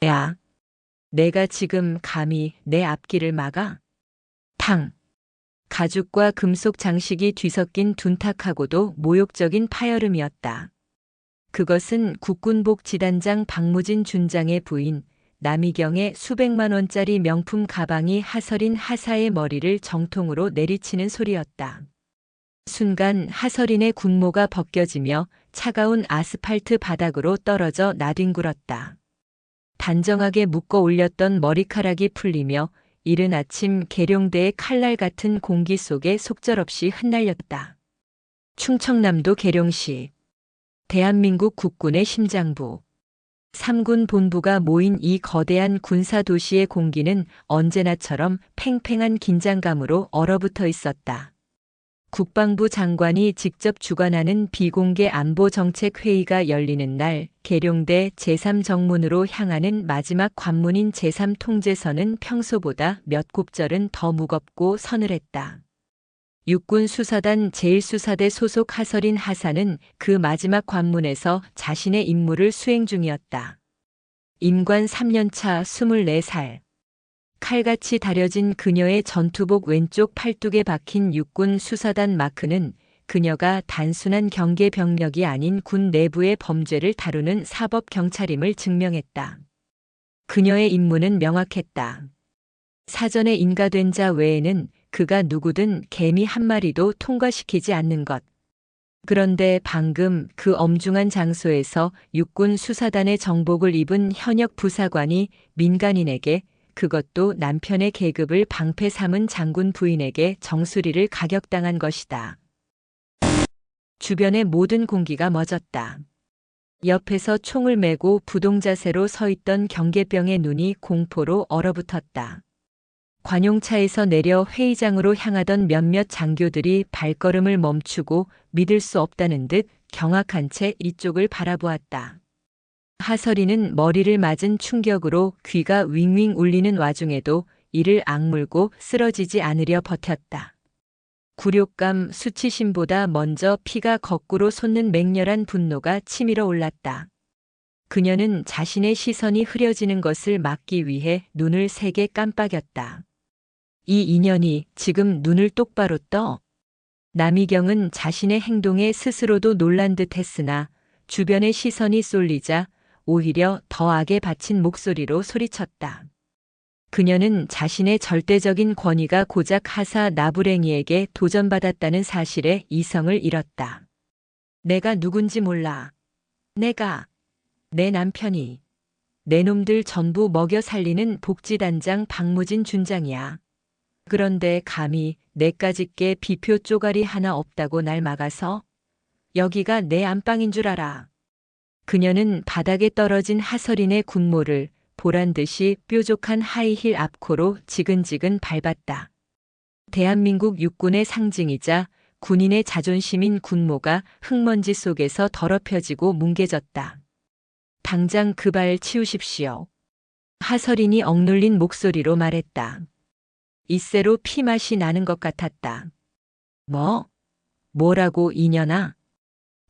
야, 내가 지금 감히 내 앞길을 막아? 탕. 가죽과 금속 장식이 뒤섞인 둔탁하고도 모욕적인 파열음이었다. 그것은 국군복 지단장 박무진 준장의 부인 남이경의 수백만 원짜리 명품 가방이 하설인 하사의 머리를 정통으로 내리치는 소리였다. 순간 하설인의 군모가 벗겨지며 차가운 아스팔트 바닥으로 떨어져 나뒹굴었다. 단정하게 묶어 올렸던 머리카락이 풀리며 이른 아침 계룡대의 칼날 같은 공기 속에 속절없이 흩날렸다. 충청남도 계룡시 대한민국 국군의 심장부 3군 본부가 모인 이 거대한 군사 도시의 공기는 언제나처럼 팽팽한 긴장감으로 얼어붙어 있었다. 국방부 장관이 직접 주관하는 비공개 안보정책회의가 열리는 날 계룡대 제3정문으로 향하는 마지막 관문인 제3통제선은 평소보다 몇 곱절은 더 무겁고 서늘했다. 육군 수사단 제1수사대 소속 하설인 하사는 그 마지막 관문에서 자신의 임무를 수행 중이었다. 임관 3년차 24살. 칼같이 다려진 그녀의 전투복 왼쪽 팔뚝에 박힌 육군 수사단 마크는 그녀가 단순한 경계 병력이 아닌 군 내부의 범죄를 다루는 사법 경찰임을 증명했다. 그녀의 임무는 명확했다. 사전에 인가된 자 외에는 그가 누구든 개미 한 마리도 통과시키지 않는 것. 그런데 방금 그 엄중한 장소에서 육군 수사단의 정복을 입은 현역 부사관이 민간인에게, 그것도 남편의 계급을 방패 삼은 장군 부인에게 정수리를 가격당한 것이다. 주변의 모든 공기가 멎었다. 옆에서 총을 메고 부동자세로 서 있던 경계병의 눈이 공포로 얼어붙었다. 관용차에서 내려 회의장으로 향하던 몇몇 장교들이 발걸음을 멈추고 믿을 수 없다는 듯 경악한 채 이쪽을 바라보았다. 하설이는 머리를 맞은 충격으로 귀가 윙윙 울리는 와중에도 이를 악물고 쓰러지지 않으려 버텼다. 굴욕감 수치심보다 먼저 피가 거꾸로 솟는 맹렬한 분노가 치밀어 올랐다. 그녀는 자신의 시선이 흐려지는 것을 막기 위해 눈을 세게 깜빡였다. 이 인연이 지금 눈을 똑바로 떠. 남이경은 자신의 행동에 스스로도 놀란 듯 했으나 주변의 시선이 쏠리자 오히려 더 악에 받친 목소리로 소리쳤다. 그녀는 자신의 절대적인 권위가 고작 하사 나부랭이에게 도전받았다는 사실에 이성을 잃었다. 내가 누군지 몰라. 내 남편이, 내 놈들 전부 먹여 살리는 복지단장 박무진 준장이야. 그런데 감히 내까짓게 비표 쪼가리 하나 없다고 날 막아서? 여기가 내 안방인 줄 알아. 그녀는 바닥에 떨어진 하설인의 군모를 보란듯이 뾰족한 하이힐 앞코로 지근지근 밟았다. 대한민국 육군의 상징이자 군인의 자존심인 군모가 흙먼지 속에서 더럽혀지고 뭉개졌다. 당장 그 발 치우십시오. 하설인이 억눌린 목소리로 말했다. 이새로 피맛이 나는 것 같았다. 뭐라고 이년아?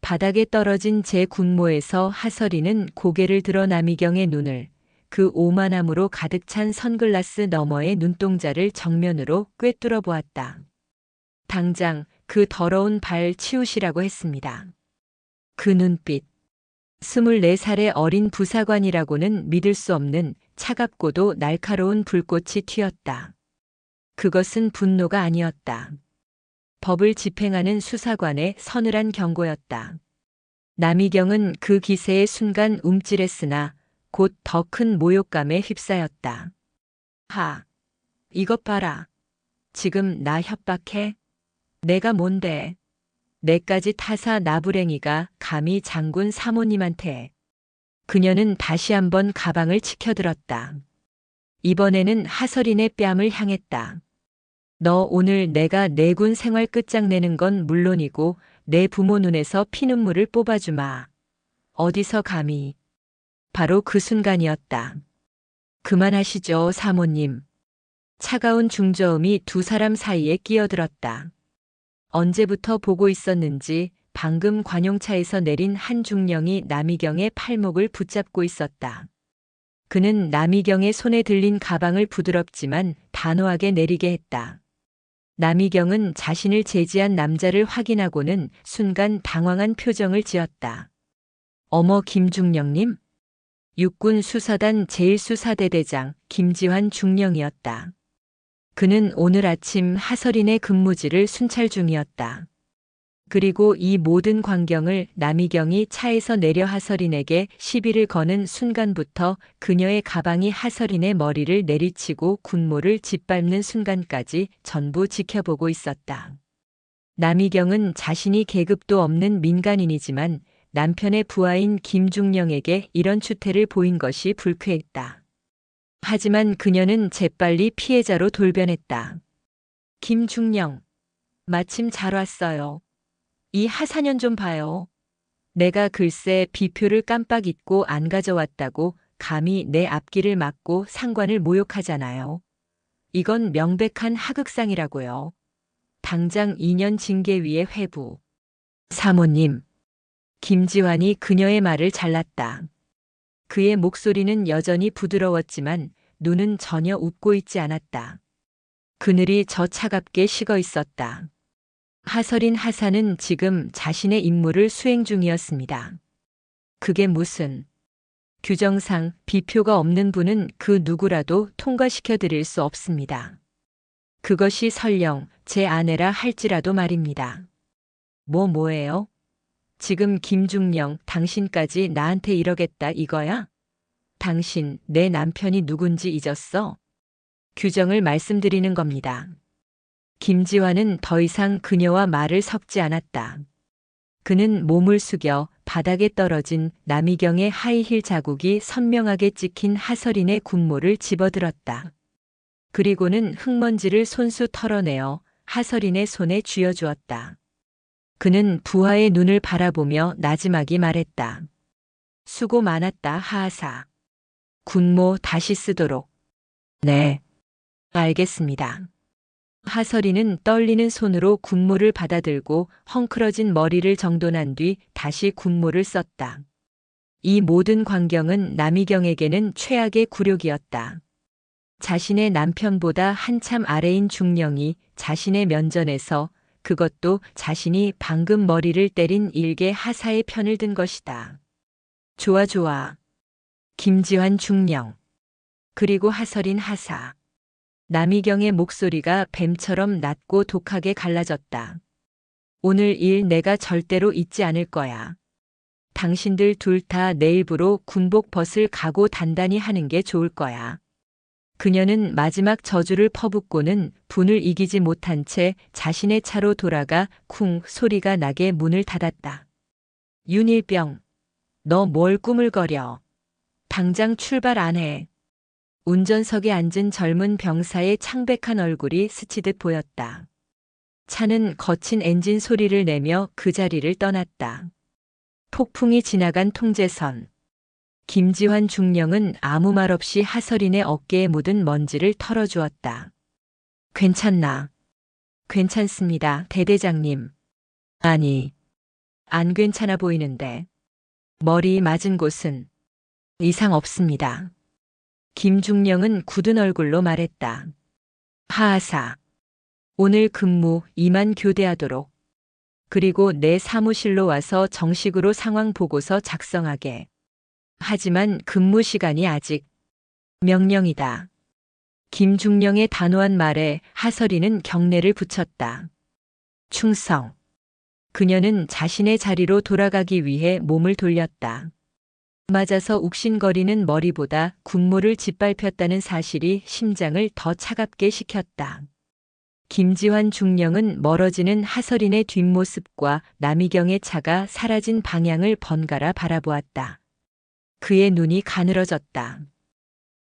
바닥에 떨어진 제 군모에서 하설이는 고개를 들어 남이경의 눈을, 그 오만함으로 가득 찬 선글라스 너머의 눈동자를 정면으로 꿰뚫어 보았다. 당장 그 더러운 발 치우시라고 했습니다. 그 눈빛. 24살의 어린 부사관이라고는 믿을 수 없는 차갑고도 날카로운 불꽃이 튀었다. 그것은 분노가 아니었다. 법을 집행하는 수사관의 서늘한 경고였다. 남이경은 그 기세에 순간 움찔했으나 곧 더 큰 모욕감에 휩싸였다. 이것 봐라. 지금 나 협박해? 내가 뭔데? 내까지 타사 나부랭이가 감히 장군 사모님한테. 그녀는 다시 한번 가방을 치켜들었다. 이번에는 하설인의 뺨을 향했다. 너 오늘 내가 내군 생활 끝장내는 건 물론이고 내 부모 눈에서 피눈물을 뽑아주마. 어디서 감히. 바로 그 순간이었다. 그만하시죠, 사모님. 차가운 중저음이 두 사람 사이에 끼어들었다. 언제부터 보고 있었는지 방금 관용차에서 내린 한 중령이 남이경의 팔목을 붙잡고 있었다. 그는 남이경의 손에 들린 가방을 부드럽지만 단호하게 내리게 했다. 남이경은 자신을 제지한 남자를 확인하고는 순간 당황한 표정을 지었다. 어머, 김중령님? 육군 수사단 제1수사대대장 김지환 중령이었다. 그는 오늘 아침 하설인의 근무지를 순찰 중이었다. 그리고 이 모든 광경을 남이경이 차에서 내려 하설인에게 시비를 거는 순간부터 그녀의 가방이 하설인의 머리를 내리치고 군모를 짓밟는 순간까지 전부 지켜보고 있었다. 남이경은 자신이 계급도 없는 민간인이지만 남편의 부하인 김중령에게 이런 추태를 보인 것이 불쾌했다. 하지만 그녀는 재빨리 피해자로 돌변했다. 김중령, 마침 잘 왔어요. 이 하사년 좀 봐요. 내가 글쎄 비표를 깜빡 잊고 안 가져왔다고 감히 내 앞길을 막고 상관을 모욕하잖아요. 이건 명백한 하극상이라고요. 당장 2년 징계위에 회부. 사모님. 김지환이 그녀의 말을 잘랐다. 그의 목소리는 여전히 부드러웠지만 눈은 전혀 웃고 있지 않았다. 그늘이 저 차갑게 식어 있었다. 하설인 하사는 지금 자신의 임무를 수행 중이었습니다. 그게 무슨 규정상 비표가 없는 분은 그 누구라도 통과시켜 드릴 수 없습니다. 그것이 설령 제 아내라 할지라도 말입니다. 뭐예요? 지금 김중령 당신까지 나한테 이러겠다 이거야? 당신 내 남편이 누군지 잊었어? 규정을 말씀드리는 겁니다. 김지환은 더 이상 그녀와 말을 섞지 않았다. 그는 몸을 숙여 바닥에 떨어진 남이경의 하이힐 자국이 선명하게 찍힌 하설인의 군모를 집어들었다. 그리고는 흙먼지를 손수 털어내어 하설인의 손에 쥐어주었다. 그는 부하의 눈을 바라보며 나지막이 말했다. 수고 많았다, 하하사. 군모 다시 쓰도록. 네, 알겠습니다. 하설이는 떨리는 손으로 군모를 받아들고 헝클어진 머리를 정돈한 뒤 다시 군모를 썼다. 이 모든 광경은 남이경에게는 최악의 굴욕이었다. 자신의 남편보다 한참 아래인 중령이 자신의 면전에서 그것도 자신이 방금 머리를 때린 일개 하사의 편을 든 것이다. 좋아. 김지환 중령. 그리고 하설인 하사. 남이경의 목소리가 뱀처럼 낮고 독하게 갈라졌다. 오늘 일 내가 절대로 잊지 않을 거야. 당신들 둘 다 내일부로 군복 벗을 각오 단단히 하는 게 좋을 거야. 그녀는 마지막 저주를 퍼붓고는 분을 이기지 못한 채 자신의 차로 돌아가 쿵 소리가 나게 문을 닫았다. 윤일병, 너 뭘 꾸물거려. 당장 출발 안 해. 운전석에 앉은 젊은 병사의 창백한 얼굴이 스치듯 보였다. 차는 거친 엔진 소리를 내며 그 자리를 떠났다. 폭풍이 지나간 통제선. 김지환 중령은 아무 말 없이 하설인의 어깨에 묻은 먼지를 털어주었다. 괜찮나? 괜찮습니다, 대대장님. 아니, 안 괜찮아 보이는데. 머리 맞은 곳은 이상 없습니다. 김중령은 굳은 얼굴로 말했다. 하하사. 오늘 근무 이만 교대하도록. 그리고 내 사무실로 와서 정식으로 상황 보고서 작성하게. 하지만 근무 시간이 아직. 명령이다. 김중령의 단호한 말에 하설이는 경례를 붙였다. 충성. 그녀는 자신의 자리로 돌아가기 위해 몸을 돌렸다. 맞아서 욱신거리는 머리보다 군모를 짓밟혔다는 사실이 심장을 더 차갑게 식혔다. 김지환 중령은 멀어지는 하설인의 뒷모습과 남이경의 차가 사라진 방향을 번갈아 바라보았다. 그의 눈이 가늘어졌다.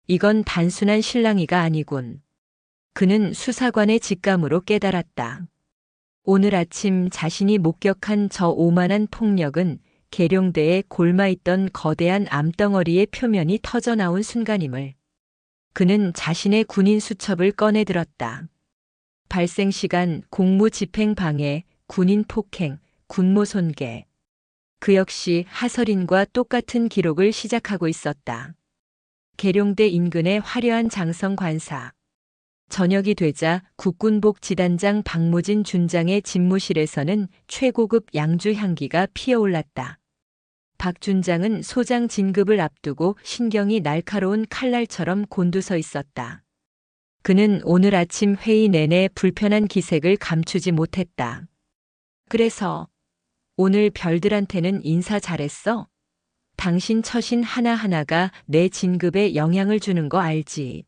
이건 단순한 실랑이가 아니군. 그는 수사관의 직감으로 깨달았다. 오늘 아침 자신이 목격한 저 오만한 폭력은 계룡대에 골마있던 거대한 암덩어리의 표면이 터져나온 순간임을. 그는 자신의 군인 수첩을 꺼내들었다. 발생시간, 공무 집행 방해, 군인 폭행, 군모 손괴. 그 역시 하설인과 똑같은 기록을 시작하고 있었다. 계룡대 인근의 화려한 장성 관사. 저녁이 되자 국군복 지단장 박무진 준장의 집무실에서는 최고급 양주 향기가 피어올랐다. 박 준장은 소장 진급을 앞두고 신경이 날카로운 칼날처럼 곤두서 있었다. 그는 오늘 아침 회의 내내 불편한 기색을 감추지 못했다. 그래서 오늘 별들한테는 인사 잘했어? 당신 처신 하나하나가 내 진급에 영향을 주는 거 알지?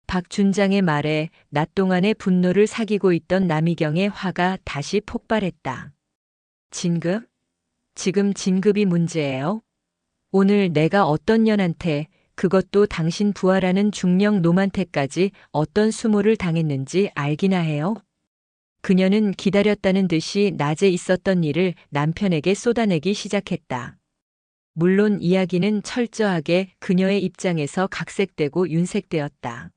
박 준장의 말에 낮 동안의 분노를 사귀고 있던 남이경의 화가 다시 폭발했다. 진급? 지금 진급이 문제예요? 오늘 내가 어떤 년한테, 그것도 당신 부하라는 중령 놈한테까지 어떤 수모를 당했는지 알기나 해요? 그녀는 기다렸다는 듯이 낮에 있었던 일을 남편에게 쏟아내기 시작했다. 물론 이야기는 철저하게 그녀의 입장에서 각색되고 윤색되었다.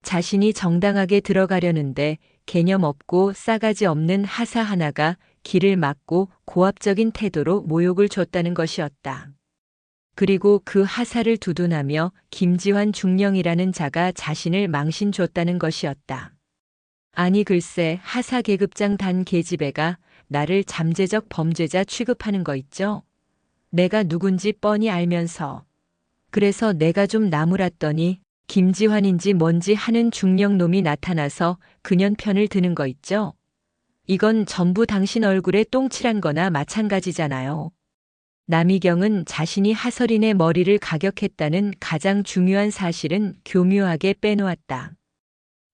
자신이 정당하게 들어가려는데 개념 없고 싸가지 없는 하사 하나가 길을 막고 고압적인 태도로 모욕을 줬다는 것이었다. 그리고 그 하사를 두둔하며 김지환 중령이라는 자가 자신을 망신 줬다는 것이었다. 아니 글쎄 하사 계급장 단 계집애가 나를 잠재적 범죄자 취급하는 거 있죠? 내가 누군지 뻔히 알면서. 그래서 내가 좀 나무랐더니 김지환인지 뭔지 하는 중령놈이 나타나서 그년 편을 드는 거 있죠? 이건 전부 당신 얼굴에 똥칠한 거나 마찬가지잖아요. 남이경은 자신이 하설인의 머리를 가격했다는 가장 중요한 사실은 교묘하게 빼놓았다.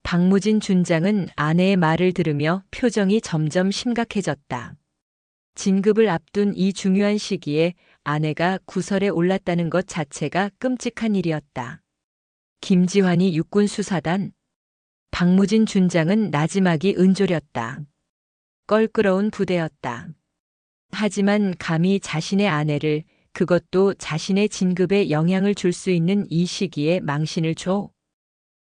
박무진 준장은 아내의 말을 들으며 표정이 점점 심각해졌다. 진급을 앞둔 이 중요한 시기에 아내가 구설에 올랐다는 것 자체가 끔찍한 일이었다. 김지환이 육군수사단. 박무진 준장은 나지막이 은졸였다. 껄끄러운 부대였다. 하지만 감히 자신의 아내를, 그것도 자신의 진급에 영향을 줄 수 있는 이 시기에 망신을 줘.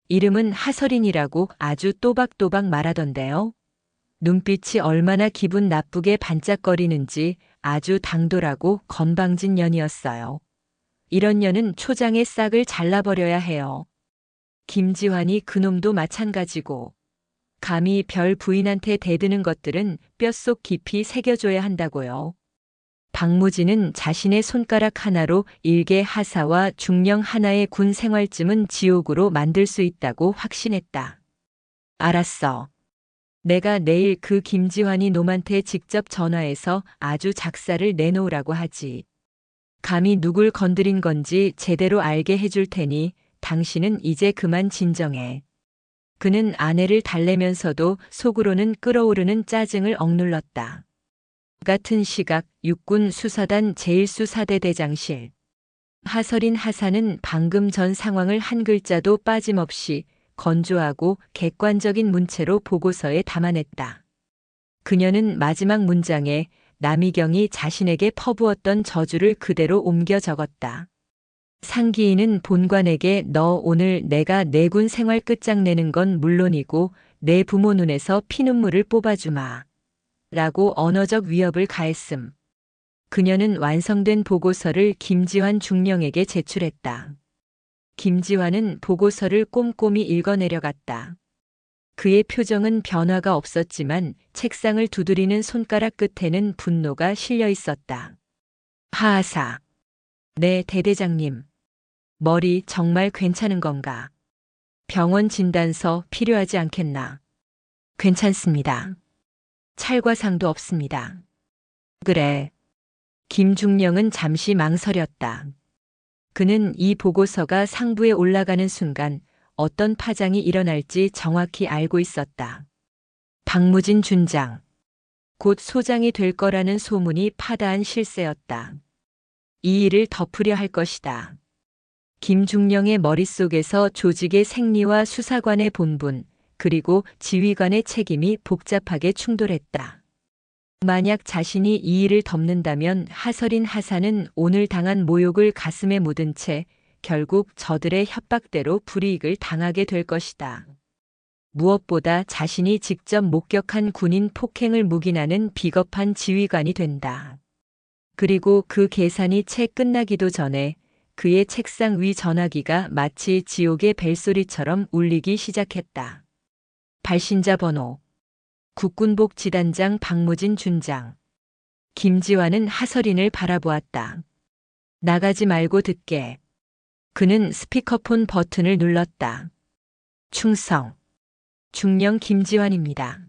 이름은 하설인이라고 아주 또박또박 말하던데요. 눈빛이 얼마나 기분 나쁘게 반짝거리는지 아주 당돌하고 건방진 년이었어요. 이런 년은 초장의 싹을 잘라버려야 해요. 김지환이 그놈도 마찬가지고. 감히 별 부인한테 대드는 것들은 뼛속 깊이 새겨줘야 한다고요. 박무진은 자신의 손가락 하나로 일개 하사와 중령 하나의 군 생활쯤은 지옥으로 만들 수 있다고 확신했다. 알았어. 내가 내일 그 김지환이 놈한테 직접 전화해서 아주 작사를 내놓으라고 하지. 감히 누굴 건드린 건지 제대로 알게 해줄 테니 당신은 이제 그만 진정해. 그는 아내를 달래면서도 속으로는 끓어오르는 짜증을 억눌렀다. 같은 시각 육군 수사단 제1수사대 대장실. 하설인 하사는 방금 전 상황을 한 글자도 빠짐없이 건조하고 객관적인 문체로 보고서에 담아냈다. 그녀는 마지막 문장에 남이경이 자신에게 퍼부었던 저주를 그대로 옮겨 적었다. 상기인은 본관에게 너 오늘 내가 내군 생활 끝장내는 건 물론이고 내 부모 눈에서 피눈물을 뽑아주마. 라고 언어적 위협을 가했음. 그녀는 완성된 보고서를 김지환 중령에게 제출했다. 김지환은 보고서를 꼼꼼히 읽어내려갔다. 그의 표정은 변화가 없었지만 책상을 두드리는 손가락 끝에는 분노가 실려 있었다. 하하사. 네, 대대장님. 머리 정말 괜찮은 건가? 병원 진단서 필요하지 않겠나? 괜찮습니다. 찰과상도 없습니다. 그래. 김중령은 잠시 망설였다. 그는 이 보고서가 상부에 올라가는 순간 어떤 파장이 일어날지 정확히 알고 있었다. 박무진 준장. 곧 소장이 될 거라는 소문이 파다한 실세였다. 이 일을 덮으려 할 것이다. 김중령의 머릿속에서 조직의 생리와 수사관의 본분, 그리고 지휘관의 책임이 복잡하게 충돌했다. 만약 자신이 이 일을 덮는다면 하설인 하사는 오늘 당한 모욕을 가슴에 묻은 채 결국 저들의 협박대로 불이익을 당하게 될 것이다. 무엇보다 자신이 직접 목격한 군인 폭행을 묵인하는 비겁한 지휘관이 된다. 그리고 그 계산이 채 끝나기도 전에 그의 책상 위 전화기가 마치 지옥의 벨소리처럼 울리기 시작했다. 발신자 번호. 국군복 지단장 박무진 준장. 김지환은 하설인을 바라보았다. 나가지 말고 듣게. 그는 스피커폰 버튼을 눌렀다. 충성. 중령 김지환입니다.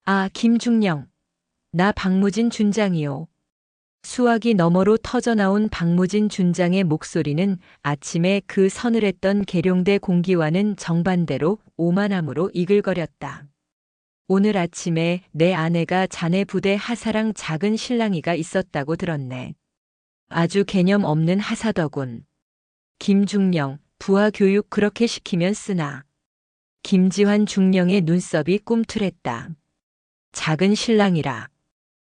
아, 김중령. 나 박무진 준장이요. 수화기 너머로 터져나온 박무진 준장의 목소리는 아침에 그 서늘했던 계룡대 공기와는 정반대로 오만함으로 이글거렸다. 오늘 아침에 내 아내가 자네 부대 하사랑 작은 신랑이가 있었다고 들었네. 아주 개념 없는 하사더군. 김중령, 부하 교육 그렇게 시키면 쓰나. 김지환 중령의 눈썹이 꿈틀했다. 작은 신랑이라.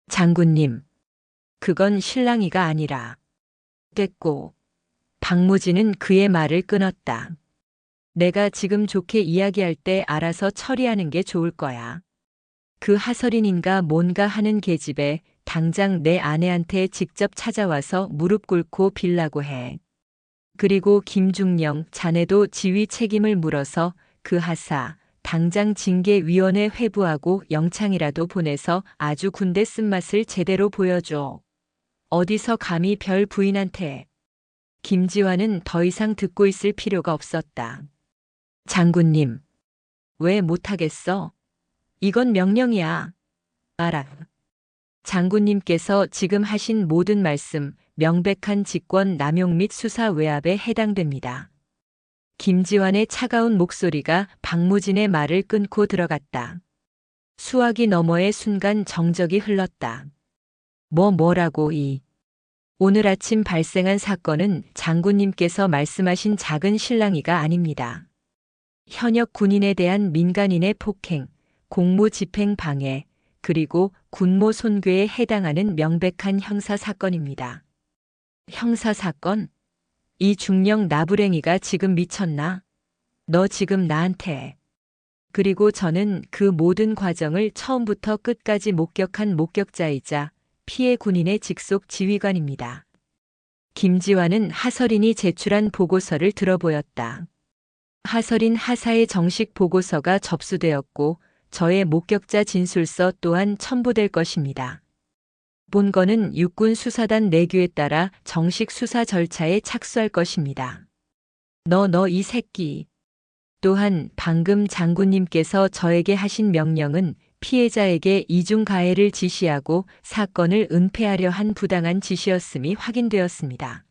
장군님. 그건 신랑이가 아니라. 됐고. 박무진은 그의 말을 끊었다. 내가 지금 좋게 이야기할 때 알아서 처리하는 게 좋을 거야. 그 하설인인가 뭔가 하는 계집애 당장 내 아내한테 직접 찾아와서 무릎 꿇고 빌라고 해. 그리고 김중령 자네도 지휘 책임을 물어서 그 하사 당장 징계위원회 회부하고 영창이라도 보내서 아주 군대 쓴맛을 제대로 보여줘. 어디서 감히 별 부인한테. 김지환은 더 이상 듣고 있을 필요가 없었다. 장군님. 왜 못하겠어? 이건 명령이야. 알아. 장군님께서 지금 하신 모든 말씀 명백한 직권 남용 및 수사 외압에 해당됩니다. 김지환의 차가운 목소리가 박무진의 말을 끊고 들어갔다. 수화기 너머의 순간 정적이 흘렀다. 뭐라고 오늘 아침 발생한 사건은 장군님께서 말씀하신 작은 신랑이가 아닙니다. 현역 군인에 대한 민간인의 폭행, 공무 집행 방해, 그리고 군모 손괴에 해당하는 명백한 형사 사건입니다. 형사 사건? 이 중령 나부랭이가 지금 미쳤나? 너 지금 나한테. 그리고 저는 그 모든 과정을 처음부터 끝까지 목격한 목격자이자 피해 군인의 직속 지휘관입니다. 김지환은 하설인이 제출한 보고서를 들어보였다. 하설인 하사의 정식 보고서가 접수되었고 저의 목격자 진술서 또한 첨부될 것입니다. 본건은 육군 수사단 내규에 따라 정식 수사 절차에 착수할 것입니다. 너 이 새끼. 또한 방금 장군님께서 저에게 하신 명령은 피해자에게 이중 가해를 지시하고 사건을 은폐하려 한 부당한 지시였음이 확인되었습니다.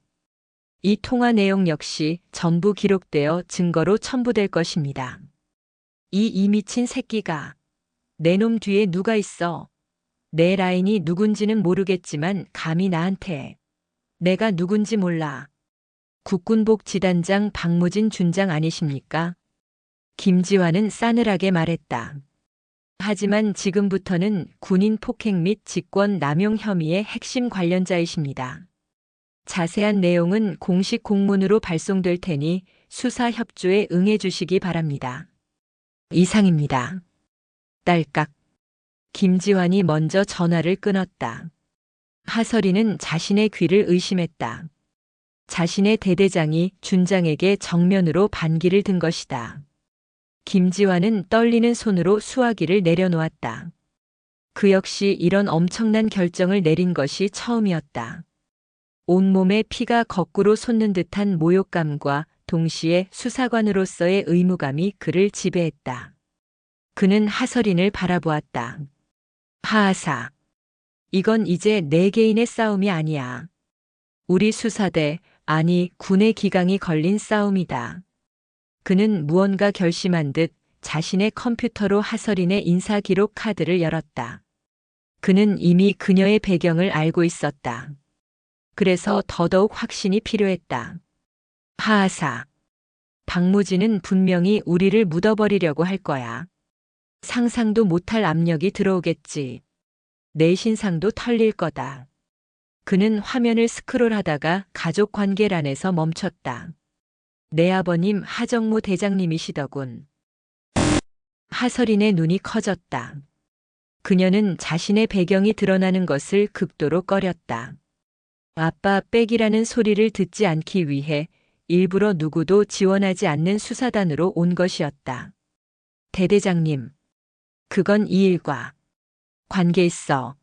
이 통화 내용 역시 전부 기록되어 증거로 첨부될 것입니다. 이 미친 새끼가. 내 놈 뒤에 누가 있어? 내 라인이 누군지는 모르겠지만 감히 나한테. 내가 누군지 몰라. 국군복 지단장 박무진 준장 아니십니까? 김지환은 싸늘하게 말했다. 하지만 지금부터는 군인 폭행 및 직권 남용 혐의의 핵심 관련자이십니다. 자세한 내용은 공식 공문으로 발송될 테니 수사 협조에 응해 주시기 바랍니다. 이상입니다. 딸깍. 김지환이 먼저 전화를 끊었다. 하설이는 자신의 귀를 의심했다. 자신의 대대장이 준장에게 정면으로 반기를 든 것이다. 김지환은 떨리는 손으로 수화기를 내려놓았다. 그 역시 이런 엄청난 결정을 내린 것이 처음이었다. 온몸에 피가 거꾸로 솟는 듯한 모욕감과 동시에 수사관으로서의 의무감이 그를 지배했다. 그는 하설인을 바라보았다. 하하사. 이건 이제 네 개인의 싸움이 아니야. 우리 수사대, 아니 군의 기강이 걸린 싸움이다. 그는 무언가 결심한 듯 자신의 컴퓨터로 하설인의 인사기록 카드를 열었다. 그는 이미 그녀의 배경을 알고 있었다. 그래서 더더욱 확신이 필요했다. 하하사. 박무진은 분명히 우리를 묻어버리려고 할 거야. 상상도 못할 압력이 들어오겠지. 내 신상도 털릴 거다. 그는 화면을 스크롤하다가 가족관계란에서 멈췄다. 내 아버님 하정무 대장님이시더군. 하설인의 눈이 커졌다. 그녀는 자신의 배경이 드러나는 것을 극도로 꺼렸다. 아빠 백이라는 소리를 듣지 않기 위해 일부러 누구도 지원하지 않는 수사단으로 온 것이었다. 대대장님, 그건 이 일과 관계 있어.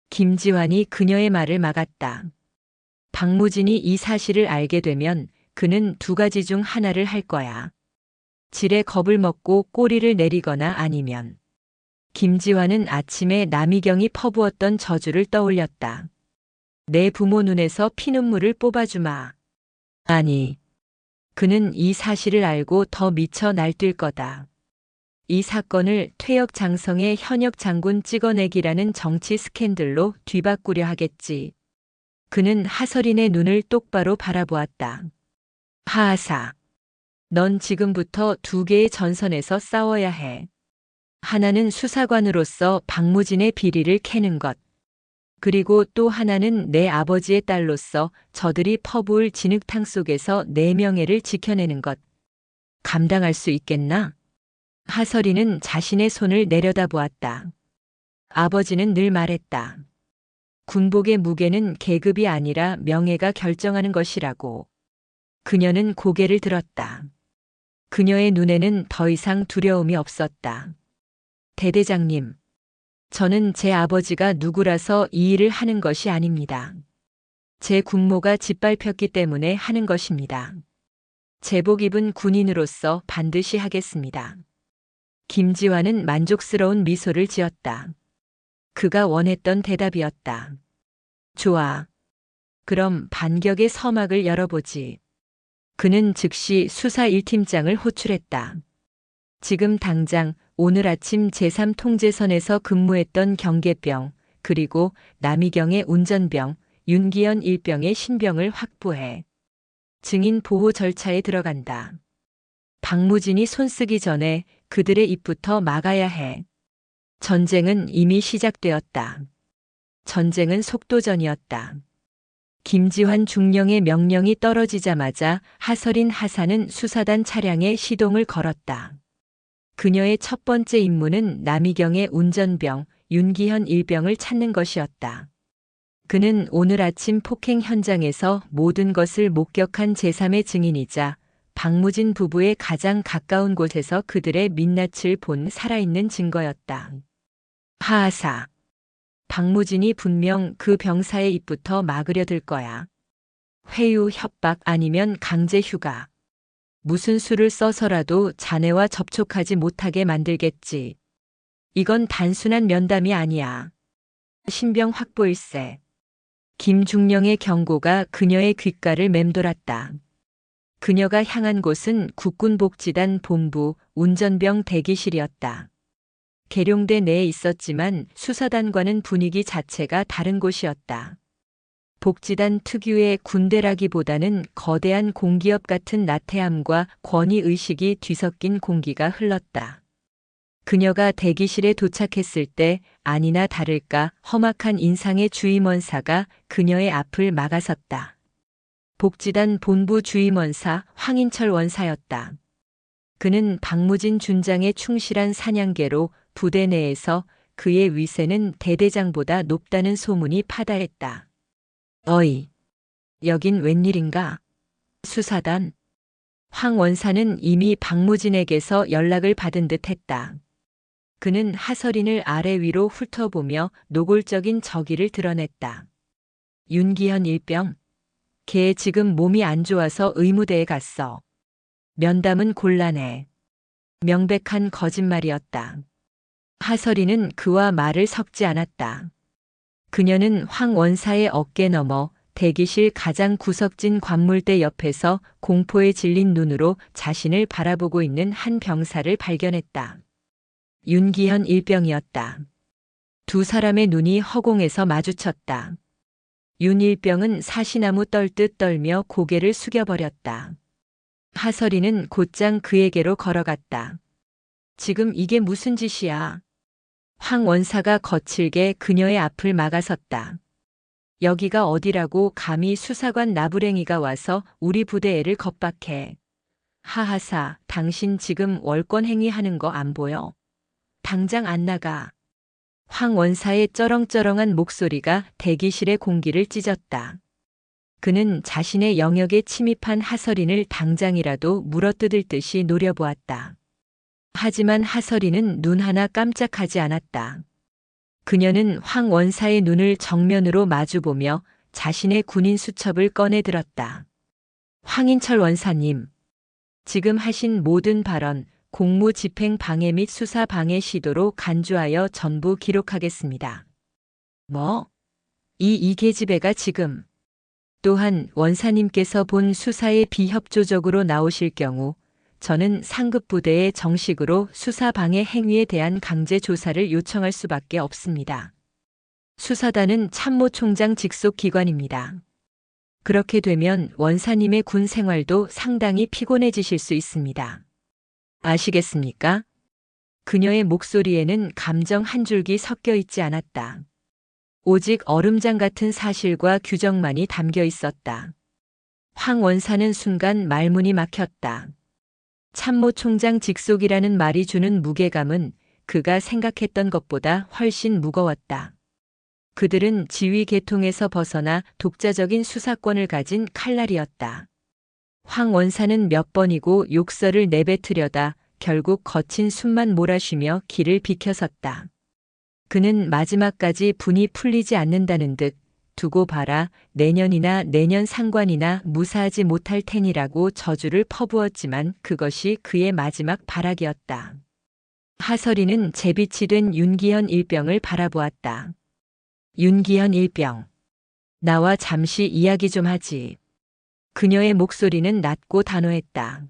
김지환이 그녀의 말을 막았다. 박무진이 이 사실을 알게 되면 그는 두 가지 중 하나를 할 거야. 질에 겁을 먹고 꼬리를 내리거나 아니면. 김지환은 아침에 남이경이 퍼부었던 저주를 떠올렸다. 내 부모 눈에서 피눈물을 뽑아주마. 아니, 그는 이 사실을 알고 더 미쳐 날뛸 거다. 이 사건을 퇴역 장성의 현역 장군 찍어내기라는 정치 스캔들로 뒤바꾸려 하겠지. 그는 하설인의 눈을 똑바로 바라보았다. 하하사, 넌 지금부터 두 개의 전선에서 싸워야 해. 하나는 수사관으로서 박무진의 비리를 캐는 것. 그리고 또 하나는 내 아버지의 딸로서 저들이 퍼부을 진흙탕 속에서 내 명예를 지켜내는 것. 감당할 수 있겠나? 하설이는 자신의 손을 내려다보았다. 아버지는 늘 말했다. 군복의 무게는 계급이 아니라 명예가 결정하는 것이라고. 그녀는 고개를 들었다. 그녀의 눈에는 더 이상 두려움이 없었다. 대대장님, 저는 제 아버지가 누구라서 이 일을 하는 것이 아닙니다. 제 군모가 짓밟혔기 때문에 하는 것입니다. 제복 입은 군인으로서 반드시 하겠습니다. 김지환은 만족스러운 미소를 지었다. 그가 원했던 대답이었다. 좋아. 그럼 반격의 서막을 열어보지. 그는 즉시 수사 1팀장을 호출했다. 지금 당장 오늘 아침 제3통제선에서 근무했던 경계병, 그리고 남이경의 운전병, 윤기현 일병의 신병을 확보해. 증인 보호 절차에 들어간다. 박무진이 손쓰기 전에 그들의 입부터 막아야 해. 전쟁은 이미 시작되었다. 전쟁은 속도전이었다. 김지환 중령의 명령이 떨어지자마자 하설인 하사는 수사단 차량에 시동을 걸었다. 그녀의 첫 번째 임무는 남이경의 운전병, 윤기현 일병을 찾는 것이었다. 그는 오늘 아침 폭행 현장에서 모든 것을 목격한 제3의 증인이자 박무진 부부의 가장 가까운 곳에서 그들의 민낯을 본 살아있는 증거였다. 하하사. 박무진이 분명 그 병사의 입부터 막으려 들 거야. 회유, 협박 아니면 강제 휴가. 무슨 수를 써서라도 자네와 접촉하지 못하게 만들겠지. 이건 단순한 면담이 아니야. 신병 확보일세. 김중령의 경고가 그녀의 귓가를 맴돌았다. 그녀가 향한 곳은 국군복지단 본부 운전병 대기실이었다. 계룡대 내에 있었지만 수사단과는 분위기 자체가 다른 곳이었다. 복지단 특유의 군대라기보다는 거대한 공기업 같은 나태함과 권위의식이 뒤섞인 공기가 흘렀다. 그녀가 대기실에 도착했을 때 아니나 다를까 험악한 인상의 주임원사가 그녀의 앞을 막아섰다. 복지단 본부 주임원사 황인철 원사였다. 그는 박무진 준장의 충실한 사냥개로 부대 내에서 그의 위세는 대대장보다 높다는 소문이 파다했다. 어이, 여긴 웬일인가? 수사단. 황 원사는 이미 박무진에게서 연락을 받은 듯 했다. 그는 하설인을 아래 위로 훑어보며 노골적인 적의를 드러냈다. 윤기현 일병. 걔 지금 몸이 안 좋아서 의무대에 갔어. 면담은 곤란해. 명백한 거짓말이었다. 하설이는 그와 말을 섞지 않았다. 그녀는 황 원사의 어깨 너머 대기실 가장 구석진 관물대 옆에서 공포에 질린 눈으로 자신을 바라보고 있는 한 병사를 발견했다. 윤기현 일병이었다. 두 사람의 눈이 허공에서 마주쳤다. 윤 일병은 사시나무 떨듯 떨며 고개를 숙여버렸다. 하설이는 곧장 그에게로 걸어갔다. 지금 이게 무슨 짓이야? 황 원사가 거칠게 그녀의 앞을 막아섰다. 여기가 어디라고 감히 수사관 나부랭이가 와서 우리 부대애를 겁박해. 하하사, 당신 지금 월권 행위하는 거 안 보여? 당장 안 나가. 황 원사의 쩌렁쩌렁한 목소리가 대기실의 공기를 찢었다. 그는 자신의 영역에 침입한 하설인을 당장이라도 물어뜯을 듯이 노려보았다. 하지만 하설인은 눈 하나 깜짝하지 않았다. 그녀는 황 원사의 눈을 정면으로 마주보며 자신의 군인 수첩을 꺼내들었다. 황인철 원사님, 지금 하신 모든 발언, 공무집행 방해 및 수사 방해 시도로 간주하여 전부 기록하겠습니다. 뭐? 이 이계지배가 지금 또한 원사님께서 본 수사에 비협조적으로 나오실 경우 저는 상급 부대에 정식으로 수사 방해 행위에 대한 강제 조사를 요청할 수밖에 없습니다. 수사단은 참모총장 직속 기관입니다. 그렇게 되면 원사님의 군 생활도 상당히 피곤해지실 수 있습니다. 아시겠습니까? 그녀의 목소리에는 감정 한 줄기 섞여 있지 않았다. 오직 얼음장 같은 사실과 규정만이 담겨 있었다. 황 원사는 순간 말문이 막혔다. 참모총장 직속이라는 말이 주는 무게감은 그가 생각했던 것보다 훨씬 무거웠다. 그들은 지휘 계통에서 벗어나 독자적인 수사권을 가진 칼날이었다. 황 원사는 몇 번이고 욕설을 내뱉으려다 결국 거친 숨만 몰아쉬며 길을 비켜섰다. 그는 마지막까지 분이 풀리지 않는다는 듯 두고 봐라, 내년이나 내년 상관이나 무사하지 못할 테니라고 저주를 퍼부었지만 그것이 그의 마지막 발악이었다. 하설이는 제빛이 된 윤기현 일병을 바라보았다. 윤기현 일병, 나와 잠시 이야기 좀 하지. 그녀의 목소리는 낮고 단호했다.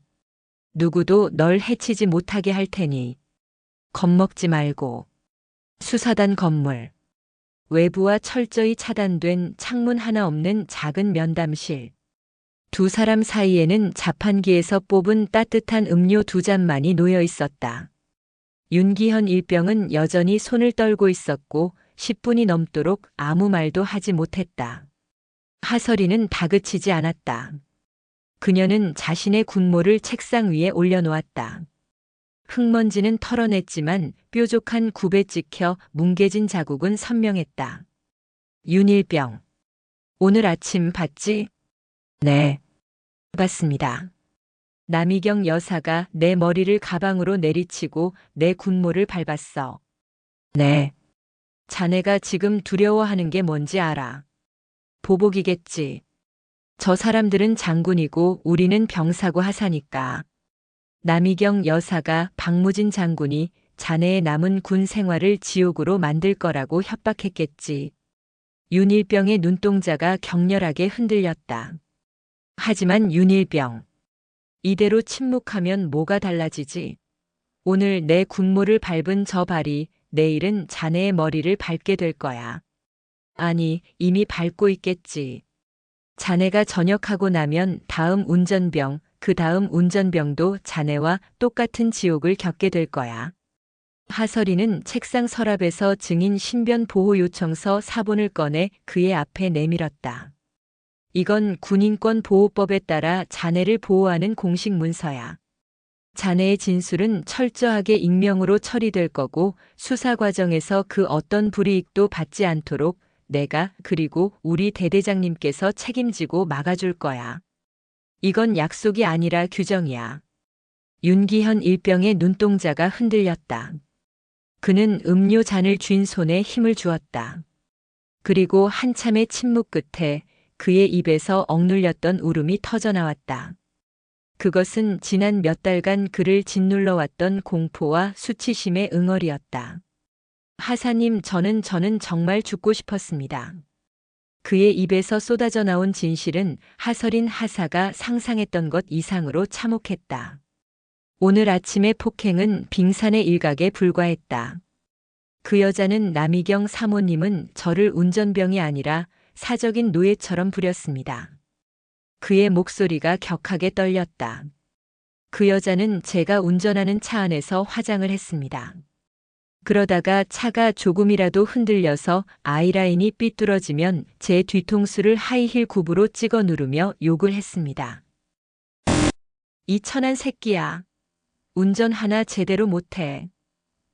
누구도 널 해치지 못하게 할 테니 겁먹지 말고. 수사단 건물. 외부와 철저히 차단된 창문 하나 없는 작은 면담실. 두 사람 사이에는 자판기에서 뽑은 따뜻한 음료 2잔만이 놓여 있었다. 윤기현 일병은 여전히 손을 떨고 있었고 10분이 넘도록 아무 말도 하지 못했다. 하설이는 다그치지 않았다. 그녀는 자신의 군모를 책상 위에 올려놓았다. 흙먼지는 털어냈지만 뾰족한 굽에 찍혀 뭉개진 자국은 선명했다. 윤일병, 오늘 아침 봤지? 네, 봤습니다. 남이경 여사가 내 머리를 가방으로 내리치고 내 군모를 밟았어. 네. 자네가 지금 두려워하는 게 뭔지 알아. 보복이겠지. 저 사람들은 장군이고 우리는 병사고 하사니까. 남이경 여사가 박무진 장군이 자네의 남은 군 생활을 지옥으로 만들 거라고 협박했겠지. 윤일병의 눈동자가 격렬하게 흔들렸다. 하지만 윤일병, 이대로 침묵하면 뭐가 달라지지? 오늘 내 군모를 밟은 저 발이 내일은 자네의 머리를 밟게 될 거야. 아니, 이미 밟고 있겠지. 자네가 전역하고 나면 다음 운전병, 그 다음 운전병도 자네와 똑같은 지옥을 겪게 될 거야. 하설이는 책상 서랍에서 증인 신변 보호 요청서 사본을 꺼내 그의 앞에 내밀었다. 이건 군인권 보호법에 따라 자네를 보호하는 공식 문서야. 자네의 진술은 철저하게 익명으로 처리될 거고 수사 과정에서 그 어떤 불이익도 받지 않도록 내가 그리고 우리 대대장님께서 책임지고 막아줄 거야. 이건 약속이 아니라 규정이야. 윤기현 일병의 눈동자가 흔들렸다. 그는 음료 잔을 쥔 손에 힘을 주었다. 그리고 한참의 침묵 끝에 그의 입에서 억눌렸던 울음이 터져나왔다. 그것은 지난 몇 달간 그를 짓눌러왔던 공포와 수치심의 응어리였다. 하사님, 저는 정말 죽고 싶었습니다. 그의 입에서 쏟아져 나온 진실은 하설인 하사가 상상했던 것 이상으로 참혹했다. 오늘 아침의 폭행은 빙산의 일각에 불과했다. 그 여자는 남이경 사모님은 저를 운전병이 아니라 사적인 노예처럼 부렸습니다. 그의 목소리가 격하게 떨렸다. 그 여자는 제가 운전하는 차 안에서 화장을 했습니다. 그러다가 차가 조금이라도 흔들려서 아이라인이 삐뚤어지면 제 뒤통수를 하이힐 굽으로 찍어 누르며 욕을 했습니다. 이 천한 새끼야. 운전 하나 제대로 못해.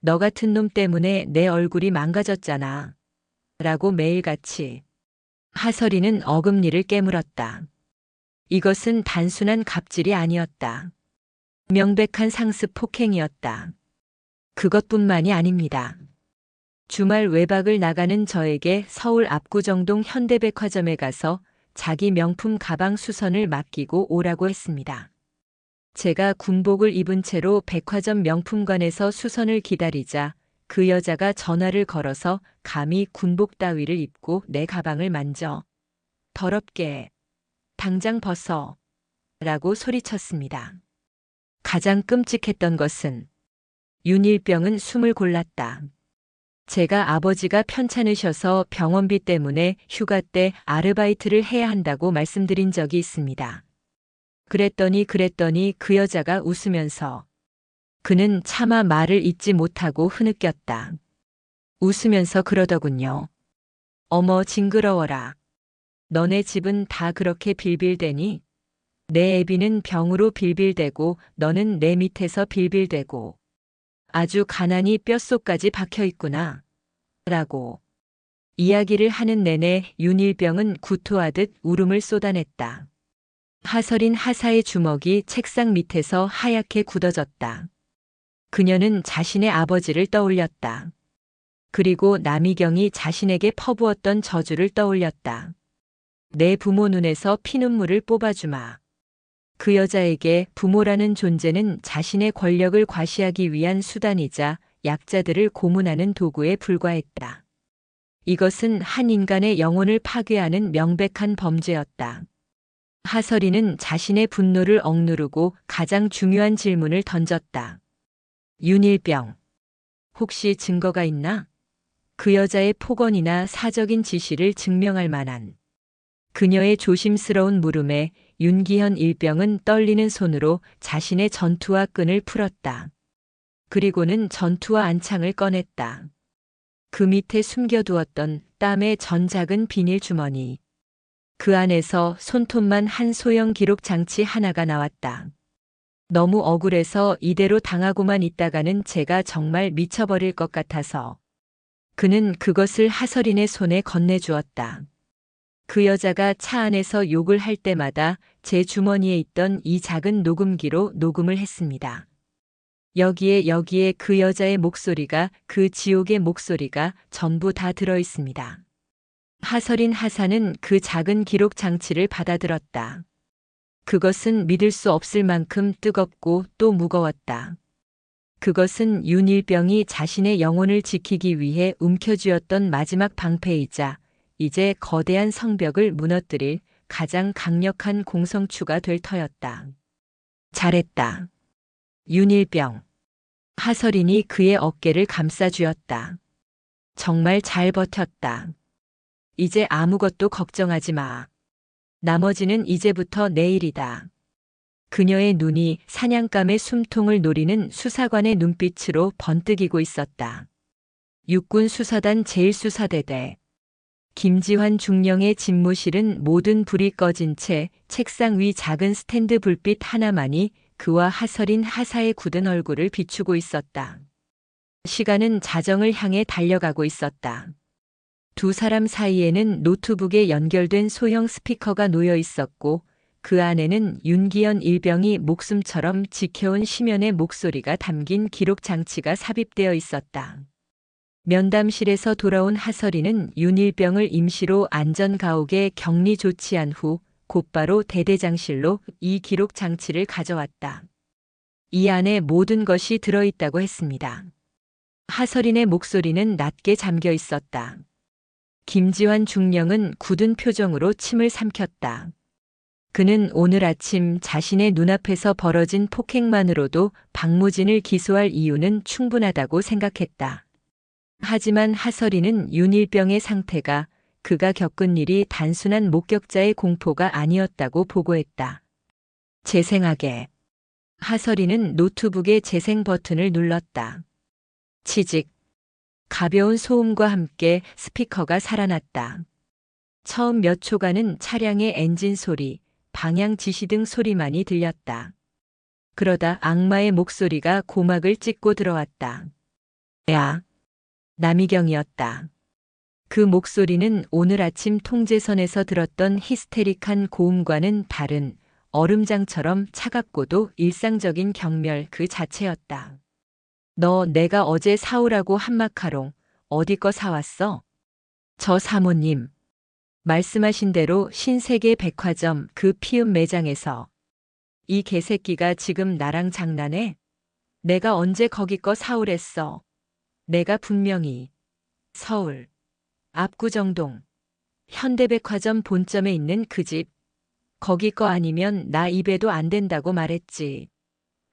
너 같은 놈 때문에 내 얼굴이 망가졌잖아. 라고 매일같이. 하설이는 어금니를 깨물었다. 이것은 단순한 갑질이 아니었다. 명백한 상습 폭행이었다. 그것뿐만이 아닙니다. 주말 외박을 나가는 저에게 서울 압구정동 현대백화점에 가서 자기 명품 가방 수선을 맡기고 오라고 했습니다. 제가 군복을 입은 채로 백화점 명품관에서 수선을 기다리자 그 여자가 전화를 걸어서 감히 군복 따위를 입고 내 가방을 만져 더럽게 당장 벗어 라고 소리쳤습니다. 가장 끔찍했던 것은 윤일병은 숨을 골랐다. 제가 아버지가 편찮으셔서 병원비 때문에 휴가 때 아르바이트를 해야 한다고 말씀드린 적이 있습니다. 그랬더니 그 여자가 웃으면서 그는 차마 말을 잇지 못하고 흐느꼈다. 웃으면서 그러더군요. 어머 징그러워라. 너네 집은 다 그렇게 빌빌대니? 내 애비는 병으로 빌빌대고 너는 내 밑에서 빌빌대고 아주 가난이 뼛속까지 박혀 있구나. 라고. 이야기를 하는 내내 윤일병은 구토하듯 울음을 쏟아냈다. 하설인 하사의 주먹이 책상 밑에서 하얗게 굳어졌다. 그녀는 자신의 아버지를 떠올렸다. 그리고 남이경이 자신에게 퍼부었던 저주를 떠올렸다. 내 부모 눈에서 피눈물을 뽑아주마. 그 여자에게 부모라는 존재는 자신의 권력을 과시하기 위한 수단이자 약자들을 고문하는 도구에 불과했다. 이것은 한 인간의 영혼을 파괴하는 명백한 범죄였다. 하설이는 자신의 분노를 억누르고 가장 중요한 질문을 던졌다. 윤일병, 혹시 증거가 있나? 그 여자의 폭언이나 사적인 지시를 증명할 만한. 그녀의 조심스러운 물음에 윤기현 일병은 떨리는 손으로 자신의 전투화 끈을 풀었다. 그리고는 전투화 안창을 꺼냈다. 그 밑에 숨겨두었던 땀의 전 작은 비닐 주머니. 그 안에서 손톱만 한 소형 기록 장치 하나가 나왔다. 너무 억울해서 이대로 당하고만 있다가는 제가 정말 미쳐버릴 것 같아서. 그는 그것을 하설인의 손에 건네주었다. 그 여자가 차 안에서 욕을 할 때마다 제 주머니에 있던 이 작은 녹음기로 녹음을 했습니다. 여기에 그 여자의 목소리가, 그 지옥의 목소리가 전부 다 들어 있습니다. 하설인 하사는 그 작은 기록 장치를 받아들었다. 그것은 믿을 수 없을 만큼 뜨겁고 또 무거웠다. 그것은 윤일병이 자신의 영혼을 지키기 위해 움켜쥐었던 마지막 방패이자 이제 거대한 성벽을 무너뜨릴 가장 강력한 공성추가 될 터였다. 잘했다. 윤일병. 하설인이 그의 어깨를 감싸쥐었다. 정말 잘 버텼다. 이제 아무것도 걱정하지 마. 나머지는 이제부터 내일이다. 그녀의 눈이 사냥감의 숨통을 노리는 수사관의 눈빛으로 번뜩이고 있었다. 육군 수사단 제1수사대대. 김지환 중령의 집무실은 모든 불이 꺼진 채 책상 위 작은 스탠드 불빛 하나만이 그와 하설인 하사의 굳은 얼굴을 비추고 있었다. 시간은 자정을 향해 달려가고 있었다. 두 사람 사이에는 노트북에 연결된 소형 스피커가 놓여 있었고 그 안에는 윤기현 일병이 목숨처럼 지켜온 심연의 목소리가 담긴 기록 장치가 삽입되어 있었다. 면담실에서 돌아온 하설이는 윤일병을 임시로 안전가옥에 격리 조치한 후 곧바로 대대장실로 이 기록 장치를 가져왔다. 이 안에 모든 것이 들어있다고 했습니다. 하설인의 목소리는 낮게 잠겨 있었다. 김지환 중령은 굳은 표정으로 침을 삼켰다. 그는 오늘 아침 자신의 눈앞에서 벌어진 폭행만으로도 박무진을 기소할 이유는 충분하다고 생각했다. 하지만 하설이는 윤일병의 상태가 그가 겪은 일이 단순한 목격자의 공포가 아니었다고 보고했다. 재생하게. 하설이는 노트북의 재생 버튼을 눌렀다. 치직. 가벼운 소음과 함께 스피커가 살아났다. 처음 몇 초간은 차량의 엔진 소리, 방향 지시등 소리만이 들렸다. 그러다 악마의 목소리가 고막을 찢고 들어왔다. 야. 남이경이었다. 그 목소리는 오늘 아침 통제선에서 들었던 히스테릭한 고음과는 다른 얼음장처럼 차갑고도 일상적인 경멸 그 자체였다. 너 내가 어제 사오라고 한 마카롱 어디 거 사왔어? 저 사모님. 말씀하신 대로 신세계 백화점 그 피음 매장에서. 이 개새끼가 지금 나랑 장난해? 내가 언제 거기 거 사오랬어? 내가 분명히 서울 압구정동 현대백화점 본점에 있는 그 집 거기 거 아니면 나 입에도 안 된다고 말했지.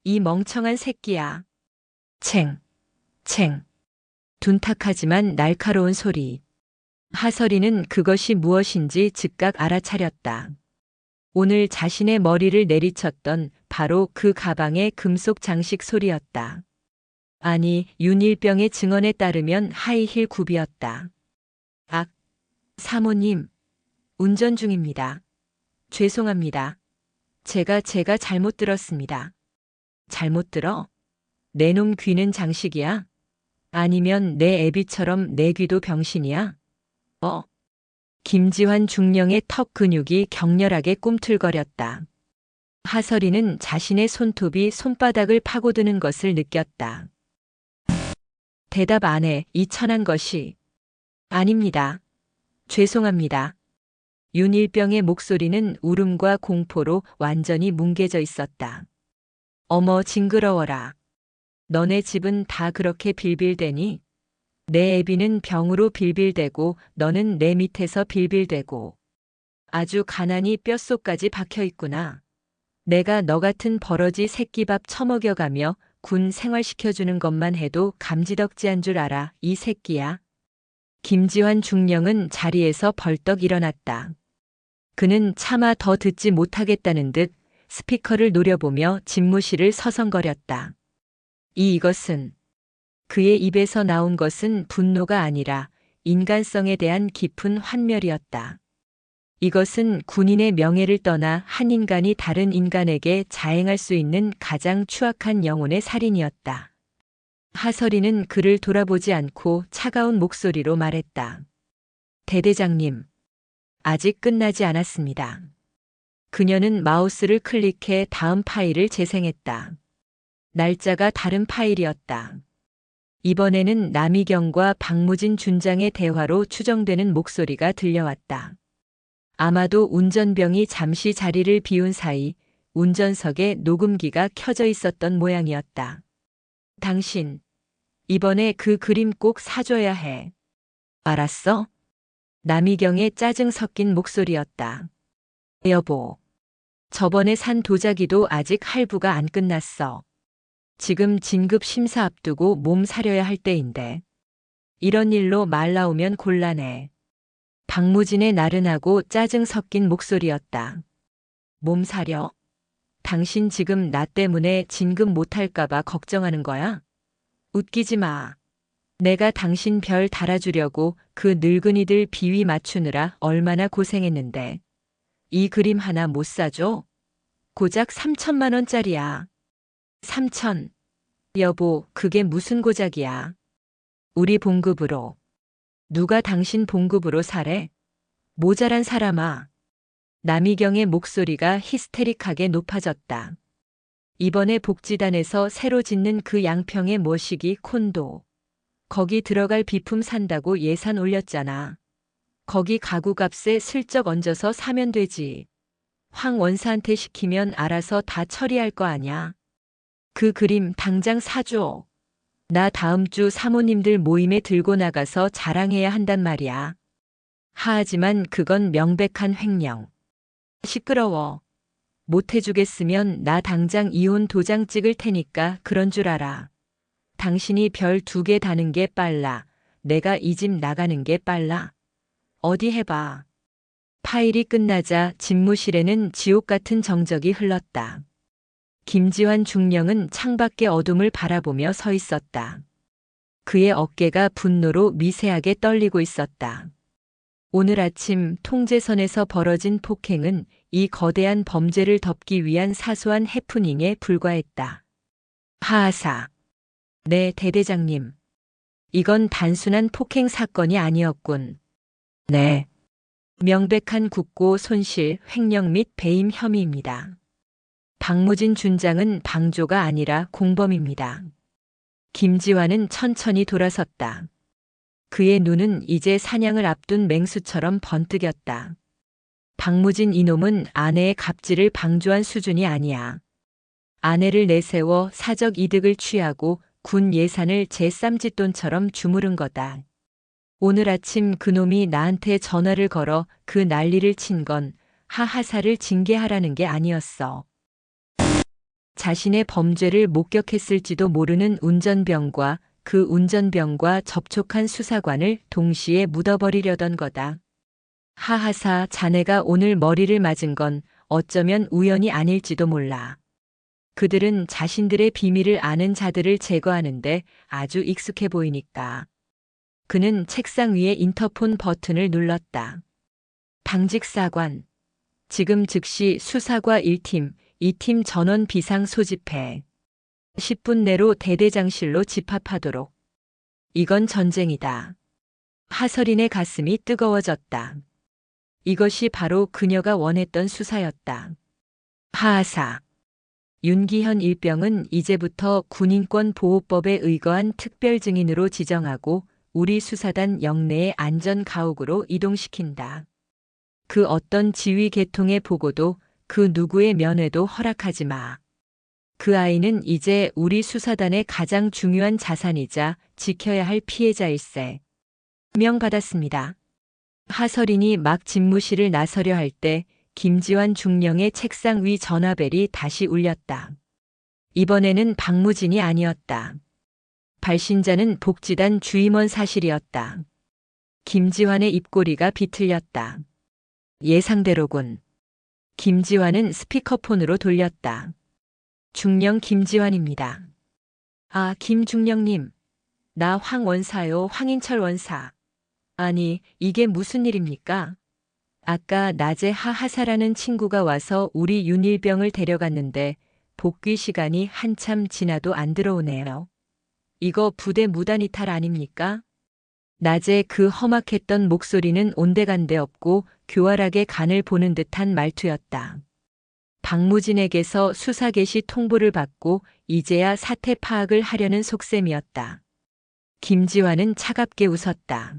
이 멍청한 새끼야. 챙, 챙. 둔탁하지만 날카로운 소리. 하설이는 그것이 무엇인지 즉각 알아차렸다. 오늘 자신의 머리를 내리쳤던 바로 그 가방의 금속 장식 소리였다. 아니, 윤일병의 증언에 따르면 하이힐 굽이었다. 악, 사모님, 운전 중입니다. 죄송합니다. 제가 잘못 들었습니다. 잘못 들어? 내 놈 귀는 장식이야? 아니면 내 애비처럼 내 귀도 병신이야? 김지환 중령의 턱 근육이 격렬하게 꿈틀거렸다. 하설이는 자신의 손톱이 손바닥을 파고드는 것을 느꼈다. 대답 안 해, 이 천한 것이. 아닙니다. 죄송합니다. 윤일병의 목소리는 울음과 공포로 완전히 뭉개져 있었다. 어머 징그러워라. 너네 집은 다 그렇게 빌빌대니? 내 애비는 병으로 빌빌대고 너는 내 밑에서 빌빌대고. 아주 가난이 뼛속까지 박혀있구나. 내가 너 같은 버러지 새끼밥 처먹여가며 군 생활시켜주는 것만 해도 감지덕지한 줄 알아, 이 새끼야. 김지환 중령은 자리에서 벌떡 일어났다. 그는 차마 더 듣지 못하겠다는 듯 스피커를 노려보며 집무실을 서성거렸다. 이것은 그의 입에서 나온 것은 분노가 아니라 인간성에 대한 깊은 환멸이었다. 이것은 군인의 명예를 떠나 한 인간이 다른 인간에게 자행할 수 있는 가장 추악한 영혼의 살인이었다. 하설이는 그를 돌아보지 않고 차가운 목소리로 말했다. 대대장님, 아직 끝나지 않았습니다. 그녀는 마우스를 클릭해 다음 파일을 재생했다. 날짜가 다른 파일이었다. 이번에는 남이경과 박무진 준장의 대화로 추정되는 목소리가 들려왔다. 아마도 운전병이 잠시 자리를 비운 사이 운전석에 녹음기가 켜져 있었던 모양이었다. 당신, 이번에 그 그림 꼭 사줘야 해. 알았어? 남이경의 짜증 섞인 목소리였다. 여보, 저번에 산 도자기도 아직 할부가 안 끝났어. 지금 진급 심사 앞두고 몸 사려야 할 때인데. 이런 일로 말 나오면 곤란해. 박무진의 나른하고 짜증 섞인 목소리였다. 몸 사려? 당신 지금 나 때문에 진급 못할까봐 걱정하는 거야? 웃기지 마. 내가 당신 별 달아주려고 그 늙은이들 비위 맞추느라 얼마나 고생했는데. 이 그림 하나 못 사줘? 고작 3천만 원짜리야. 3천. 여보, 그게 무슨 고작이야. 우리 봉급으로. 누가 당신 봉급으로 사래? 모자란 사람아. 남이경의 목소리가 히스테릭하게 높아졌다. 이번에 복지단에서 새로 짓는 그 양평의 모시기 콘도. 거기 들어갈 비품 산다고 예산 올렸잖아. 거기 가구값에 슬쩍 얹어서 사면 되지. 황 원사한테 시키면 알아서 다 처리할 거 아냐. 그 그림 당장 사줘. 나 다음 주 사모님들 모임에 들고 나가서 자랑해야 한단 말이야. 하지만 그건 명백한 횡령. 시끄러워. 못 해주겠으면 나 당장 이혼 도장 찍을 테니까 그런 줄 알아. 당신이 별 2개 다는 게 빨라. 내가 이 집 나가는 게 빨라. 어디 해봐. 파일이 끝나자 집무실에는 지옥 같은 정적이 흘렀다. 김지환 중령은 창밖의 어둠을 바라보며 서 있었다. 그의 어깨가 분노로 미세하게 떨리고 있었다. 오늘 아침 통제선에서 벌어진 폭행은 이 거대한 범죄를 덮기 위한 사소한 해프닝에 불과했다. 하하사. 네, 대대장님. 이건 단순한 폭행 사건이 아니었군. 네. 명백한 국고 손실, 횡령 및 배임 혐의입니다. 박무진 준장은 방조가 아니라 공범입니다. 김지환은 천천히 돌아섰다. 그의 눈은 이제 사냥을 앞둔 맹수처럼 번뜩였다. 박무진 이놈은 아내의 갑질을 방조한 수준이 아니야. 아내를 내세워 사적 이득을 취하고 군 예산을 제 쌈짓돈처럼 주무른 거다. 오늘 아침 그놈이 나한테 전화를 걸어 그 난리를 친 건 하하사를 징계하라는 게 아니었어. 자신의 범죄를 목격했을지도 모르는 운전병과 그 운전병과 접촉한 수사관을 동시에 묻어버리려던 거다. 하하사, 자네가 오늘 머리를 맞은 건 어쩌면 우연이 아닐지도 몰라. 그들은 자신들의 비밀을 아는 자들을 제거하는데 아주 익숙해 보이니까. 그는 책상 위에 인터폰 버튼을 눌렀다. 당직 사관. 지금 즉시 수사과 1팀, 2팀 전원 비상 소집해. 10분 내로 대대장실로 집합하도록. 이건 전쟁이다. 하설인의 가슴이 뜨거워졌다. 이것이 바로 그녀가 원했던 수사였다. 하하사. 윤기현 일병은 이제부터 군인권보호법에 의거한 특별 증인으로 지정하고 우리 수사단 영내의 안전 가옥으로 이동시킨다. 그 어떤 지휘 계통의 보고도 그 누구의 면회도 허락하지 마. 그 아이는 이제 우리 수사단의 가장 중요한 자산이자 지켜야 할 피해자일세. 명받았습니다. 하설인이 막 집무실을 나서려 할 때 김지환 중령의 책상 위 전화벨이 다시 울렸다. 이번에는 박무진이 아니었다. 발신자는 복지단 주임원 사실이었다. 김지환의 입꼬리가 비틀렸다. 예상대로군. 김지환은 스피커폰으로 돌렸다. 중령 김지환입니다. 아, 김중령님. 나 황원사요, 황인철 원사. 아니, 이게 무슨 일입니까? 아까 낮에 하하사라는 친구가 와서 우리 윤일병을 데려갔는데 복귀 시간이 한참 지나도 안 들어오네요. 이거 부대 무단 이탈 아닙니까? 낮에 그 험악했던 목소리는 온데간데 없고 교활하게 간을 보는 듯한 말투였다. 박무진에게서 수사 개시 통보를 받고 이제야 사태 파악을 하려는 속셈이었다. 김지환은 차갑게 웃었다.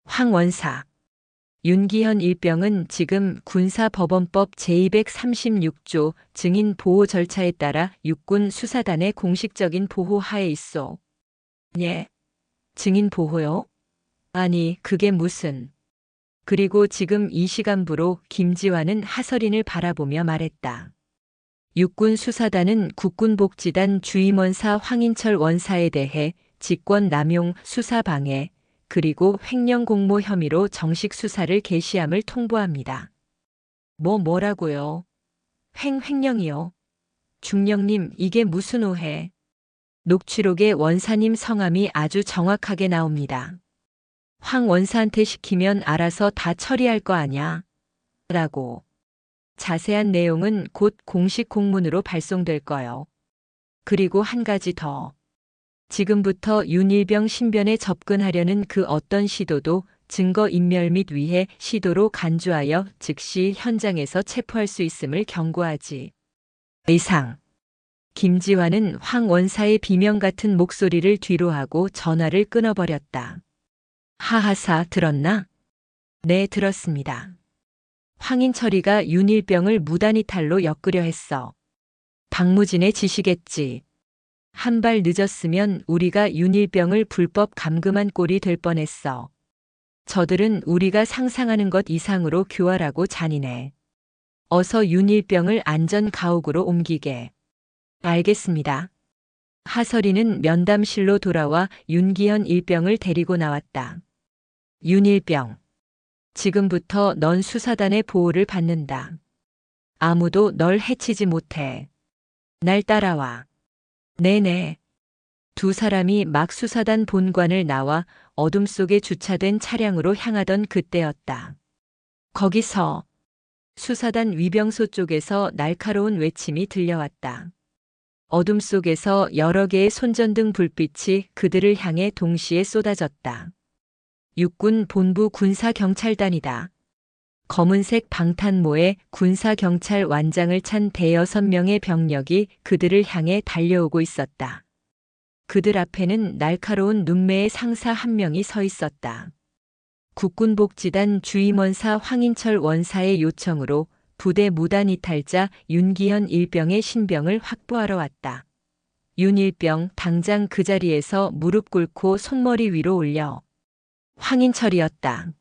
황 원사. 윤기현 일병은 지금 군사법원법 제236조 증인 보호 절차에 따라 육군 수사단의 공식적인 보호 하에 있어. 예? 증인 보호요? 아니, 그게 무슨. 그리고 지금 이 시간부로 김지환은 하설인을 바라보며 말했다. 육군 수사단은 국군복지단 주임원사 황인철 원사에 대해 직권 남용, 수사 방해, 그리고 횡령 공모 혐의로 정식 수사를 개시함을 통보합니다. 뭐라고요? 횡령이요? 중령님, 이게 무슨 오해? 녹취록에 원사님 성함이 아주 정확하게 나옵니다. 황 원사한테 시키면 알아서 다 처리할 거 아냐? 라고. 자세한 내용은 곧 공식 공문으로 발송될 거요. 그리고 한 가지 더. 지금부터 윤일병 신변에 접근하려는 그 어떤 시도도 증거 인멸 및 위해 시도로 간주하여 즉시 현장에서 체포할 수 있음을 경고하지. 이상. 김지환은 황 원사의 비명 같은 목소리를 뒤로하고 전화를 끊어버렸다. 하하사, 들었나? 네, 들었습니다. 황인철이가 윤일병을 무단이탈로 엮으려 했어. 박무진의 지시겠지. 한 발 늦었으면 우리가 윤일병을 불법 감금한 꼴이 될 뻔했어. 저들은 우리가 상상하는 것 이상으로 교활하고 잔인해. 어서 윤일병을 안전 가옥으로 옮기게. 알겠습니다. 하설이는 면담실로 돌아와 윤기현 일병을 데리고 나왔다. 윤일병. 지금부터 넌 수사단의 보호를 받는다. 아무도 널 해치지 못해. 날 따라와. 네네. 두 사람이 막 수사단 본관을 나와 어둠 속에 주차된 차량으로 향하던 그때였다. 거기서 수사단 위병소 쪽에서 날카로운 외침이 들려왔다. 어둠 속에서 여러 개의 손전등 불빛이 그들을 향해 동시에 쏟아졌다. 육군 본부 군사경찰단이다. 검은색 방탄모에 군사경찰 완장을 찬 대여섯 명의 병력이 그들을 향해 달려오고 있었다. 그들 앞에는 날카로운 눈매의 상사 한 명이 서 있었다. 국군복지단 주임원사 황인철 원사의 요청으로 부대 무단 이탈자 윤기현 일병의 신병을 확보하러 왔다. 윤 일병 당장 그 자리에서 무릎 꿇고 손머리 위로 올려. 황인철이었다.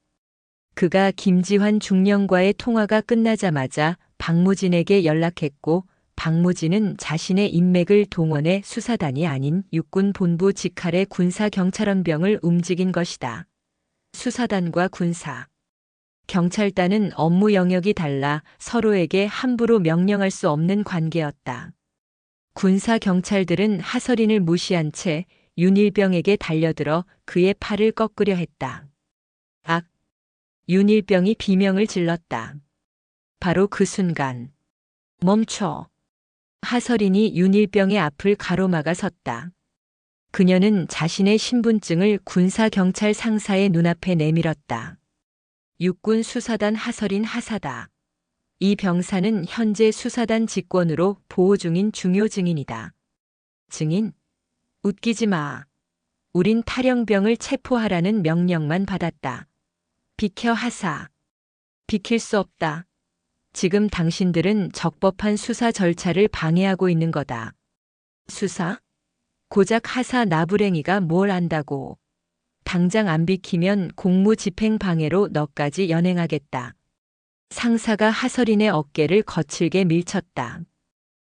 그가 김지환 중령과의 통화가 끝나자마자 박무진에게 연락했고 박무진은 자신의 인맥을 동원해 수사단이 아닌 육군 본부 직할의 군사경찰원병을 움직인 것이다. 수사단과 군사, 경찰단은 업무 영역이 달라 서로에게 함부로 명령할 수 없는 관계였다. 군사경찰들은 하설인을 무시한 채 윤일병에게 달려들어 그의 팔을 꺾으려 했다. 악! 윤일병이 비명을 질렀다. 바로 그 순간 멈춰! 하설인이 윤일병의 앞을 가로막아 섰다. 그녀는 자신의 신분증을 군사경찰 상사의 눈앞에 내밀었다. 육군 수사단 하설인 하사다. 이 병사는 현재 수사단 직권으로 보호 중인 중요 증인이다. 증인? 웃기지 마. 우린 탈영병을 체포하라는 명령만 받았다. 비켜 하사. 비킬 수 없다. 지금 당신들은 적법한 수사 절차를 방해하고 있는 거다. 수사? 고작 하사 나부랭이가 뭘 안다고. 당장 안 비키면 공무집행 방해로 너까지 연행하겠다. 상사가 하설인의 어깨를 거칠게 밀쳤다.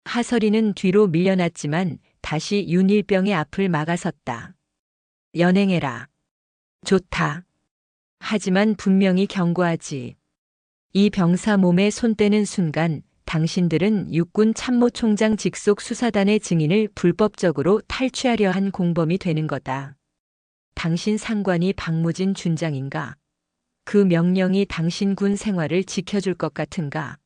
하설인은 뒤로 밀려났지만 다시 윤일병의 앞을 막아섰다. 연행해라. 좋다. 하지만 분명히 경고하지. 이 병사 몸에 손 떼는 순간 당신들은 육군 참모총장 직속 수사단의 증인을 불법적으로 탈취하려 한 공범이 되는 거다. 당신 상관이 박무진 준장인가? 그 명령이 당신 군 생활을 지켜줄 것 같은가?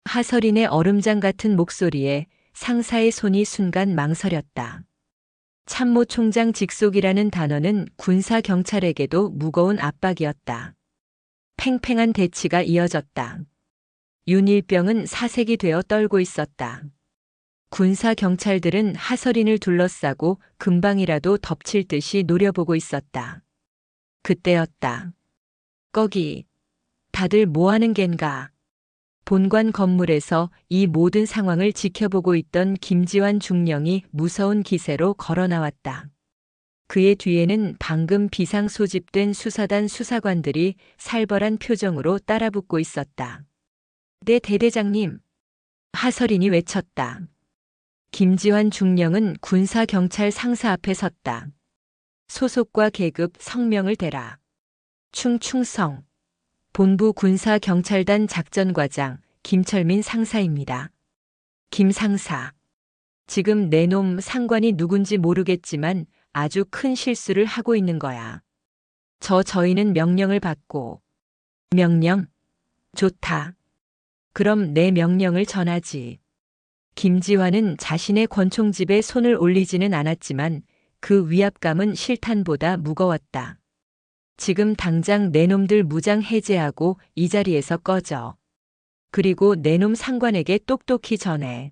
하설인의 얼음장 같은 목소리에 상사의 손이 순간 망설였다. 참모총장 직속이라는 단어는 군사경찰에게도 무거운 압박이었다. 팽팽한 대치가 이어졌다. 윤일병은 사색이 되어 떨고 있었다. 군사경찰들은 하설인을 둘러싸고 금방이라도 덮칠 듯이 노려보고 있었다. 그때였다. 거기, 다들 뭐하는 겐가? 본관 건물에서 이 모든 상황을 지켜보고 있던 김지환 중령이 무서운 기세로 걸어 나왔다. 그의 뒤에는 방금 비상 소집된 수사단 수사관들이 살벌한 표정으로 따라붙고 있었다. 네 대대장님. 하설인이 외쳤다. 김지환 중령은 군사경찰 상사 앞에 섰다. 소속과 계급 성명을 대라. 충충성. 본부 군사경찰단 작전과장 김철민 상사입니다. 김 상사. 지금 내 놈 상관이 누군지 모르겠지만 아주 큰 실수를 하고 있는 거야. 저희는 명령을 받고. 명령? 좋다. 그럼 내 명령을 전하지. 김지환은 자신의 권총집에 손을 올리지는 않았지만 그 위압감은 실탄보다 무거웠다. 지금 당장 내 놈들 무장 해제하고 이 자리에서 꺼져. 그리고 내 놈 상관에게 똑똑히 전해.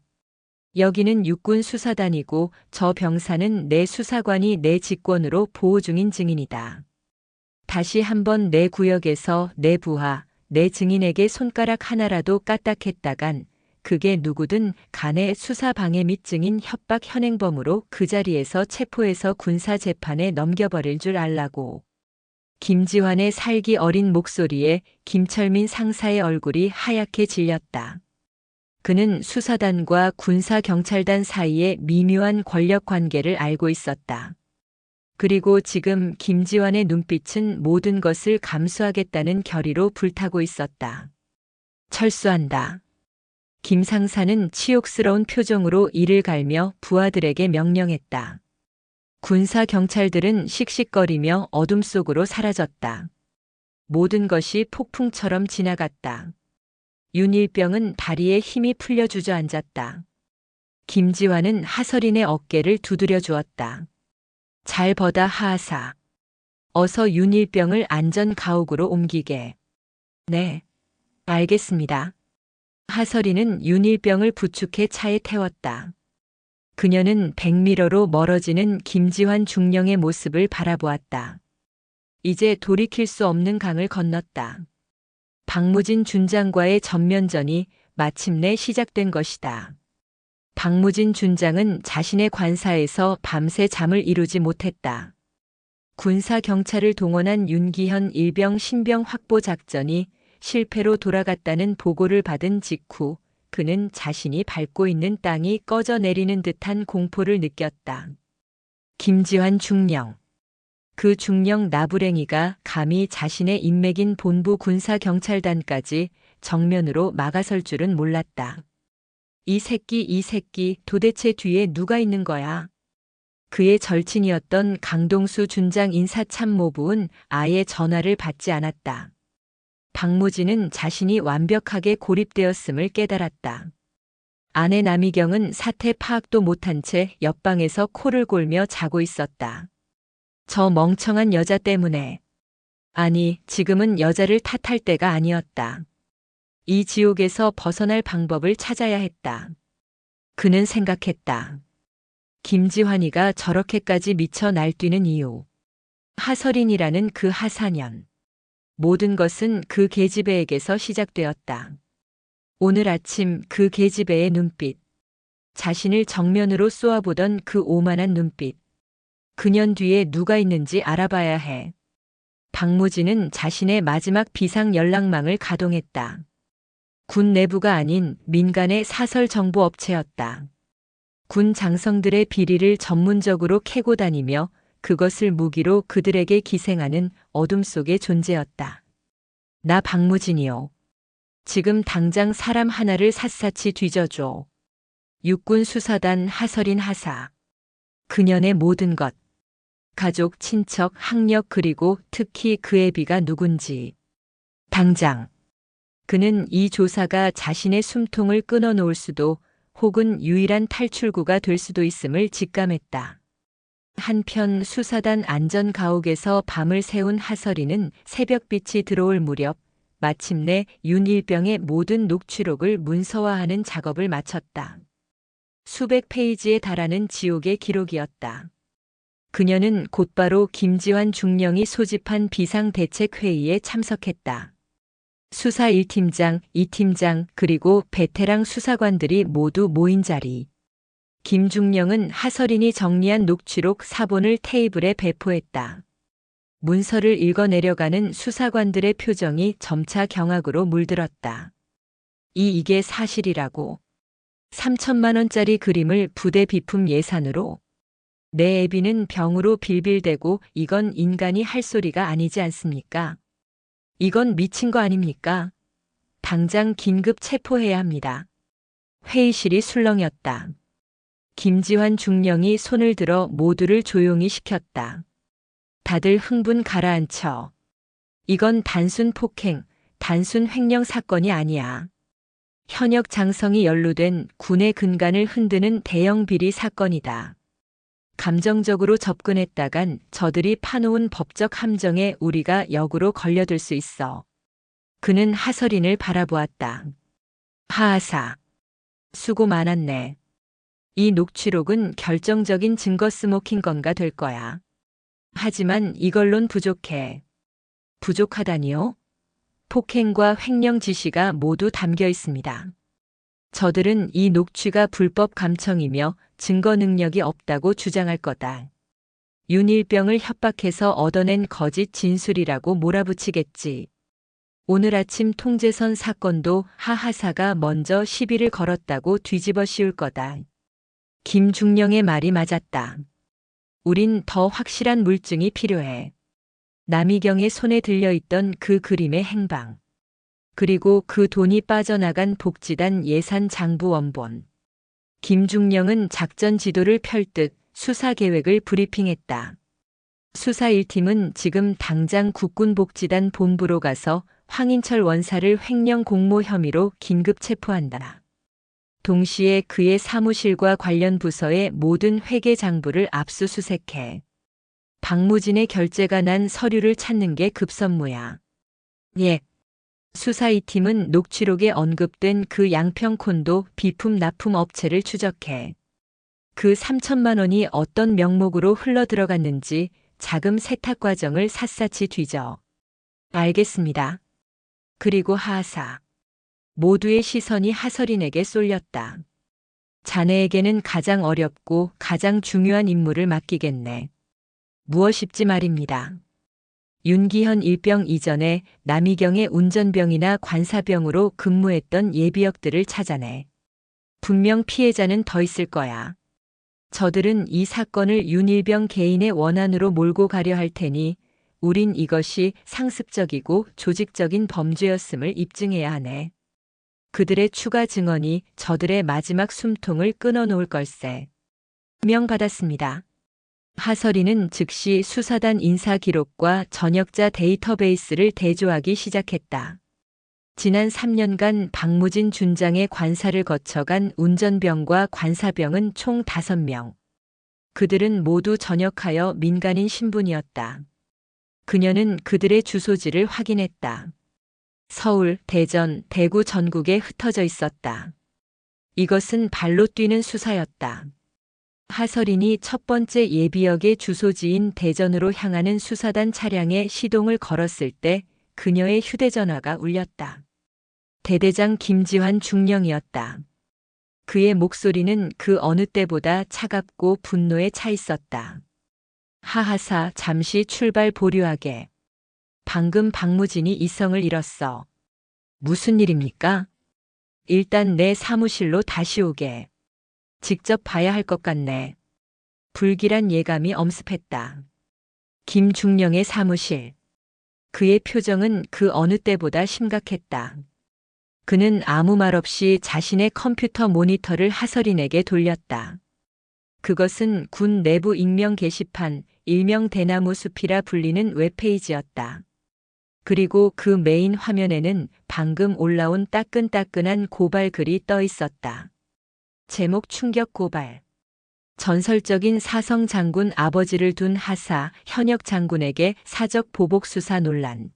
여기는 육군 수사단이고 저 병사는 내 수사관이 내 직권으로 보호 중인 증인이다. 다시 한번 내 구역에서 내 부하, 내 증인에게 손가락 하나라도 까딱했다간 그게 누구든 간의 수사 방해 및 증인 협박 현행범으로 그 자리에서 체포해서 군사재판에 넘겨버릴 줄 알라고. 김지환의 살기 어린 목소리에 김철민 상사의 얼굴이 하얗게 질렸다. 그는 수사단과 군사경찰단 사이의 미묘한 권력 관계를 알고 있었다. 그리고 지금 김지환의 눈빛은 모든 것을 감수하겠다는 결의로 불타고 있었다. 철수한다. 김 상사는 치욕스러운 표정으로 이를 갈며 부하들에게 명령했다. 군사경찰들은 씩씩거리며 어둠 속으로 사라졌다. 모든 것이 폭풍처럼 지나갔다. 윤일병은 다리에 힘이 풀려 주저앉았다. 김지환은 하설인의 어깨를 두드려 주었다. 잘 버다 하하사. 어서 윤일병을 안전 가옥으로 옮기게. 네, 알겠습니다. 하설이는 윤일병을 부축해 차에 태웠다. 그녀는 백미러로 멀어지는 김지환 중령의 모습을 바라보았다. 이제 돌이킬 수 없는 강을 건넜다. 박무진 준장과의 전면전이 마침내 시작된 것이다. 박무진 준장은 자신의 관사에서 밤새 잠을 이루지 못했다. 군사 경찰을 동원한 윤기현 일병 신병 확보 작전이 실패로 돌아갔다는 보고를 받은 직후 그는 자신이 밟고 있는 땅이 꺼져 내리는 듯한 공포를 느꼈다. 김지환 중령. 그 중령 나부랭이가 감히 자신의 인맥인 본부 군사경찰단까지 정면으로 막아설 줄은 몰랐다. 이 새끼 도대체 뒤에 누가 있는 거야? 그의 절친이었던 강동수 준장 인사참모부은 아예 전화를 받지 않았다. 박무진은 자신이 완벽하게 고립되었음을 깨달았다. 아내 남희경은 사태 파악도 못한 채 옆방에서 코를 골며 자고 있었다. 저 멍청한 여자 때문에. 아니, 지금은 여자를 탓할 때가 아니었다. 이 지옥에서 벗어날 방법을 찾아야 했다. 그는 생각했다. 김지환이가 저렇게까지 미쳐 날뛰는 이유. 하설인이라는 그 하사년. 모든 것은 그 계집애에게서 시작되었다. 오늘 아침 그 계집애의 눈빛. 자신을 정면으로 쏘아보던 그 오만한 눈빛. 그년 뒤에 누가 있는지 알아봐야 해. 박무진은 자신의 마지막 비상 연락망을 가동했다. 군 내부가 아닌 민간의 사설 정보 업체였다. 군 장성들의 비리를 전문적으로 캐고 다니며 그것을 무기로 그들에게 기생하는 어둠 속의 존재였다. 나 박무진이요. 지금 당장 사람 하나를 샅샅이 뒤져줘. 육군 수사단 하설인 하사. 그년의 모든 것. 가족, 친척, 학력 그리고 특히 그 애비가 누군지. 당장. 그는 이 조사가 자신의 숨통을 끊어놓을 수도 혹은 유일한 탈출구가 될 수도 있음을 직감했다. 한편 수사단 안전가옥에서 밤을 새운 하설이는 새벽빛이 들어올 무렵 마침내 윤일병의 모든 녹취록을 문서화하는 작업을 마쳤다. 수백 페이지에 달하는 지옥의 기록이었다. 그녀는 곧바로 김지환 중령이 소집한 비상대책회의에 참석했다. 수사 1팀장, 2팀장 그리고 베테랑 수사관들이 모두 모인 자리. 김중령은 하설인이 정리한 녹취록 사본을 테이블에 배포했다. 문서를 읽어내려가는 수사관들의 표정이 점차 경악으로 물들었다. 이게 사실이라고. 3천만 원짜리 그림을 부대 비품 예산으로. 내 애비는 병으로 빌빌대고 이건 인간이 할 소리가 아니지 않습니까? 이건 미친 거 아닙니까? 당장 긴급 체포해야 합니다. 회의실이 술렁였다. 김지환 중령이 손을 들어 모두를 조용히 시켰다. 다들 흥분 가라앉혀. 이건 단순 폭행, 단순 횡령 사건이 아니야. 현역 장성이 연루된 군의 근간을 흔드는 대형 비리 사건이다. 감정적으로 접근했다간 저들이 파놓은 법적 함정에 우리가 역으로 걸려들 수 있어. 그는 하설인을 바라보았다. 하하사. 수고 많았네. 이 녹취록은 결정적인 증거 스모킹건가 될 거야. 하지만 이걸론 부족해. 부족하다니요? 폭행과 횡령 지시가 모두 담겨 있습니다. 저들은 이 녹취가 불법 감청이며 증거 능력이 없다고 주장할 거다. 윤일병을 협박해서 얻어낸 거짓 진술이라고 몰아붙이겠지. 오늘 아침 통제선 사건도 하하사가 먼저 시비를 걸었다고 뒤집어 씌울 거다. 김중령의 말이 맞았다. 우린 더 확실한 물증이 필요해. 남희경의 손에 들려있던 그 그림의 행방. 그리고 그 돈이 빠져나간 복지단 예산 장부 원본. 김중령은 작전 지도를 펼듯 수사 계획을 브리핑했다. 수사 1팀은 지금 당장 국군복지단 본부로 가서 황인철 원사를 횡령 공모 혐의로 긴급 체포한다. 동시에 그의 사무실과 관련 부서의 모든 회계 장부를 압수수색해. 박무진의 결재가 난 서류를 찾는 게 급선무야. 예. 수사 2팀은 녹취록에 언급된 그 양평콘도 비품 납품 업체를 추적해 그 3천만 원이 어떤 명목으로 흘러들어갔는지 자금 세탁 과정을 샅샅이 뒤져. 알겠습니다. 그리고 하하사. 모두의 시선이 하설인에게 쏠렸다. 자네에게는 가장 어렵고 가장 중요한 임무를 맡기겠네. 무엇입지 말입니다. 윤기현 일병 이전에 남이경의 운전병이나 관사병으로 근무했던 예비역들을 찾아내. 분명 피해자는 더 있을 거야. 저들은 이 사건을 윤일병 개인의 원한으로 몰고 가려 할 테니 우린 이것이 상습적이고 조직적인 범죄였음을 입증해야 하네. 그들의 추가 증언이 저들의 마지막 숨통을 끊어놓을 걸세. 명받았습니다. 하설이는 즉시 수사단 인사 기록과 전역자 데이터베이스를 대조하기 시작했다. 지난 3년간 박무진 준장의 관사를 거쳐간 운전병과 관사병은 총 5명. 그들은 모두 전역하여 민간인 신분이었다. 그녀는 그들의 주소지를 확인했다. 서울, 대전, 대구 전국에 흩어져 있었다. 이것은 발로 뛰는 수사였다. 하설인이 첫 번째 예비역의 주소지인 대전으로 향하는 수사단 차량에 시동을 걸었을 때 그녀의 휴대전화가 울렸다. 대대장 김지환 중령이었다. 그의 목소리는 그 어느 때보다 차갑고 분노에 차 있었다. 하하사, 잠시 출발 보류하게. 방금 박무진이 이성을 잃었어. 무슨 일입니까? 일단 내 사무실로 다시 오게. 직접 봐야 할 것 같네. 불길한 예감이 엄습했다. 김중령의 사무실. 그의 표정은 그 어느 때보다 심각했다. 그는 아무 말 없이 자신의 컴퓨터 모니터를 하설인에게 돌렸다. 그것은 군 내부 익명 게시판, 일명 대나무 숲이라 불리는 웹페이지였다. 그리고 그 메인 화면에는 방금 올라온 따끈따끈한 고발 글이 떠 있었다. 제목 충격 고발. 전설적인 사성 장군 아버지를 둔 하사 현역 장군에게 사적 보복 수사 논란.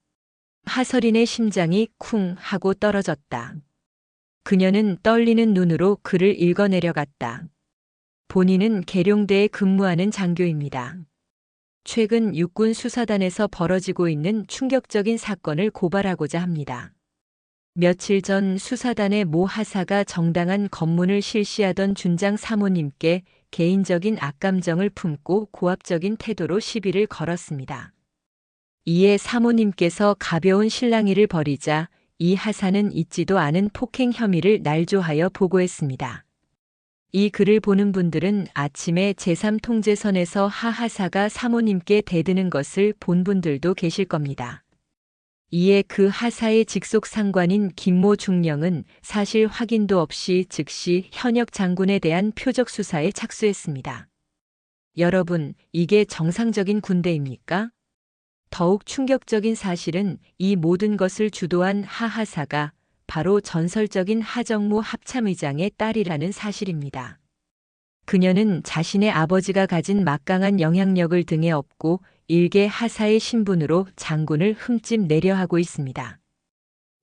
하설인의 심장이 쿵 하고 떨어졌다. 그녀는 떨리는 눈으로 글을 읽어내려갔다. 본인은 계룡대에 근무하는 장교입니다. 최근 육군 수사단에서 벌어지고 있는 충격적인 사건을 고발하고자 합니다. 며칠 전 수사단의 모 하사가 정당한 검문을 실시하던 준장 사모님께 개인적인 악감정을 품고 고압적인 태도로 시비를 걸었습니다. 이에 사모님께서 가벼운 실랑이를 벌이자 이 하사는 있지도 않은 폭행 혐의를 날조하여 보고했습니다. 이 글을 보는 분들은 아침에 제3통제선에서 하하사가 사모님께 대드는 것을 본 분들도 계실 겁니다. 이에 그 하사의 직속 상관인 김모 중령은 사실 확인도 없이 즉시 현역 장군에 대한 표적 수사에 착수했습니다. 여러분, 이게 정상적인 군대입니까? 더욱 충격적인 사실은 이 모든 것을 주도한 하하사가 바로 전설적인 하정무 합참의장의 딸이라는 사실입니다. 그녀는 자신의 아버지가 가진 막강한 영향력을 등에 업고 일개 하사의 신분으로 장군을 흠집 내려 하고 있습니다.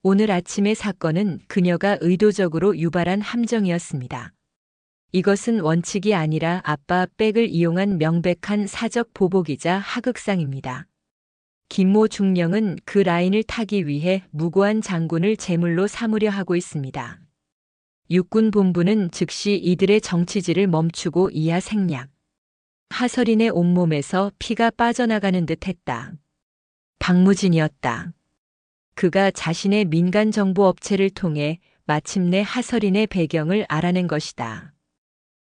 오늘 아침의 사건은 그녀가 의도적으로 유발한 함정이었습니다. 이것은 원칙이 아니라 아빠 백을 이용한 명백한 사적 보복이자 하극상입니다. 김모 중령은 그 라인을 타기 위해 무고한 장군을 제물로 삼으려 하고 있습니다. 육군본부는 즉시 이들의 정치질을 멈추고 이하 생략. 하설인의 온몸에서 피가 빠져나가는 듯 했다. 박무진이었다. 그가 자신의 민간정보업체를 통해 마침내 하설인의 배경을 알아낸 것이다.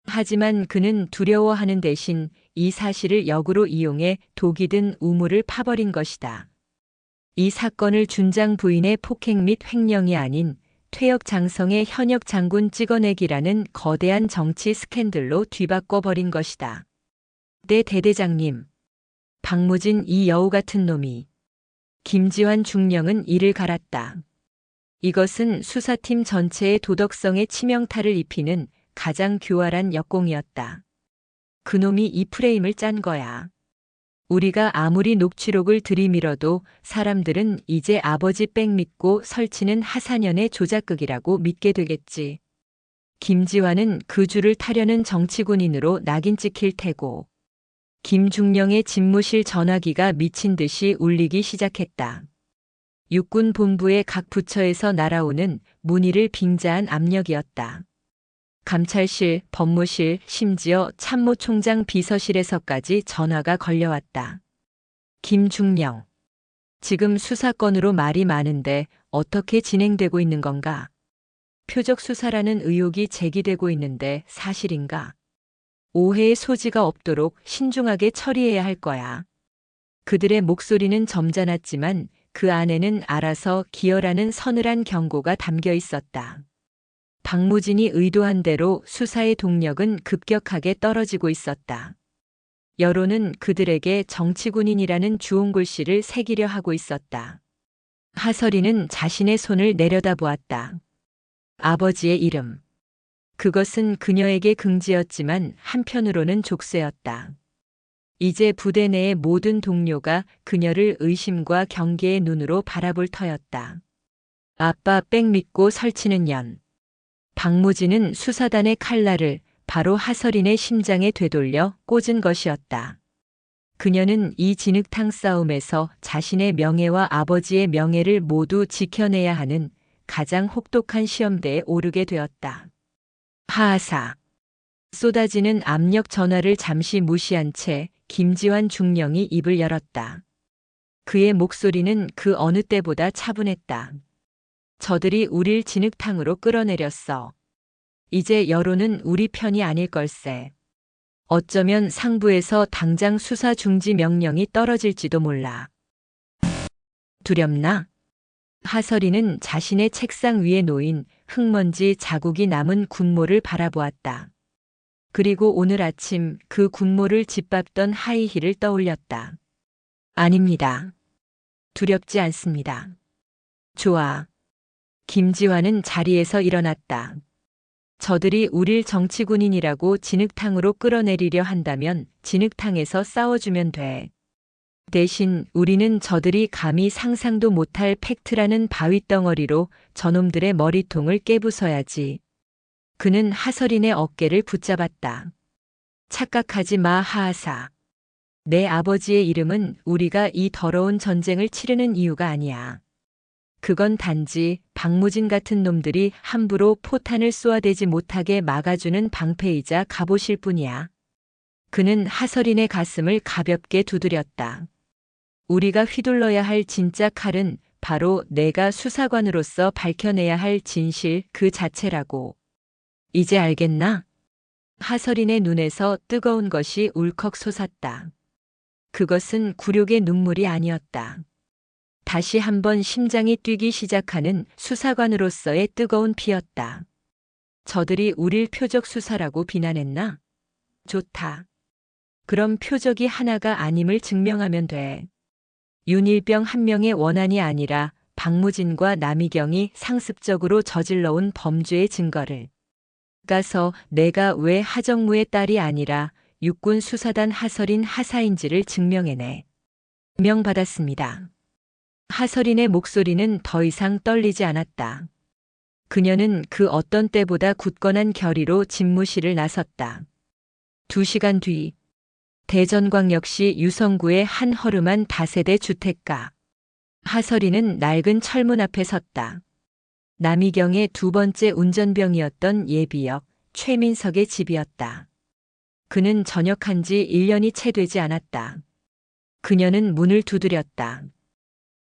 하지만 그는 두려워하는 대신 이 사실을 역으로 이용해 독이 든 우물을 파버린 것이다. 이 사건을 준장 부인의 폭행 및 횡령이 아닌 퇴역 장성의 현역 장군 찍어내기라는 거대한 정치 스캔들로 뒤바꿔버린 것이다. 네 대대장님. 박무진 이 여우 같은 놈이. 김지환 중령은 이를 갈았다. 이것은 수사팀 전체의 도덕성에 치명타를 입히는 가장 교활한 역공이었다. 그놈이 이 프레임을 짠 거야. 우리가 아무리 녹취록을 들이밀어도 사람들은 이제 아버지 백 믿고 설치는 하사년의 조작극이라고 믿게 되겠지. 김지환은 그 줄을 타려는 정치군인으로 낙인 찍힐 테고 김중령의 집무실 전화기가 미친 듯이 울리기 시작했다. 육군 본부의 각 부처에서 날아오는 문의를 빙자한 압력이었다. 감찰실, 법무실, 심지어 참모총장 비서실에서까지 전화가 걸려왔다. 김중령. 지금 수사건으로 말이 많은데 어떻게 진행되고 있는 건가? 표적 수사라는 의혹이 제기되고 있는데 사실인가? 오해의 소지가 없도록 신중하게 처리해야 할 거야. 그들의 목소리는 점잖았지만 그 안에는 알아서 기어라는 서늘한 경고가 담겨 있었다. 박무진이 의도한 대로 수사의 동력은 급격하게 떨어지고 있었다. 여론은 그들에게 정치군인이라는 주홍글씨를 새기려 하고 있었다. 하설이는 자신의 손을 내려다보았다. 아버지의 이름. 그것은 그녀에게 긍지였지만 한편으로는 족쇄였다. 이제 부대 내의 모든 동료가 그녀를 의심과 경계의 눈으로 바라볼 터였다. 아빠 백 믿고 설치는 년. 박무진은 수사단의 칼날을 바로 하설인의 심장에 되돌려 꽂은 것이었다. 그녀는 이 진흙탕 싸움에서 자신의 명예와 아버지의 명예를 모두 지켜내야 하는 가장 혹독한 시험대에 오르게 되었다. 하하사. 쏟아지는 압력 전화를 잠시 무시한 채 김지환 중령이 입을 열었다. 그의 목소리는 그 어느 때보다 차분했다. 저들이 우릴 진흙탕으로 끌어내렸어. 이제 여론은 우리 편이 아닐 걸세. 어쩌면 상부에서 당장 수사 중지 명령이 떨어질지도 몰라. 두렵나? 하설이는 자신의 책상 위에 놓인 흙먼지 자국이 남은 군모를 바라보았다. 그리고 오늘 아침 그 군모를 짓밟던 하이힐을 떠올렸다. 아닙니다. 두렵지 않습니다. 좋아. 김지환은 자리에서 일어났다. 저들이 우릴 정치군인이라고 진흙탕으로 끌어내리려 한다면 진흙탕에서 싸워주면 돼. 대신 우리는 저들이 감히 상상도 못할 팩트라는 바위덩어리로 저놈들의 머리통을 깨부숴야지. 그는 하설인의 어깨를 붙잡았다. 착각하지 마, 하하사. 내 아버지의 이름은 우리가 이 더러운 전쟁을 치르는 이유가 아니야. 그건 단지 박무진 같은 놈들이 함부로 포탄을 쏘아대지 못하게 막아주는 방패이자 갑옷일 뿐이야. 그는 하설인의 가슴을 가볍게 두드렸다. 우리가 휘둘러야 할 진짜 칼은 바로 내가 수사관으로서 밝혀내야 할 진실 그 자체라고. 이제 알겠나? 하설인의 눈에서 뜨거운 것이 울컥 솟았다. 그것은 굴욕의 눈물이 아니었다. 다시 한번 심장이 뛰기 시작하는 수사관으로서의 뜨거운 피였다. 저들이 우릴 표적 수사라고 비난했나? 좋다. 그럼 표적이 하나가 아님을 증명하면 돼. 윤일병 한 명의 원한이 아니라 박무진과 남이경이 상습적으로 저질러온 범죄의 증거를 가서 내가 왜 하정무의 딸이 아니라 육군 수사단 하설인 하사인지를 증명해내. 명받았습니다. 하설인의 목소리는 더 이상 떨리지 않았다. 그녀는 그 어떤 때보다 굳건한 결의로 집무실을 나섰다. 2시간 뒤 대전광역시 유성구의 한 허름한 다세대 주택가. 하설이는 낡은 철문 앞에 섰다. 남이경의 두 번째 운전병이었던 예비역 최민석의 집이었다. 그는 전역한 지 1년이 채 되지 않았다. 그녀는 문을 두드렸다.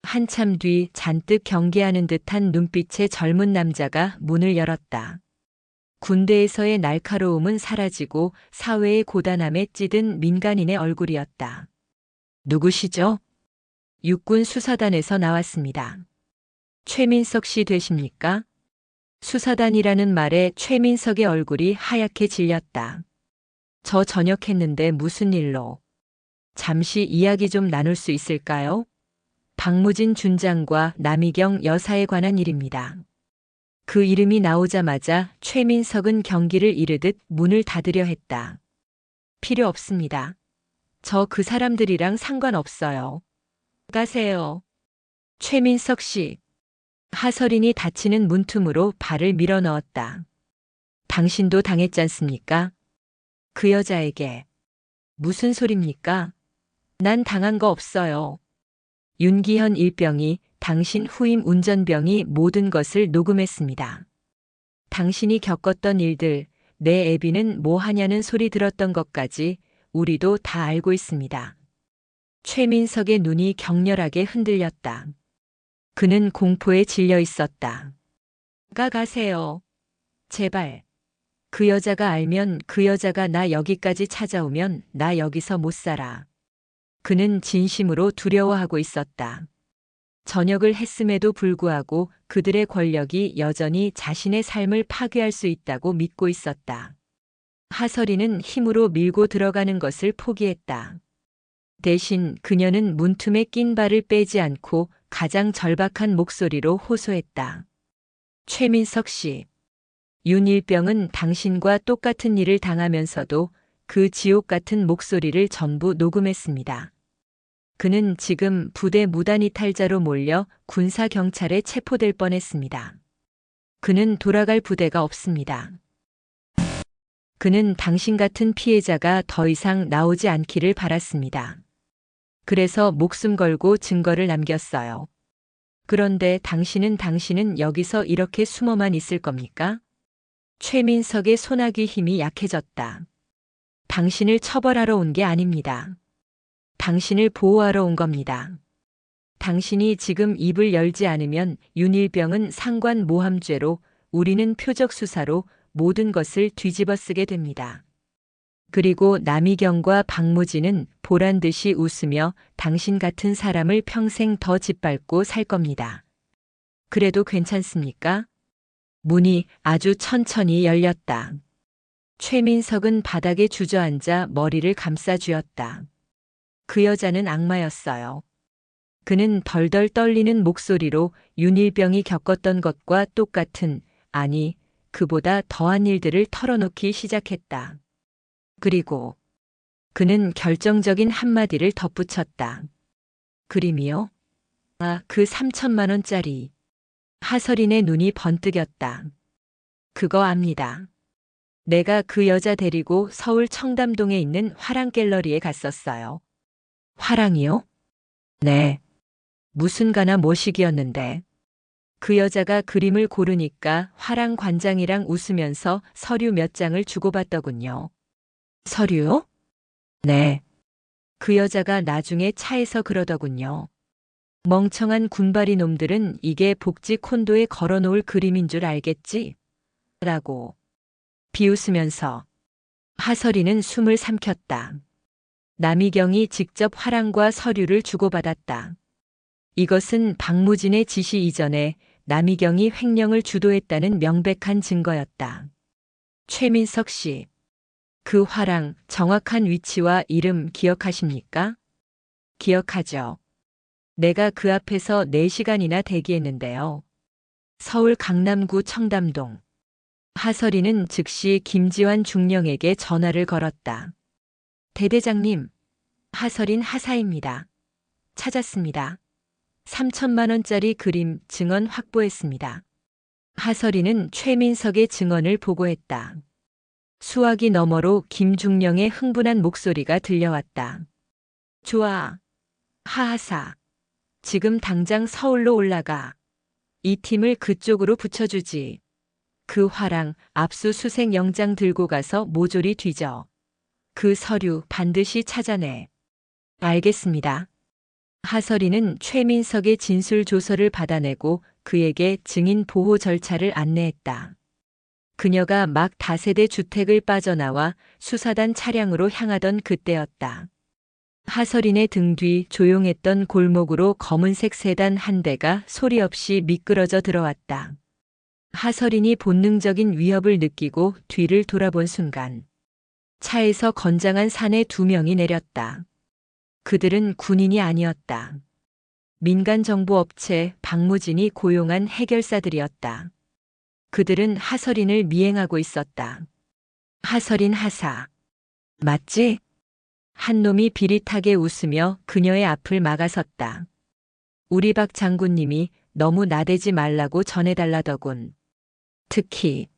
한참 뒤 잔뜩 경계하는 듯한 눈빛의 젊은 남자가 문을 열었다. 군대에서의 날카로움은 사라지고 사회의 고단함에 찌든 민간인의 얼굴이었다. 누구시죠? 육군 수사단에서 나왔습니다. 최민석 씨 되십니까? 수사단이라는 말에 최민석의 얼굴이 하얗게 질렸다. 저 전역했는데 무슨 일로? 잠시 이야기 좀 나눌 수 있을까요? 박무진 준장과 남이경 여사에 관한 일입니다. 그 이름이 나오자마자 최민석은 경기를 이르듯 문을 닫으려 했다. 필요 없습니다. 저 그 사람들이랑 상관없어요. 가세요. 최민석 씨. 하설인이 닫히는 문틈으로 발을 밀어 넣었다. 당신도 당했잖습니까? 그 여자에게. 무슨 소립니까? 난 당한 거 없어요. 윤기현 일병이 당신 후임 운전병이 모든 것을 녹음했습니다. 당신이 겪었던 일들, 내 애비는 뭐 하냐는 소리 들었던 것까지 우리도 다 알고 있습니다. 최민석의 눈이 격렬하게 흔들렸다. 그는 공포에 질려 있었다. 가세요. 제발. 그 여자가 알면 그 여자가 나 여기까지 찾아오면 나 여기서 못 살아. 그는 진심으로 두려워하고 있었다. 전역을 했음에도 불구하고 그들의 권력이 여전히 자신의 삶을 파괴할 수 있다고 믿고 있었다. 하설이는 힘으로 밀고 들어가는 것을 포기했다. 대신 그녀는 문틈에 낀 발을 빼지 않고 가장 절박한 목소리로 호소했다. 최민석 씨. 윤일병은 당신과 똑같은 일을 당하면서도 그 지옥 같은 목소리를 전부 녹음했습니다. 그는 지금 부대 무단 이탈자로 몰려 군사경찰에 체포될 뻔했습니다. 그는 돌아갈 부대가 없습니다. 그는 당신 같은 피해자가 더 이상 나오지 않기를 바랐습니다. 그래서 목숨 걸고 증거를 남겼어요. 그런데 당신은 여기서 이렇게 숨어만 있을 겁니까? 최민석의 소나기 힘이 약해졌다. 당신을 처벌하러 온 게 아닙니다. 당신을 보호하러 온 겁니다. 당신이 지금 입을 열지 않으면 윤일병은 상관 모함죄로, 우리는 표적 수사로 모든 것을 뒤집어 쓰게 됩니다. 그리고 남이경과 박무진은 보란 듯이 웃으며 당신 같은 사람을 평생 더 짓밟고 살 겁니다. 그래도 괜찮습니까? 문이 아주 천천히 열렸다. 최민석은 바닥에 주저앉아 머리를 감싸 쥐었다. 그 여자는 악마였어요. 그는 덜덜 떨리는 목소리로 윤일병이 겪었던 것과 똑같은, 아니, 그보다 더한 일들을 털어놓기 시작했다. 그리고 그는 결정적인 한마디를 덧붙였다. 그림이요? 아, 그 3천만 원짜리. 하설인의 눈이 번뜩였다. 그거 압니다. 내가 그 여자 데리고 서울 청담동에 있는 화랑갤러리에 갔었어요. 화랑이요? 네. 무슨 가나 모시기였는데. 그 여자가 그림을 고르니까 화랑 관장이랑 웃으면서 서류 몇 장을 주고받더군요. 서류요? 네. 그 여자가 나중에 차에서 그러더군요. 멍청한 군바리 놈들은 이게 복지 콘도에 걸어놓을 그림인 줄 알겠지? 라고. 비웃으면서. 하설이는 숨을 삼켰다. 남이경이 직접 화랑과 서류를 주고받았다. 이것은 박무진의 지시 이전에 남이경이 횡령을 주도했다는 명백한 증거였다. 최민석 씨. 그 화랑 정확한 위치와 이름 기억하십니까? 기억하죠. 내가 그 앞에서 4시간이나 대기했는데요. 서울 강남구 청담동. 하설이는 즉시 김지환 중령에게 전화를 걸었다. 대대장님, 하설인 하사입니다. 찾았습니다. 3천만 원짜리 그림 증언 확보했습니다. 하설이는 최민석의 증언을 보고했다. 수화기 너머로 김중령의 흥분한 목소리가 들려왔다. 좋아. 하하사. 지금 당장 서울로 올라가. 이 팀을 그쪽으로 붙여주지. 그 화랑 압수수색 영장 들고 가서 모조리 뒤져. 그 서류 반드시 찾아내. 알겠습니다. 하설이는 최민석의 진술 조서를 받아내고 그에게 증인 보호 절차를 안내했다. 그녀가 막 다세대 주택을 빠져나와 수사단 차량으로 향하던 그때였다. 하설인의 등 뒤 조용했던 골목으로 검은색 세단 한 대가 소리 없이 미끄러져 들어왔다. 하설인이 본능적인 위협을 느끼고 뒤를 돌아본 순간 차에서 건장한 사내 2명이 내렸다. 그들은 군인이 아니었다. 민간정보업체 박무진이 고용한 해결사들이었다. 그들은 하설인을 미행하고 있었다. 하설인 하사. 맞지? 한 놈이 비릿하게 웃으며 그녀의 앞을 막아섰다. 우리 박 장군님이 너무 나대지 말라고 전해달라더군. 특히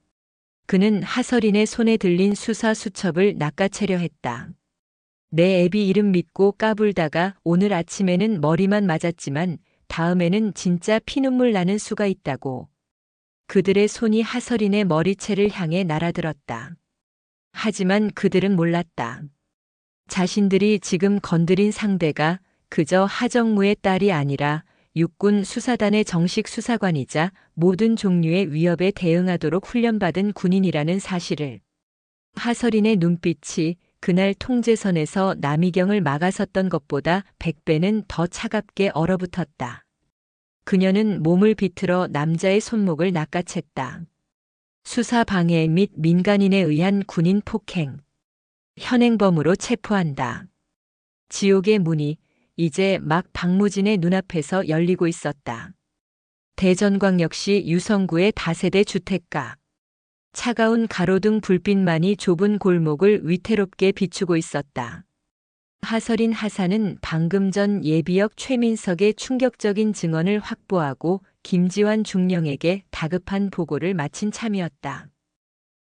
그는 하설인의 손에 들린 수사 수첩을 낚아채려 했다. 내 애비 이름 믿고 까불다가 오늘 아침에는 머리만 맞았지만 다음에는 진짜 피눈물 나는 수가 있다고. 그들의 손이 하설인의 머리채를 향해 날아들었다. 하지만 그들은 몰랐다. 자신들이 지금 건드린 상대가 그저 하정무의 딸이 아니라 육군 수사단의 정식 수사관이자 모든 종류의 위협에 대응하도록 훈련받은 군인이라는 사실을. 하설인의 눈빛이 그날 통제선에서 남이경을 막아섰던 것보다 100배는 더 차갑게 얼어붙었다. 그녀는 몸을 비틀어 남자의 손목을 낚아챘다. 수사 방해 및 민간인에 의한 군인 폭행. 현행범으로 체포한다. 지옥의 문이 이제 막 박무진의 눈앞에서 열리고 있었다. 대전광역시 유성구의 다세대 주택가. 차가운 가로등 불빛만이 좁은 골목을 위태롭게 비추고 있었다. 하설인 하사는 방금 전 예비역 최민석의 충격적인 증언을 확보하고 김지환 중령에게 다급한 보고를 마친 참이었다.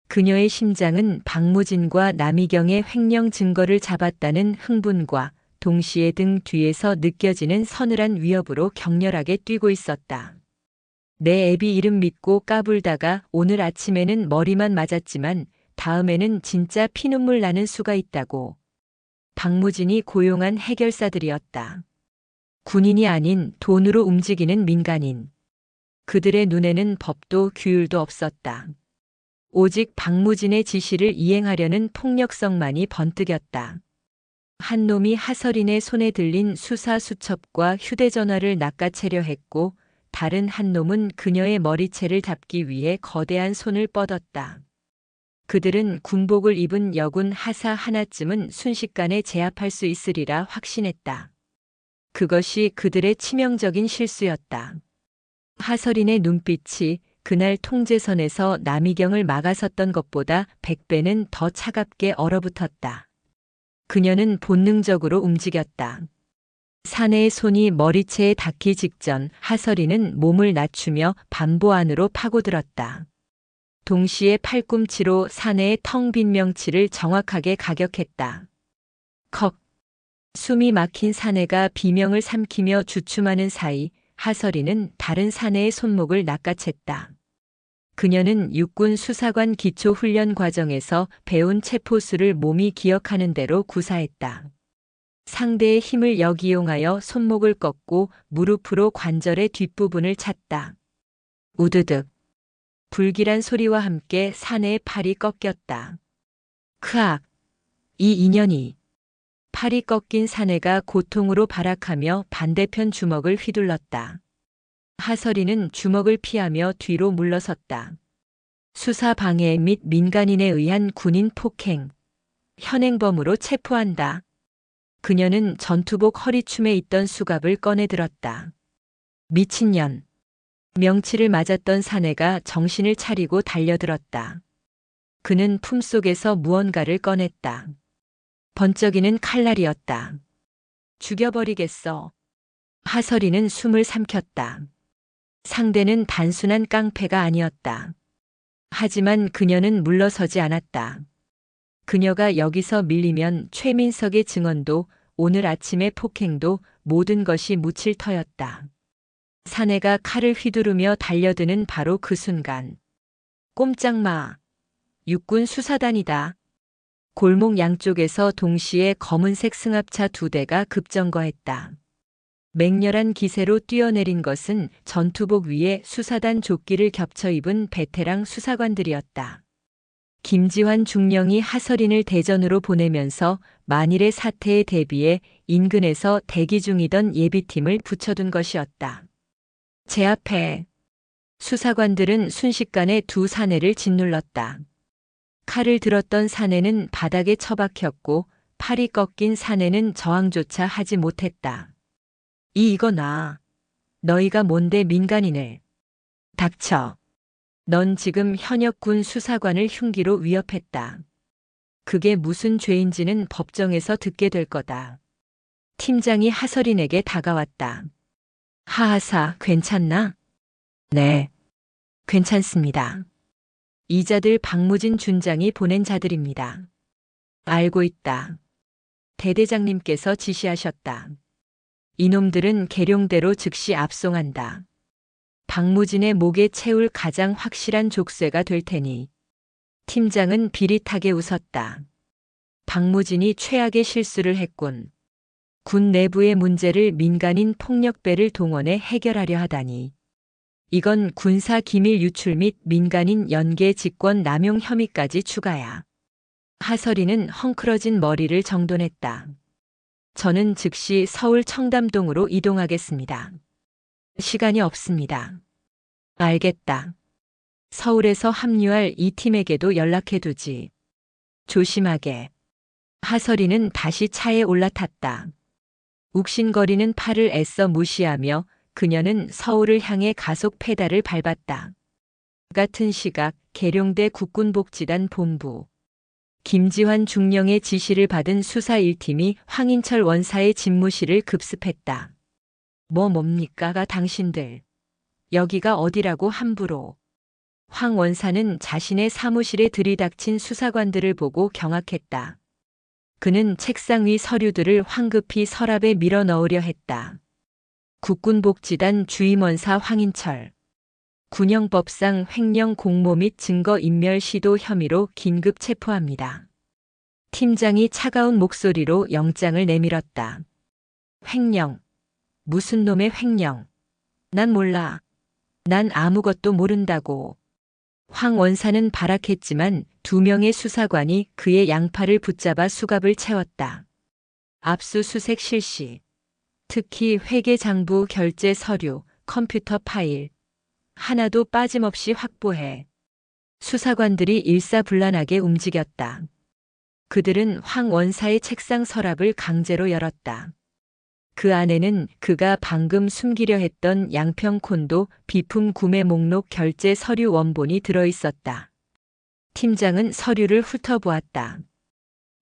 그녀의 심장은 박무진과 남이경의 횡령 증거를 잡았다는 흥분과 동시에 등 뒤에서 느껴지는 서늘한 위협으로 격렬하게 뛰고 있었다. 내 애비 이름 믿고 까불다가 오늘 아침에는 머리만 맞았지만 다음에는 진짜 피눈물 나는 수가 있다고. 박무진이 고용한 해결사들이었다. 군인이 아닌 돈으로 움직이는 민간인. 그들의 눈에는 법도 규율도 없었다. 오직 박무진의 지시를 이행하려는 폭력성만이 번뜩였다. 한 놈이 하설인의 손에 들린 수사 수첩과 휴대전화를 낚아채려 했고 다른 한 놈은 그녀의 머리채를 잡기 위해 거대한 손을 뻗었다. 그들은 군복을 입은 여군 하사 하나쯤은 순식간에 제압할 수 있으리라 확신했다. 그것이 그들의 치명적인 실수였다. 하설인의 눈빛이 그날 통제선에서 남이경을 막아섰던 것보다 100배는 더 차갑게 얼어붙었다. 그녀는 본능적으로 움직였다. 사내의 손이 머리채에 닿기 직전 하설인은 몸을 낮추며 반보 안으로 파고들었다. 동시에 팔꿈치로 사내의 텅 빈 명치를 정확하게 가격했다. 컥! 숨이 막힌 사내가 비명을 삼키며 주춤하는 사이 하설인은 다른 사내의 손목을 낚아챘다. 그녀는 육군 수사관 기초훈련 과정에서 배운 체포수를 몸이 기억하는 대로 구사했다. 상대의 힘을 역이용하여 손목을 꺾고 무릎으로 관절의 뒷부분을 찼다. 우드득. 불길한 소리와 함께 사내의 팔이 꺾였다. 크악! 이 인연이. 팔이 꺾인 사내가 고통으로 발악하며 반대편 주먹을 휘둘렀다. 하설이는 주먹을 피하며 뒤로 물러섰다. 수사 방해 및 민간인에 의한 군인 폭행. 현행범으로 체포한다. 그녀는 전투복 허리춤에 있던 수갑을 꺼내들었다. 미친년. 명치를 맞았던 사내가 정신을 차리고 달려들었다. 그는 품속에서 무언가를 꺼냈다. 번쩍이는 칼날이었다. 죽여버리겠어. 하설이는 숨을 삼켰다. 상대는 단순한 깡패가 아니었다. 하지만 그녀는 물러서지 않았다. 그녀가 여기서 밀리면 최민석의 증언도 오늘 아침의 폭행도 모든 것이 묻힐 터였다. 사내가 칼을 휘두르며 달려드는 바로 그 순간. 꼼짝 마. 육군 수사단이다. 골목 양쪽에서 동시에 검은색 승합차 2대가 급정거했다. 맹렬한 기세로 뛰어내린 것은 전투복 위에 수사단 조끼를 겹쳐 입은 베테랑 수사관들이었다. 김지환 중령이 하설인을 대전으로 보내면서 만일의 사태에 대비해 인근에서 대기 중이던 예비팀을 붙여둔 것이었다. 제압해. 수사관들은 순식간에 두 사내를 짓눌렀다. 칼을 들었던 사내는 바닥에 처박혔고 팔이 꺾인 사내는 저항조차 하지 못했다. 이거 나. 너희가 뭔데 민간인을. 닥쳐. 넌 지금 현역군 수사관을 흉기로 위협했다. 그게 무슨 죄인지는 법정에서 듣게 될 거다. 팀장이 하설인에게 다가왔다. 하하사, 괜찮나? 네, 괜찮습니다. 이자들 박무진 준장이 보낸 자들입니다. 알고 있다. 대대장님께서 지시하셨다. 이놈들은 계룡대로 즉시 압송한다. 박무진의 목에 채울 가장 확실한 족쇄가 될 테니. 팀장은 비릿하게 웃었다. 박무진이 최악의 실수를 했군. 군 내부의 문제를 민간인 폭력배를 동원해 해결하려 하다니. 이건 군사 기밀 유출 및 민간인 연계 직권 남용 혐의까지 추가야. 하설이는 헝클어진 머리를 정돈했다. 저는 즉시 서울 청담동으로 이동하겠습니다. 시간이 없습니다. 알겠다. 서울에서 합류할 이 팀에게도 연락해두지. 조심하게. 하설이는 다시 차에 올라탔다. 욱신거리는 팔을 애써 무시하며 그녀는 서울을 향해 가속 페달을 밟았다. 같은 시각 계룡대 국군복지단 본부. 김지환 중령의 지시를 받은 수사 1팀이 황인철 원사의 집무실을 급습했다. 뭡니까가 당신들. 여기가 어디라고 함부로. 황 원사는 자신의 사무실에 들이닥친 수사관들을 보고 경악했다. 그는 책상 위 서류들을 황급히 서랍에 밀어 넣으려 했다. 국군복지단 주임원사 황인철. 군형법상 횡령 공모 및 증거인멸 시도 혐의로 긴급 체포합니다. 팀장이 차가운 목소리로 영장을 내밀었다. 횡령. 무슨 놈의 횡령. 난 몰라. 난 아무것도 모른다고. 황 원사는 발악했지만 2명의 수사관이 그의 양팔을 붙잡아 수갑을 채웠다. 압수수색 실시. 특히 회계장부 결제 서류, 컴퓨터 파일. 하나도 빠짐없이 확보해. 수사관들이 일사불란하게 움직였다. 그들은 황 원사의 책상 서랍을 강제로 열었다. 그 안에는 그가 방금 숨기려 했던 양평콘도 비품 구매 목록 결제 서류 원본이 들어있었다. 팀장은 서류를 훑어보았다.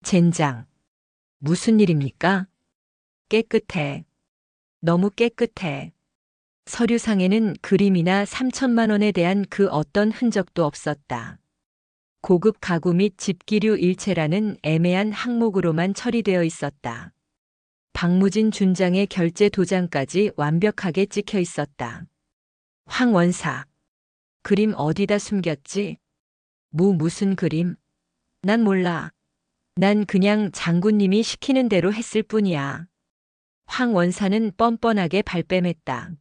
젠장. 무슨 일입니까? 깨끗해. 너무 깨끗해. 서류상에는 그림이나 3천만 원에 대한 그 어떤 흔적도 없었다. 고급 가구 및 집기류 일체라는 애매한 항목으로만 처리되어 있었다. 박무진 준장의 결제 도장까지 완벽하게 찍혀 있었다. 황 원사. 그림 어디다 숨겼지? 무슨 그림? 난 몰라. 난 그냥 장군님이 시키는 대로 했을 뿐이야. 황 원사는 뻔뻔하게 발뺌했다.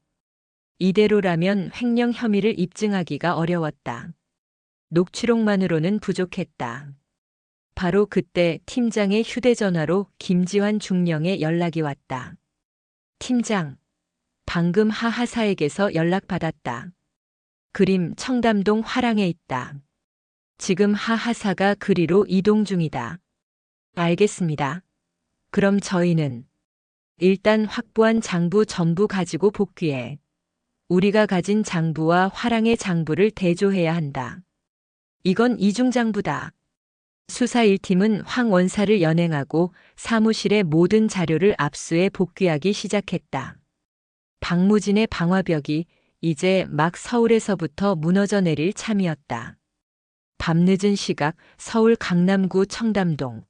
이대로라면 횡령 혐의를 입증하기가 어려웠다. 녹취록만으로는 부족했다. 바로 그때 팀장의 휴대전화로 김지환 중령의 연락이 왔다. 팀장, 방금 하하사에게서 연락받았다. 그림 청담동 화랑에 있다. 지금 하하사가 그리로 이동 중이다. 알겠습니다. 그럼 저희는 일단 확보한 장부 전부 가지고 복귀해. 우리가 가진 장부와 화랑의 장부를 대조해야 한다. 이건 이중장부다. 수사 1팀은 황 원사를 연행하고 사무실의 모든 자료를 압수해 복귀하기 시작했다. 박무진의 방화벽이 이제 막 서울에서부터 무너져 내릴 참이었다. 밤늦은 시각 서울 강남구 청담동.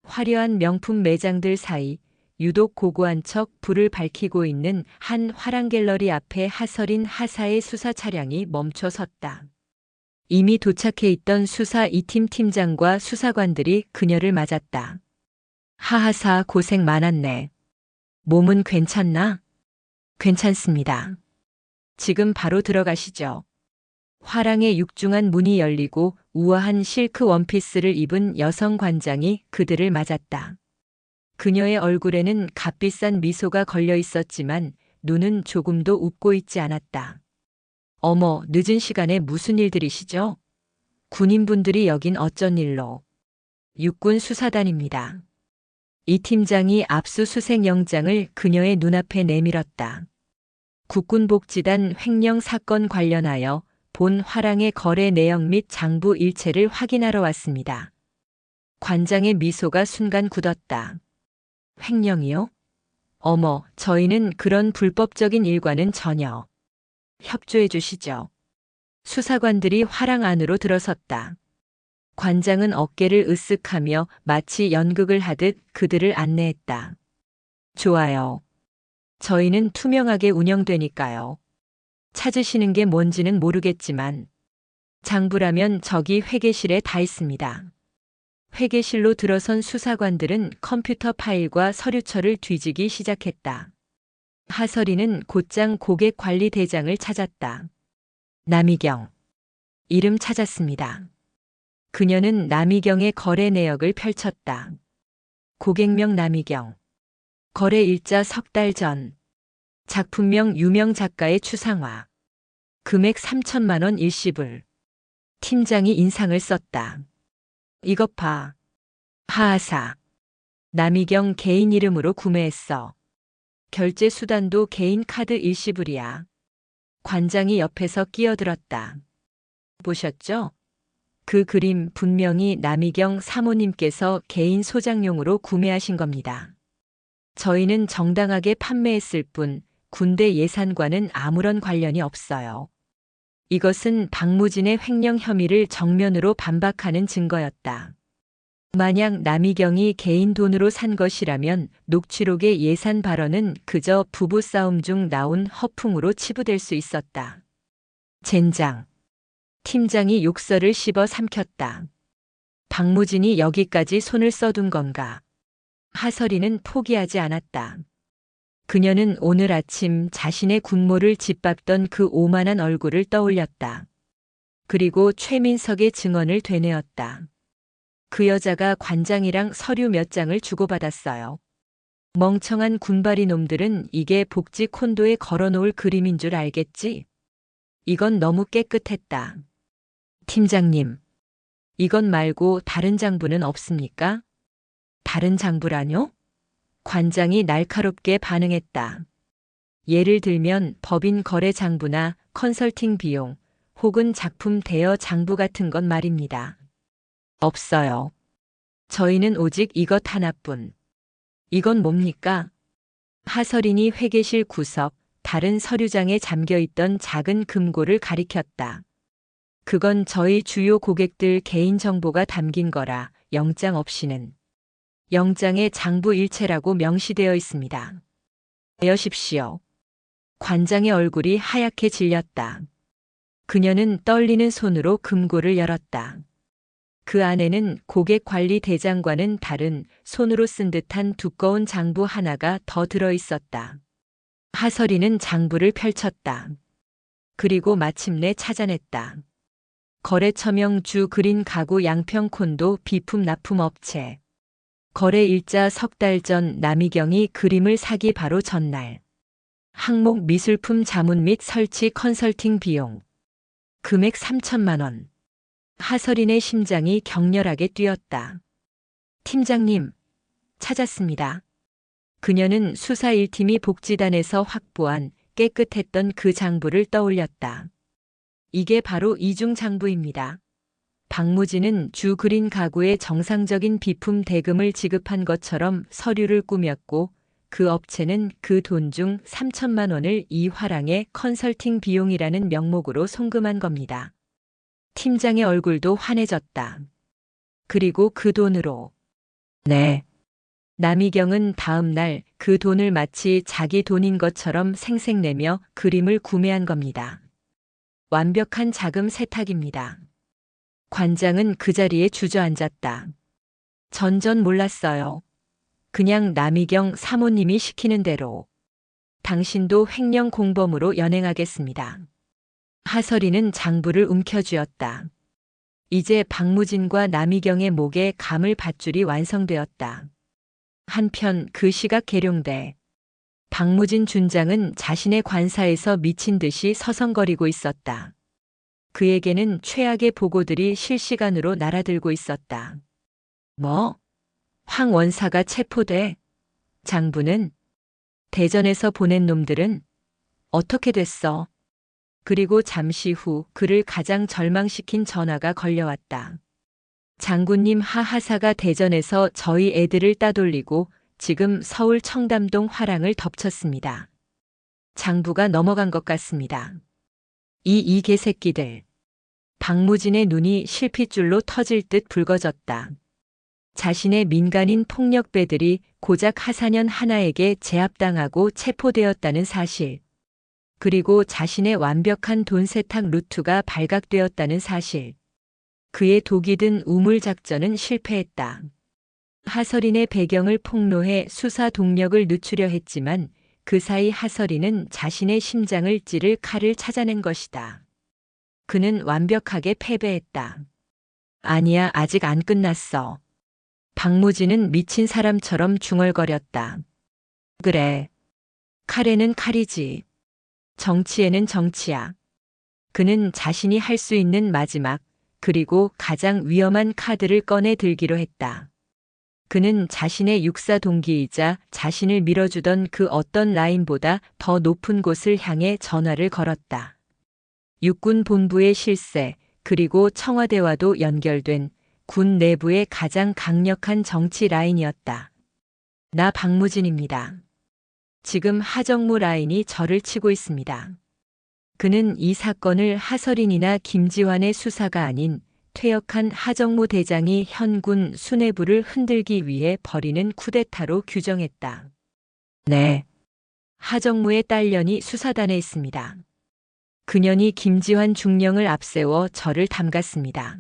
화려한 명품 매장들 사이 유독 고고한 척 불을 밝히고 있는 한 화랑갤러리 앞에 하설인 하사의 수사 차량이 멈춰 섰다. 이미 도착해 있던 수사 2팀 팀장과 수사관들이 그녀를 맞았다. 하하사 고생 많았네. 몸은 괜찮나? 괜찮습니다. 지금 바로 들어가시죠. 화랑의 육중한 문이 열리고 우아한 실크 원피스를 입은 여성 관장이 그들을 맞았다. 그녀의 얼굴에는 값비싼 미소가 걸려 있었지만 눈은 조금도 웃고 있지 않았다. 어머, 늦은 시간에 무슨 일들이시죠? 군인분들이 여긴 어쩐 일로? 육군 수사단입니다. 이 팀장이 압수수색 영장을 그녀의 눈앞에 내밀었다. 국군복지단 횡령 사건 관련하여 본 화랑의 거래 내역 및 장부 일체를 확인하러 왔습니다. 관장의 미소가 순간 굳었다. 횡령이요? 어머, 저희는 그런 불법적인 일과는 전혀. 협조해 주시죠. 수사관들이 화랑 안으로 들어섰다. 관장은 어깨를 으쓱하며 마치 연극을 하듯 그들을 안내했다. 좋아요. 저희는 투명하게 운영되니까요. 찾으시는 게 뭔지는 모르겠지만 장부라면 저기 회계실에 다 있습니다. 회계실로 들어선 수사관들은 컴퓨터 파일과 서류처를 뒤지기 시작했다. 하설이는 곧장 고객관리대장을 찾았다. 남이경. 이름 찾았습니다. 그녀는 남이경의 거래 내역을 펼쳤다. 고객명 남이경. 거래 일자 석 달 전. 작품명 유명 작가의 추상화. 금액 3천만 원 일시불. 팀장이 인상을 썼다. 이것 봐. 하하사. 남이경 개인 이름으로 구매했어. 결제 수단도 개인 카드 일시불이야. 관장이 옆에서 끼어들었다. 보셨죠? 그 그림 분명히 남이경 사모님께서 개인 소장용으로 구매하신 겁니다. 저희는 정당하게 판매했을 뿐 군대 예산과는 아무런 관련이 없어요. 이것은 박무진의 횡령 혐의를 정면으로 반박하는 증거였다. 만약 남이경이 개인 돈으로 산 것이라면 녹취록의 예산 발언은 그저 부부싸움 중 나온 허풍으로 치부될 수 있었다. 젠장. 팀장이 욕설을 씹어 삼켰다. 박무진이 여기까지 손을 써둔 건가? 하설이는 포기하지 않았다. 그녀는 오늘 아침 자신의 군모를 짓밟던 그 오만한 얼굴을 떠올렸다. 그리고 최민석의 증언을 되뇌었다. 그 여자가 관장이랑 서류 몇 장을 주고받았어요. 멍청한 군바리 놈들은 이게 복지 콘도에 걸어놓을 그림인 줄 알겠지? 이건 너무 깨끗했다. 팀장님, 이것 말고 다른 장부는 없습니까? 다른 장부라뇨? 관장이 날카롭게 반응했다. 예를 들면 법인 거래 장부나 컨설팅 비용 혹은 작품 대여 장부 같은 것 말입니다. 없어요. 저희는 오직 이것 하나뿐. 이건 뭡니까? 하설인이 회계실 구석 다른 서류장에 잠겨있던 작은 금고를 가리켰다. 그건 저희 주요 고객들 개인정보가 담긴 거라 영장 없이는. 영장에 장부 일체라고 명시되어 있습니다. 여십시오. 관장의 얼굴이 하얗게 질렸다. 그녀는 떨리는 손으로 금고를 열었다. 그 안에는 고객관리대장과는 다른 손으로 쓴 듯한 두꺼운 장부 하나가 더 들어 있었다. 하설이는 장부를 펼쳤다. 그리고 마침내 찾아냈다. 거래처명 주 그린 가구 양평 콘도 비품 납품 업체. 거래 일자 석 달 전 남이경이 그림을 사기 바로 전날. 항목 미술품 자문 및 설치 컨설팅 비용. 금액 3천만 원. 하설인의 심장이 격렬하게 뛰었다. 팀장님, 찾았습니다. 그녀는 수사 1팀이 복지단에서 확보한 깨끗했던 그 장부를 떠올렸다. 이게 바로 이중 장부입니다. 박무진은 주 그린 가구에 정상적인 비품 대금을 지급한 것처럼 서류를 꾸몄고 그 업체는 그 돈 중 3천만 원을 이화랑의 컨설팅 비용이라는 명목으로 송금한 겁니다. 팀장의 얼굴도 환해졌다. 그리고 그 돈으로. 네. 남이경은 다음 날 그 돈을 마치 자기 돈인 것처럼 생색내며 그림을 구매한 겁니다. 완벽한 자금 세탁입니다. 관장은 그 자리에 주저앉았다. 전전 몰랐어요. 그냥 남이경 사모님이 시키는 대로. 당신도 횡령 공범으로 연행하겠습니다. 하설이는 장부를 움켜쥐었다. 이제 박무진과 남이경의 목에 감을 밧줄이 완성되었다. 한편 그 시각 계룡대. 박무진 준장은 자신의 관사에서 미친 듯이 서성거리고 있었다. 그에게는 최악의 보고들이 실시간으로 날아들고 있었다. 뭐? 황 원사가 체포돼? 장부는? 대전에서 보낸 놈들은? 어떻게 됐어? 그리고 잠시 후 그를 가장 절망시킨 전화가 걸려왔다. 장군님 하하사가 대전에서 저희 애들을 따돌리고 지금 서울 청담동 화랑을 덮쳤습니다. 장부가 넘어간 것 같습니다. 이 개새끼들. 박무진의 눈이 실핏줄로 터질 듯 붉어졌다. 자신의 민간인 폭력배들이 고작 하사년 하나에게 제압당하고 체포되었다는 사실. 그리고 자신의 완벽한 돈 세탁 루트가 발각되었다는 사실. 그의 독이 든 우물 작전은 실패했다. 하설인의 배경을 폭로해 수사 동력을 늦추려 했지만 그 사이 하설인은 자신의 심장을 찌를 칼을 찾아낸 것이다. 그는 완벽하게 패배했다. 아니야, 아직 안 끝났어. 박무진은 미친 사람처럼 중얼거렸다. 그래. 칼에는 칼이지. 정치에는 정치야. 그는 자신이 할 수 있는 마지막, 그리고 가장 위험한 카드를 꺼내 들기로 했다. 그는 자신의 육사 동기이자 자신을 밀어주던 그 어떤 라인보다 더 높은 곳을 향해 전화를 걸었다. 육군 본부의 실세, 그리고 청와대와도 연결된 군 내부의 가장 강력한 정치 라인이었다. 나 박무진입니다. 지금 하정무 라인이 저를 치고 있습니다. 그는 이 사건을 하설인이나 김지환의 수사가 아닌 퇴역한 하정무 대장이 현군 수뇌부를 흔들기 위해 벌이는 쿠데타로 규정했다. 네. 하정무의 딸년이 수사단에 있습니다. 그년이 김지환 중령을 앞세워 저를 담갔습니다.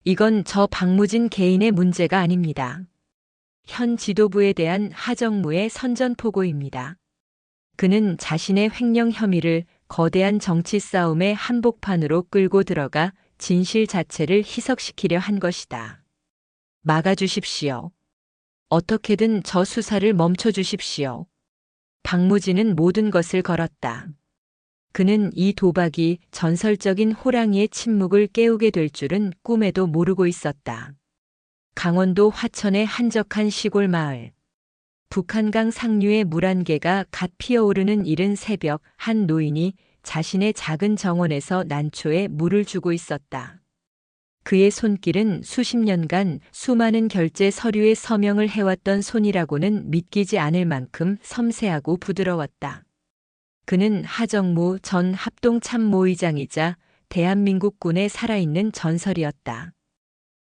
이건 저 박무진 개인의 문제가 아닙니다. 현 지도부에 대한 하정무의 선전포고입니다. 그는 자신의 횡령 혐의를 거대한 정치 싸움의 한복판으로 끌고 들어가 진실 자체를 희석시키려 한 것이다. 막아주십시오. 어떻게든 저 수사를 멈춰주십시오. 박무진은 모든 것을 걸었다. 그는 이 도박이 전설적인 호랑이의 침묵을 깨우게 될 줄은 꿈에도 모르고 있었다. 강원도 화천의 한적한 시골 마을. 북한강 상류의 물 한 개가 갓 피어오르는 이른 새벽, 한 노인이 자신의 작은 정원에서 난초에 물을 주고 있었다. 그의 손길은 수십 년간 수많은 결제 서류에 서명을 해왔던 손이라고는 믿기지 않을 만큼 섬세하고 부드러웠다. 그는 하정무 전 합동참모의장이자 대한민국 군의 살아있는 전설이었다.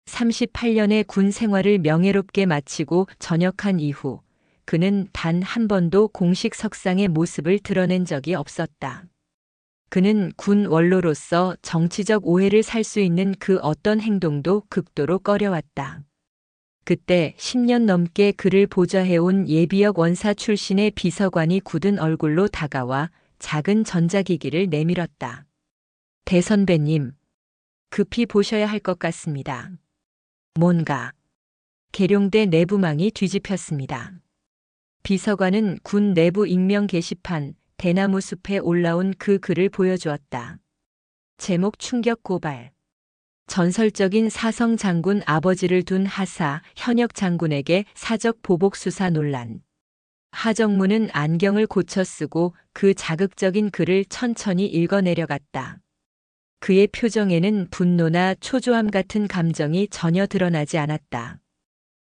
38년의 군 생활을 명예롭게 마치고 전역한 이후 그는 단 한 번도 공식 석상의 모습을 드러낸 적이 없었다. 그는 군 원로로서 정치적 오해를 살 수 있는 그 어떤 행동도 극도로 꺼려왔다. 그때 10년 넘게 그를 보좌해온 예비역 원사 출신의 비서관이 굳은 얼굴로 다가와 작은 전자기기를 내밀었다. 대선배님, 급히 보셔야 할 것 같습니다. 뭔가. 계룡대 내부망이 뒤집혔습니다. 비서관은 군 내부 익명 게시판 대나무 숲에 올라온 그 글을 보여주었다. 제목 충격 고발. 전설적인 사성 장군 아버지를 둔 하사 현역 장군에게 사적 보복 수사 논란. 하정무는 안경을 고쳐 쓰고 그 자극적인 글을 천천히 읽어내려갔다. 그의 표정에는 분노나 초조함 같은 감정이 전혀 드러나지 않았다.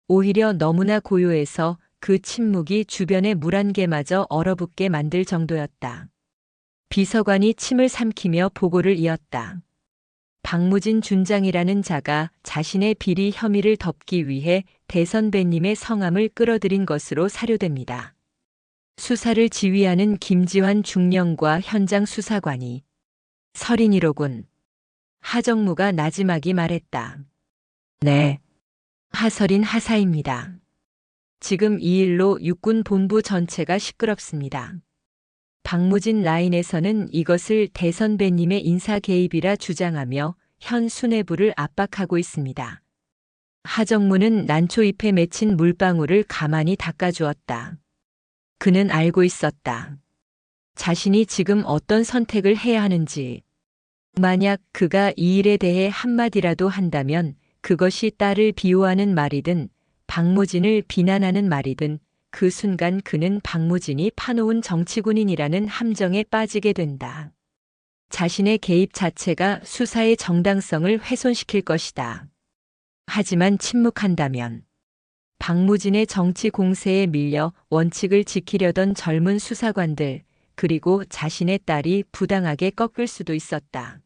오히려 너무나 고요해서 그 침묵이 주변의 물 한 개마저 얼어붙게 만들 정도였다. 비서관이 침을 삼키며 보고를 이었다. 박무진 준장이라는 자가 자신의 비리 혐의를 덮기 위해 대선배님의 성함을 끌어들인 것으로 사료됩니다. 수사를 지휘하는 김지환 중령과 현장 수사관이 설인이로군. 하정무가 나지막이 말했다. 네. 하설인 하사입니다. 지금 이 일로 육군 본부 전체가 시끄럽습니다. 박무진 라인에서는 이것을 대선배님의 인사 개입이라 주장하며 현 수뇌부를 압박하고 있습니다. 하정무는 난초잎에 맺힌 물방울을 가만히 닦아주었다. 그는 알고 있었다. 자신이 지금 어떤 선택을 해야 하는지. 만약 그가 이 일에 대해 한마디라도 한다면 그것이 딸을 비호하는 말이든 박무진을 비난하는 말이든 그 순간 그는 박무진이 파놓은 정치군인이라는 함정에 빠지게 된다. 자신의 개입 자체가 수사의 정당성을 훼손시킬 것이다. 하지만 침묵한다면 박무진의 정치 공세에 밀려 원칙을 지키려던 젊은 수사관들, 그리고 자신의 딸이 부당하게 꺾일 수도 있었다.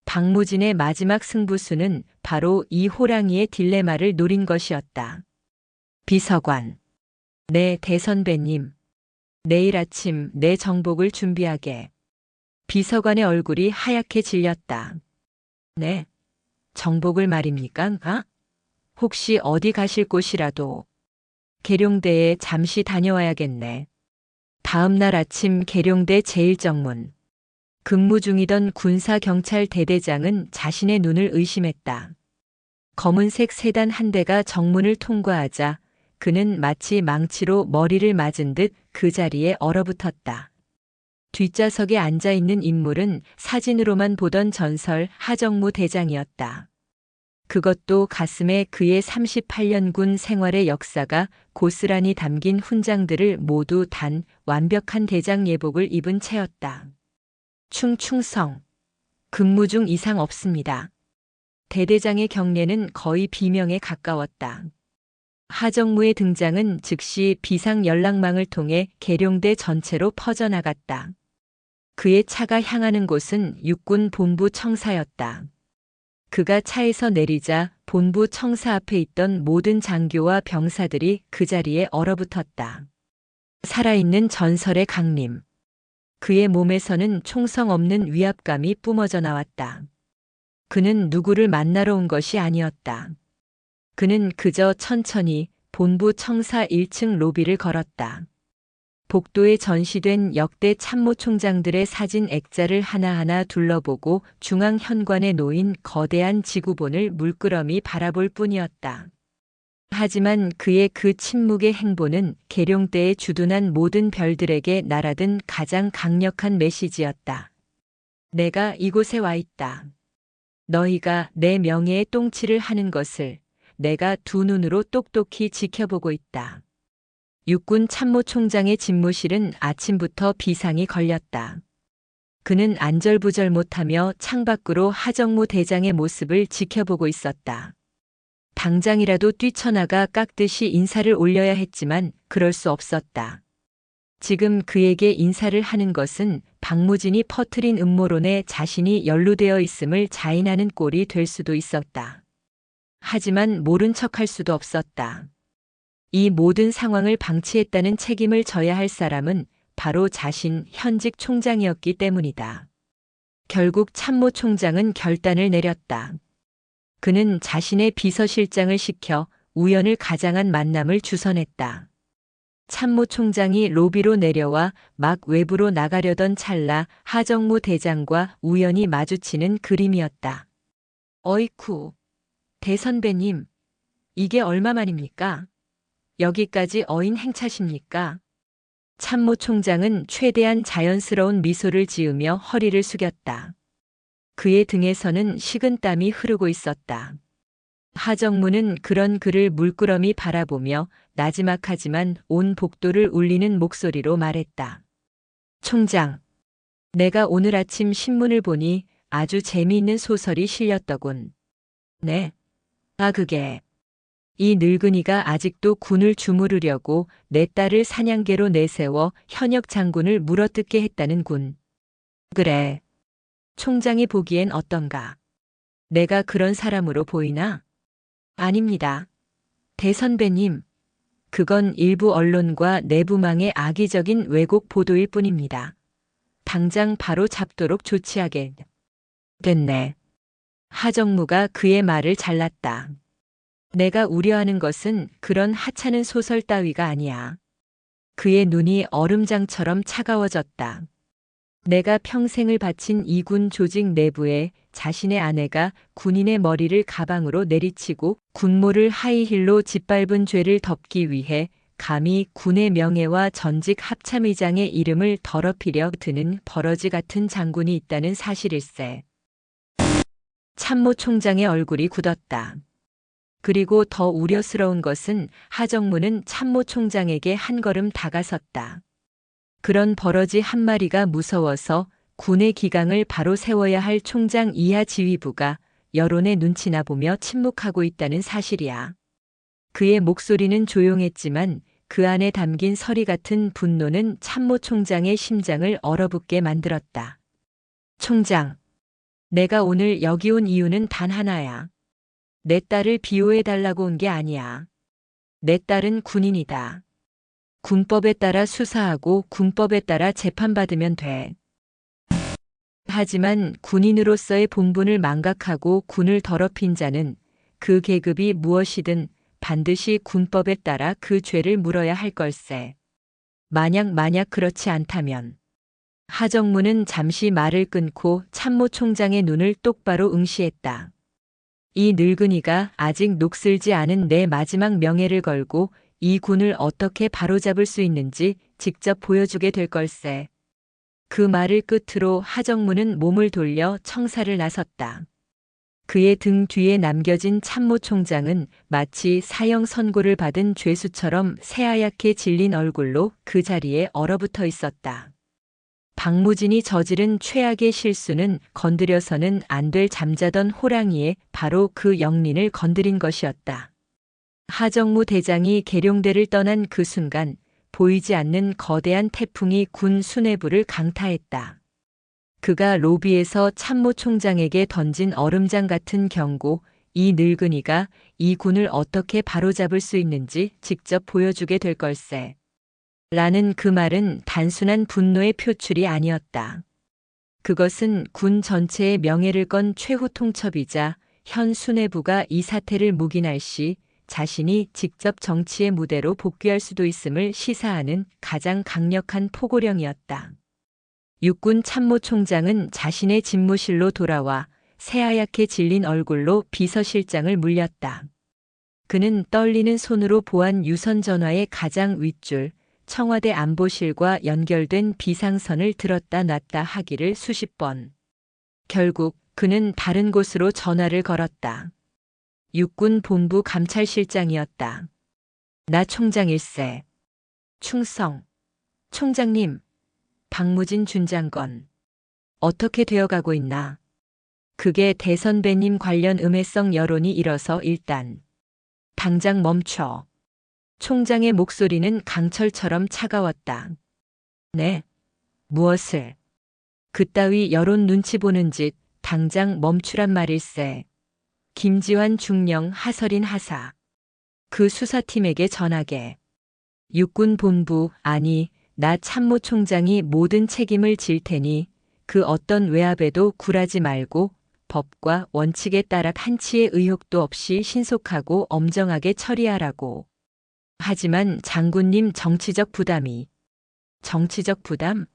박무진의 마지막 승부수는 바로 이 호랑이의 딜레마를 노린 것이었다. 비서관. 네, 대선배님. 내일 아침 내 정복을 준비하게. 비서관의 얼굴이 하얗게 질렸다. 네. 정복을 말입니까? 혹시 어디 가실 곳이라도. 계룡대에 잠시 다녀와야겠네. 다음 날 아침 계룡대 제1정문. 근무 중이던 군사경찰 대대장은 자신의 눈을 의심했다. 검은색 세단 한 대가 정문을 통과하자 그는 마치 망치로 머리를 맞은 듯 그 자리에 얼어붙었다. 뒷좌석에 앉아있는 인물은 사진으로만 보던 전설 하정무 대장이었다. 그것도 가슴에 그의 38년 군 생활의 역사가 고스란히 담긴 훈장들을 모두 단 완벽한 대장 예복을 입은 채였다. 충성. 근무 중 이상 없습니다. 대대장의 경례는 거의 비명에 가까웠다. 하정무의 등장은 즉시 비상 연락망을 통해 계룡대 전체로 퍼져나갔다. 그의 차가 향하는 곳은 육군 본부 청사였다. 그가 차에서 내리자 본부 청사 앞에 있던 모든 장교와 병사들이 그 자리에 얼어붙었다. 살아있는 전설의 강림. 그의 몸에서는 총성 없는 위압감이 뿜어져 나왔다. 그는 누구를 만나러 온 것이 아니었다. 그는 그저 천천히 본부 청사 1층 로비를 걸었다. 복도에 전시된 역대 참모총장들의 사진 액자를 하나하나 둘러보고 중앙 현관에 놓인 거대한 지구본을 물끄러미 바라볼 뿐이었다. 하지만 그의 그 침묵의 행보는 계룡대에 주둔한 모든 별들에게 날아든 가장 강력한 메시지였다. 내가 이곳에 와 있다. 너희가 내 명예에 똥칠을 하는 것을 내가 두 눈으로 똑똑히 지켜보고 있다. 육군 참모총장의 집무실은 아침부터 비상이 걸렸다. 그는 안절부절 못하며 창밖으로 하정무 대장의 모습을 지켜보고 있었다. 당장이라도 뛰쳐나가 깍듯이 인사를 올려야 했지만 그럴 수 없었다. 지금 그에게 인사를 하는 것은 박무진이 퍼뜨린 음모론에 자신이 연루되어 있음을 자인하는 꼴이 될 수도 있었다. 하지만 모른 척할 수도 없었다. 이 모든 상황을 방치했다는 책임을 져야 할 사람은 바로 자신 현직 총장이었기 때문이다. 결국 참모총장은 결단을 내렸다. 그는 자신의 비서실장을 시켜 우연을 가장한 만남을 주선했다. 참모총장이 로비로 내려와 막 외부로 나가려던 찰나 하정무 대장과 우연히 마주치는 그림이었다. 어이쿠, 대선배님, 이게 얼마만입니까? 여기까지 어인 행차십니까? 참모총장은 최대한 자연스러운 미소를 지으며 허리를 숙였다. 그의 등에서는 식은땀이 흐르고 있었다. 하정무는 그런 그를 물끄러미 바라보며 나지막하지만 온 복도를 울리는 목소리로 말했다. 총장, 내가 오늘 아침 신문을 보니 아주 재미있는 소설이 실렸더군. 네. 그게. 이 늙은이가 아직도 군을 주무르려고 내 딸을 사냥개로 내세워 현역 장군을 물어뜯게 했다는 군. 그래. 총장이 보기엔 어떤가? 내가 그런 사람으로 보이나? 아닙니다. 대선배님, 그건 일부 언론과 내부망의 악의적인 왜곡 보도일 뿐입니다. 당장 바로 잡도록 조치하게. 됐네. 하정무가 그의 말을 잘랐다. 내가 우려하는 것은 그런 하찮은 소설 따위가 아니야. 그의 눈이 얼음장처럼 차가워졌다. 내가 평생을 바친 이군 조직 내부에 자신의 아내가 군인의 머리를 가방으로 내리치고 군모를 하이힐로 짓밟은 죄를 덮기 위해 감히 군의 명예와 전직 합참의장의 이름을 더럽히려 드는 버러지 같은 장군이 있다는 사실일세. 참모총장의 얼굴이 굳었다. 그리고 더 우려스러운 것은 하정무는 참모총장에게 한 걸음 다가섰다. 그런 버러지 한 마리가 무서워서 군의 기강을 바로 세워야 할 총장 이하 지휘부가 여론의 눈치나 보며 침묵하고 있다는 사실이야. 그의 목소리는 조용했지만 그 안에 담긴 서리 같은 분노는 참모 총장의 심장을 얼어붙게 만들었다. 총장, 내가 오늘 여기 온 이유는 단 하나야. 내 딸을 비호해달라고 온 게 아니야. 내 딸은 군인이다. 군법에 따라 수사하고 군법에 따라 재판받으면 돼. 하지만 군인으로서의 본분을 망각하고 군을 더럽힌 자는 그 계급이 무엇이든 반드시 군법에 따라 그 죄를 물어야 할 걸세. 만약 그렇지 않다면. 하정무는 잠시 말을 끊고 참모 총장의 눈을 똑바로 응시했다. 이 늙은이가 아직 녹슬지 않은 내 마지막 명예를 걸고 이 군을 어떻게 바로잡을 수 있는지 직접 보여주게 될 걸세. 그 말을 끝으로 하정무는 몸을 돌려 청사를 나섰다. 그의 등 뒤에 남겨진 참모 총장은 마치 사형 선고를 받은 죄수처럼 새하얗게 질린 얼굴로 그 자리에 얼어붙어 있었다. 박무진이 저지른 최악의 실수는 건드려서는 안 될 잠자던 호랑이의 바로 그 영린을 건드린 것이었다. 하정무 대장이 계룡대를 떠난 그 순간 보이지 않는 거대한 태풍이 군 수뇌부를 강타했다. 그가 로비에서 참모 총장에게 던진 얼음장 같은 경고, 이 늙은이가 이 군을 어떻게 바로잡을 수 있는지 직접 보여주게 될 걸세. 라는 그 말은 단순한 분노의 표출이 아니었다. 그것은 군 전체의 명예를 건 최후 통첩이자 현 수뇌부가 이 사태를 묵인할 시 자신이 직접 정치의 무대로 복귀할 수도 있음을 시사하는 가장 강력한 포고령이었다. 육군 참모총장은 자신의 집무실로 돌아와 새하얗게 질린 얼굴로 비서실장을 물렸다. 그는 떨리는 손으로 보안 유선 전화의 가장 윗줄, 청와대 안보실과 연결된 비상선을 들었다 놨다 하기를 수십 번. 결국 그는 다른 곳으로 전화를 걸었다. 육군 본부 감찰실장이었다. 나 총장일세. 충성. 총장님. 박무진 준장관. 어떻게 되어가고 있나? 그게 대선배님 관련 음해성 여론이 일어서 일단. 당장 멈춰. 총장의 목소리는 강철처럼 차가웠다. 네. 무엇을? 그따위 여론 눈치 보는 짓 당장 멈추란 말일세. 김지환 중령 하설인 하사. 그 수사팀에게 전하게. 육군 본부 아니 나 참모총장이 모든 책임을 질 테니 그 어떤 외압에도 굴하지 말고 법과 원칙에 따라 한치의 의혹도 없이 신속하고 엄정하게 처리하라고. 하지만 장군님 정치적 부담이. 정치적 부담?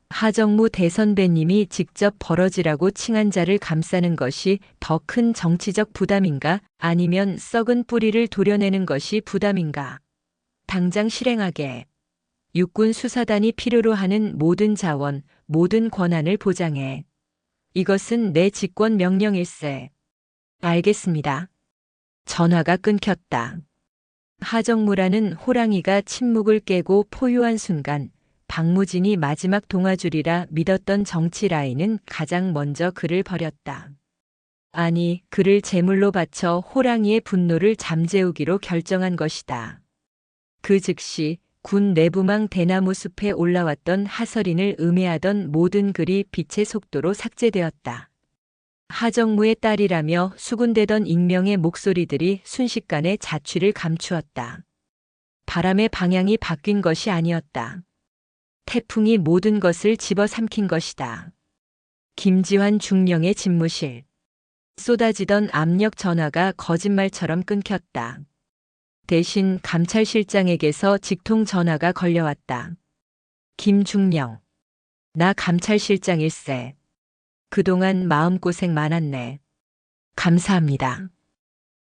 하정무 대선배님이 직접 벌어지라고 칭한 자를 감싸는 것이 더 큰 정치적 부담인가? 아니면 썩은 뿌리를 도려내는 것이 부담인가? 당장 실행하게. 육군 수사단이 필요로 하는 모든 자원, 모든 권한을 보장해. 이것은 내 직권 명령일세. 알겠습니다. 전화가 끊겼다. 하정무라는 호랑이가 침묵을 깨고 포효한 순간 박무진이 마지막 동아줄이라 믿었던 정치 라인은 가장 먼저 그를 버렸다. 아니, 그를 제물로 바쳐 호랑이의 분노를 잠재우기로 결정한 것이다. 그 즉시 군 내부망 대나무 숲에 올라왔던 하설인을 음해하던 모든 글이 빛의 속도로 삭제되었다. 하정무의 딸이라며 수군대던 익명의 목소리들이 순식간에 자취를 감추었다. 바람의 방향이 바뀐 것이 아니었다. 태풍이 모든 것을 집어삼킨 것이다. 김지환 중령의 집무실. 쏟아지던 압력 전화가 거짓말처럼 끊겼다. 대신 감찰실장에게서 직통 전화가 걸려왔다. 김중령. 나 감찰실장일세. 그동안 마음고생 많았네. 감사합니다.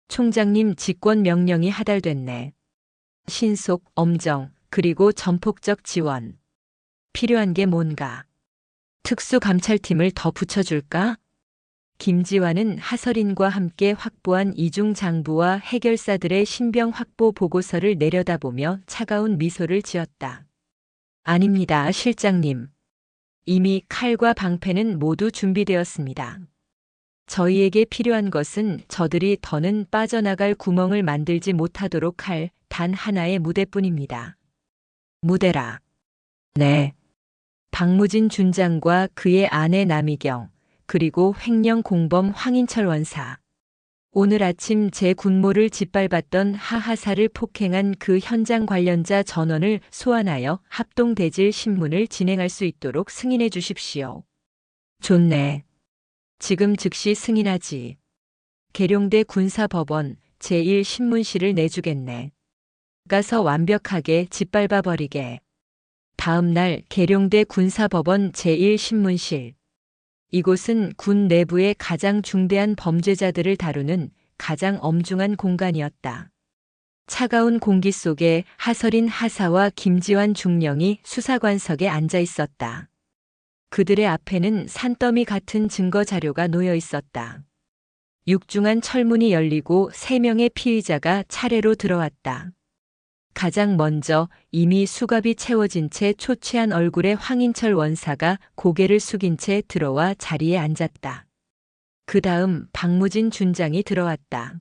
총장님 직권 명령이 하달됐네. 신속, 엄정, 그리고 전폭적 지원. 필요한 게 뭔가? 특수감찰팀을 더 붙여줄까? 김지환은 하설인과 함께 확보한 이중 장부와 해결사들의 신병 확보 보고서를 내려다보며 차가운 미소를 지었다. 아닙니다, 실장님. 이미 칼과 방패는 모두 준비되었습니다. 저희에게 필요한 것은 저들이 더는 빠져나갈 구멍을 만들지 못하도록 할 단 하나의 무대뿐입니다. 무대라. 네. 박무진 준장과 그의 아내 남이경, 그리고 횡령 공범 황인철 원사. 오늘 아침 제 군모를 짓밟았던 하하사를 폭행한 그 현장 관련자 전원을 소환하여 합동대질 신문을 진행할 수 있도록 승인해 주십시오. 좋네. 지금 즉시 승인하지. 계룡대 군사법원 제1신문실을 내주겠네. 가서 완벽하게 짓밟아 버리게. 다음 날 계룡대 군사법원 제1신문실. 이곳은 군 내부의 가장 중대한 범죄자들을 다루는 가장 엄중한 공간이었다. 차가운 공기 속에 하설인 하사와 김지환 중령이 수사관석에 앉아 있었다. 그들의 앞에는 산더미 같은 증거 자료가 놓여 있었다. 육중한 철문이 열리고 3명의 피의자가 차례로 들어왔다. 가장 먼저 이미 수갑이 채워진 채 초췌한 얼굴의 황인철 원사가 고개를 숙인 채 들어와 자리에 앉았다. 그 다음 박무진 준장이 들어왔다.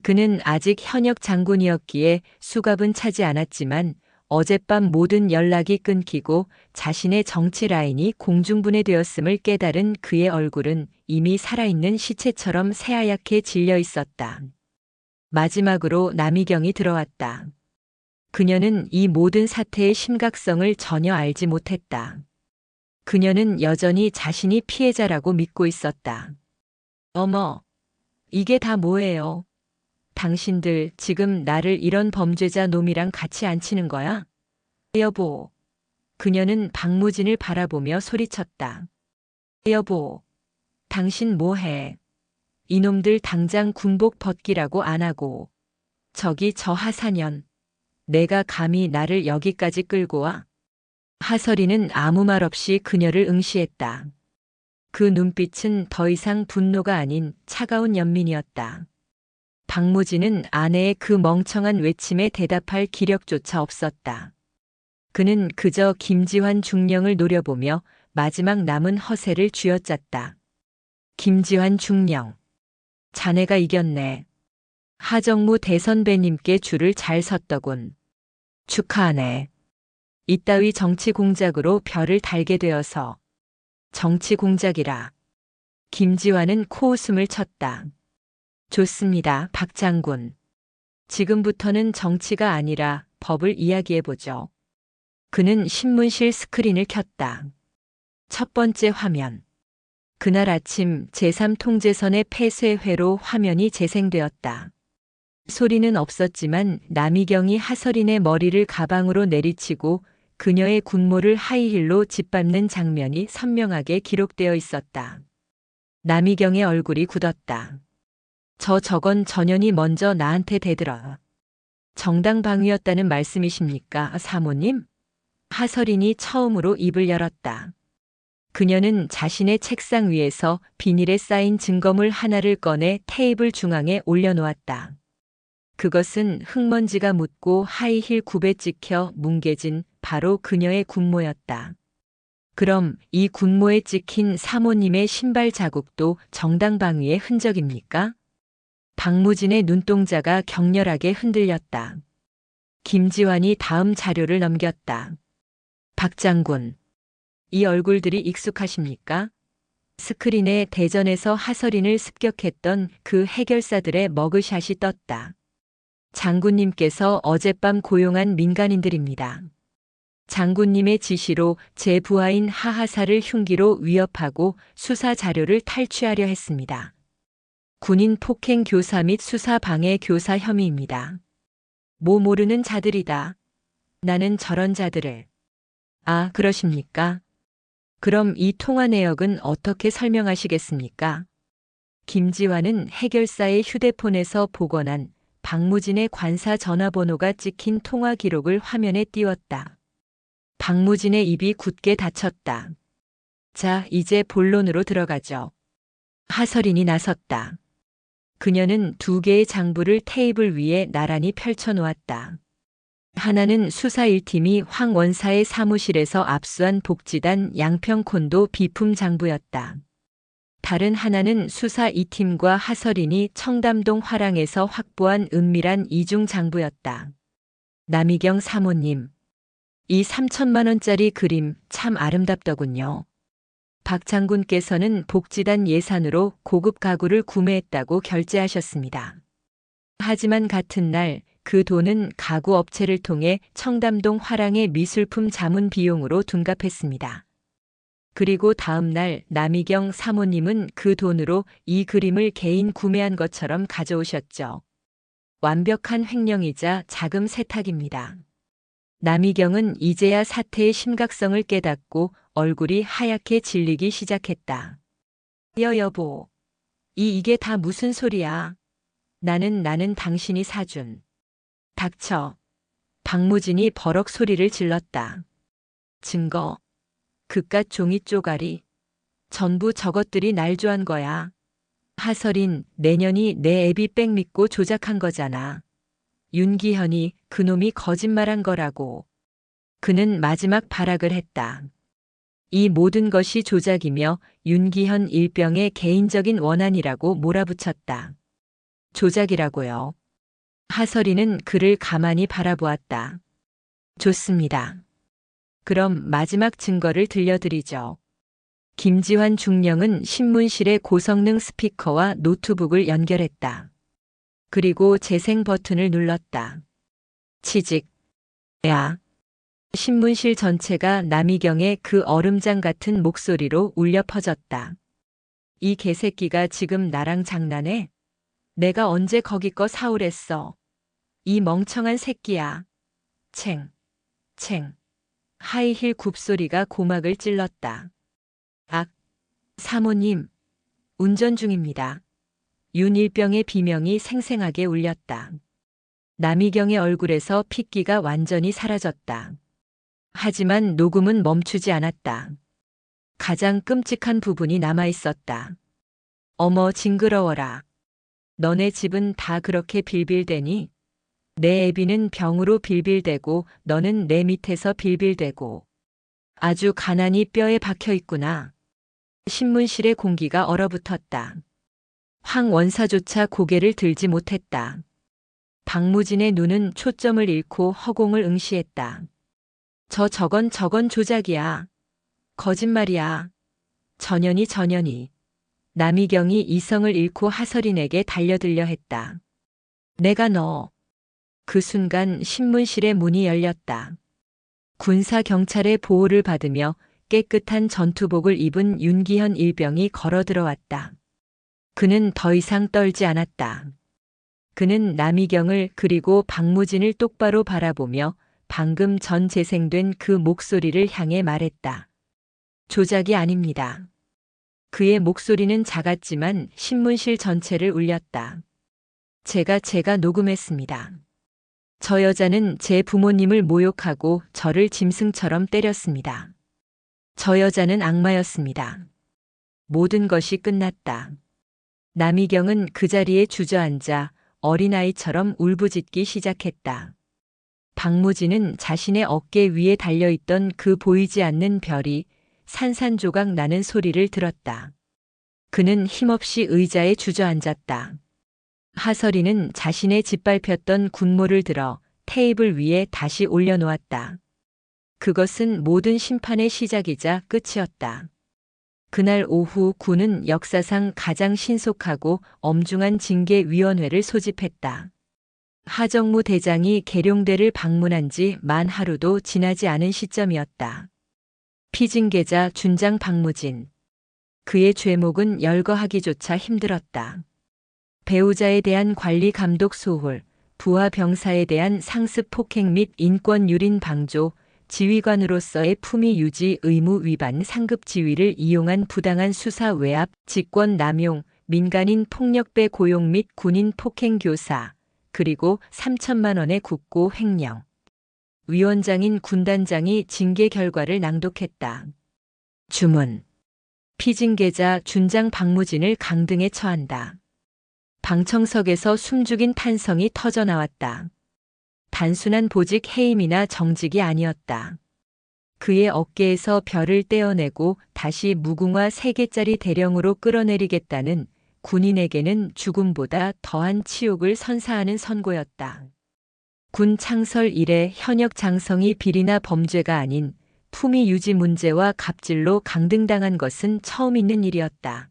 그는 아직 현역 장군이었기에 수갑은 차지 않았지만 어젯밤 모든 연락이 끊기고 자신의 정치 라인이 공중분해되었음을 깨달은 그의 얼굴은 이미 살아있는 시체처럼 새하얗게 질려 있었다. 마지막으로 남이경이 들어왔다. 그녀는 이 모든 사태의 심각성을 전혀 알지 못했다. 그녀는 여전히 자신이 피해자라고 믿고 있었다. 어머, 이게 다 뭐예요? 당신들 지금 나를 이런 범죄자 놈이랑 같이 앉히는 거야? 여보. 그녀는 박무진을 바라보며 소리쳤다. 여보, 당신 뭐해? 이놈들 당장 군복 벗기라고 안 하고. 저기 저 하사년. 내가 감히 나를 여기까지 끌고 와? 하설이는 아무 말 없이 그녀를 응시했다. 그 눈빛은 더 이상 분노가 아닌 차가운 연민이었다. 박무진은 아내의 그 멍청한 외침에 대답할 기력조차 없었다. 그는 그저 김지환 중령을 노려보며 마지막 남은 허세를 쥐어짰다. 김지환 중령. 자네가 이겼네. 하정무 대선배님께 줄을 잘 섰더군. 축하하네. 이따위 정치 공작으로 별을 달게 되어서. 정치 공작이라. 김지환은 코웃음을 쳤다. 좋습니다, 박 장군. 지금부터는 정치가 아니라 법을 이야기해보죠. 그는 신문실 스크린을 켰다. 첫 번째 화면. 그날 아침 제3통제선의 폐쇄회로 화면이 재생되었다. 소리는 없었지만 남이경이 하설인의 머리를 가방으로 내리치고 그녀의 군모를 하이힐로 짓밟는 장면이 선명하게 기록되어 있었다. 남이경의 얼굴이 굳었다. 저건 전현이 먼저 나한테 대들어. 정당방위였다는 말씀이십니까, 사모님? 하설인이 처음으로 입을 열었다. 그녀는 자신의 책상 위에서 비닐에 쌓인 증거물 하나를 꺼내 테이블 중앙에 올려놓았다. 그것은 흙먼지가 묻고 하이힐 굽에 찍혀 뭉개진 바로 그녀의 군모였다. 그럼 이 군모에 찍힌 사모님의 신발 자국도 정당방위의 흔적입니까? 박무진의 눈동자가 격렬하게 흔들렸다. 김지환이 다음 자료를 넘겼다. 박 장군, 이 얼굴들이 익숙하십니까? 스크린에 대전에서 하설인을 습격했던 그 해결사들의 머그샷이 떴다. 장군님께서 어젯밤 고용한 민간인들입니다. 장군님의 지시로 제 부하인 하하사를 흉기로 위협하고 수사 자료를 탈취하려 했습니다. 군인 폭행 교사 및 수사 방해 교사 혐의입니다. 뭐 모르는 자들이다. 나는 저런 자들을. 아, 그러십니까? 그럼 이 통화 내역은 어떻게 설명하시겠습니까? 김지환은 해결사의 휴대폰에서 복원한 박무진의 관사 전화번호가 찍힌 통화 기록을 화면에 띄웠다. 박무진의 입이 굳게 닫혔다. 자, 이제 본론으로 들어가죠. 하설인이 나섰다. 그녀는 2개의 장부를 테이블 위에 나란히 펼쳐놓았다. 하나는 수사 1팀이 황 원사의 사무실에서 압수한 복지단 양평콘도 비품 장부였다. 다른 하나는 수사 2팀과 하설인이 청담동 화랑에서 확보한 은밀한 이중 장부였다. 남이경 사모님, 이 3천만 원짜리 그림 참 아름답더군요. 박 장군께서는 복지단 예산으로 고급 가구를 구매했다고 결제하셨습니다. 하지만 같은 날 그 돈은 가구 업체를 통해 청담동 화랑의 미술품 자문 비용으로 둔갑했습니다. 그리고 다음 날 남이경 사모님은 그 돈으로 이 그림을 개인 구매한 것처럼 가져오셨죠. 완벽한 횡령이자 자금 세탁입니다. 남이경은 이제야 사태의 심각성을 깨닫고 얼굴이 하얗게 질리기 시작했다. 여보, 이게 다 무슨 소리야? 나는 당신이 사준. 닥쳐. 박무진이 버럭 소리를 질렀다. 증거. 그깟 종이 쪼가리. 전부 저것들이 날 조한 거야. 하설인, 내년이 내 애비 백 믿고 조작한 거잖아. 윤기현이 그놈이 거짓말한 거라고. 그는 마지막 발악을 했다. 이 모든 것이 조작이며 윤기현 일병의 개인적인 원한이라고 몰아붙였다. 조작이라고요. 하설이는 그를 가만히 바라보았다. 좋습니다. 그럼 마지막 증거를 들려드리죠. 김지환 중령은 신문실의 고성능 스피커와 노트북을 연결했다. 그리고 재생 버튼을 눌렀다. 치직. 야. 신문실 전체가 남이경의 그 얼음장 같은 목소리로 울려 퍼졌다. 이 개새끼가 지금 나랑 장난해? 내가 언제 거기 거 사오랬어? 이 멍청한 새끼야. 챙, 챙. 하이힐 굽소리가 고막을 찔렀다. 악, 사모님, 운전 중입니다. 윤일병의 비명이 생생하게 울렸다. 남이경의 얼굴에서 핏기가 완전히 사라졌다. 하지만 녹음은 멈추지 않았다. 가장 끔찍한 부분이 남아 있었다. 어머 징그러워라. 너네 집은 다 그렇게 빌빌대니? 내 애비는 병으로 빌빌대고 너는 내 밑에서 빌빌대고. 아주 가난이 뼈에 박혀 있구나. 신문실의 공기가 얼어붙었다. 황 원사조차 고개를 들지 못했다. 박무진의 눈은 초점을 잃고 허공을 응시했다. 저건 조작이야. 거짓말이야. 전현이. 남이경이 이성을 잃고 하설인에게 달려들려 했다. 내가 너. 그 순간 신문실의 문이 열렸다. 군사경찰의 보호를 받으며 깨끗한 전투복을 입은 윤기현 일병이 걸어 들어왔다. 그는 더 이상 떨지 않았다. 그는 남이경을 그리고 박무진을 똑바로 바라보며 방금 전 재생된 그 목소리를 향해 말했다. 조작이 아닙니다. 그의 목소리는 작았지만 신문실 전체를 울렸다. 제가 녹음했습니다. 저 여자는 제 부모님을 모욕하고 저를 짐승처럼 때렸습니다. 저 여자는 악마였습니다. 모든 것이 끝났다. 남이경은 그 자리에 주저앉아 어린아이처럼 울부짖기 시작했다. 박무진은 자신의 어깨 위에 달려있던 그 보이지 않는 별이 산산조각 나는 소리를 들었다. 그는 힘없이 의자에 주저앉았다. 하설이는 자신의 짓밟혔던 군모를 들어 테이블 위에 다시 올려놓았다. 그것은 모든 심판의 시작이자 끝이었다. 그날 오후 군은 역사상 가장 신속하고 엄중한 징계위원회를 소집했다. 하정무 대장이 계룡대를 방문한 지 만 하루도 지나지 않은 시점이었다. 피징계자 준장 박무진. 그의 죄목은 열거하기조차 힘들었다. 배우자에 대한 관리 감독 소홀, 부하 병사에 대한 상습 폭행 및 인권 유린 방조, 지휘관으로서의 품위 유지 의무 위반 상급 지위를 이용한 부당한 수사 외압, 직권 남용, 민간인 폭력배 고용 및 군인 폭행 교사, 그리고 3천만 원의 국고 횡령. 위원장인 군단장이 징계 결과를 낭독했다. 주문. 피징계자 준장 박무진을 강등에 처한다. 방청석에서 숨죽인 탄성이 터져나왔다. 단순한 보직 해임이나 정직이 아니었다. 그의 어깨에서 별을 떼어내고 다시 무궁화 3개짜리 대령으로 끌어내리겠다는 군인에게는 죽음보다 더한 치욕을 선사하는 선고였다. 군 창설 이래 현역 장성이 비리나 범죄가 아닌 품위 유지 문제와 갑질로 강등당한 것은 처음 있는 일이었다.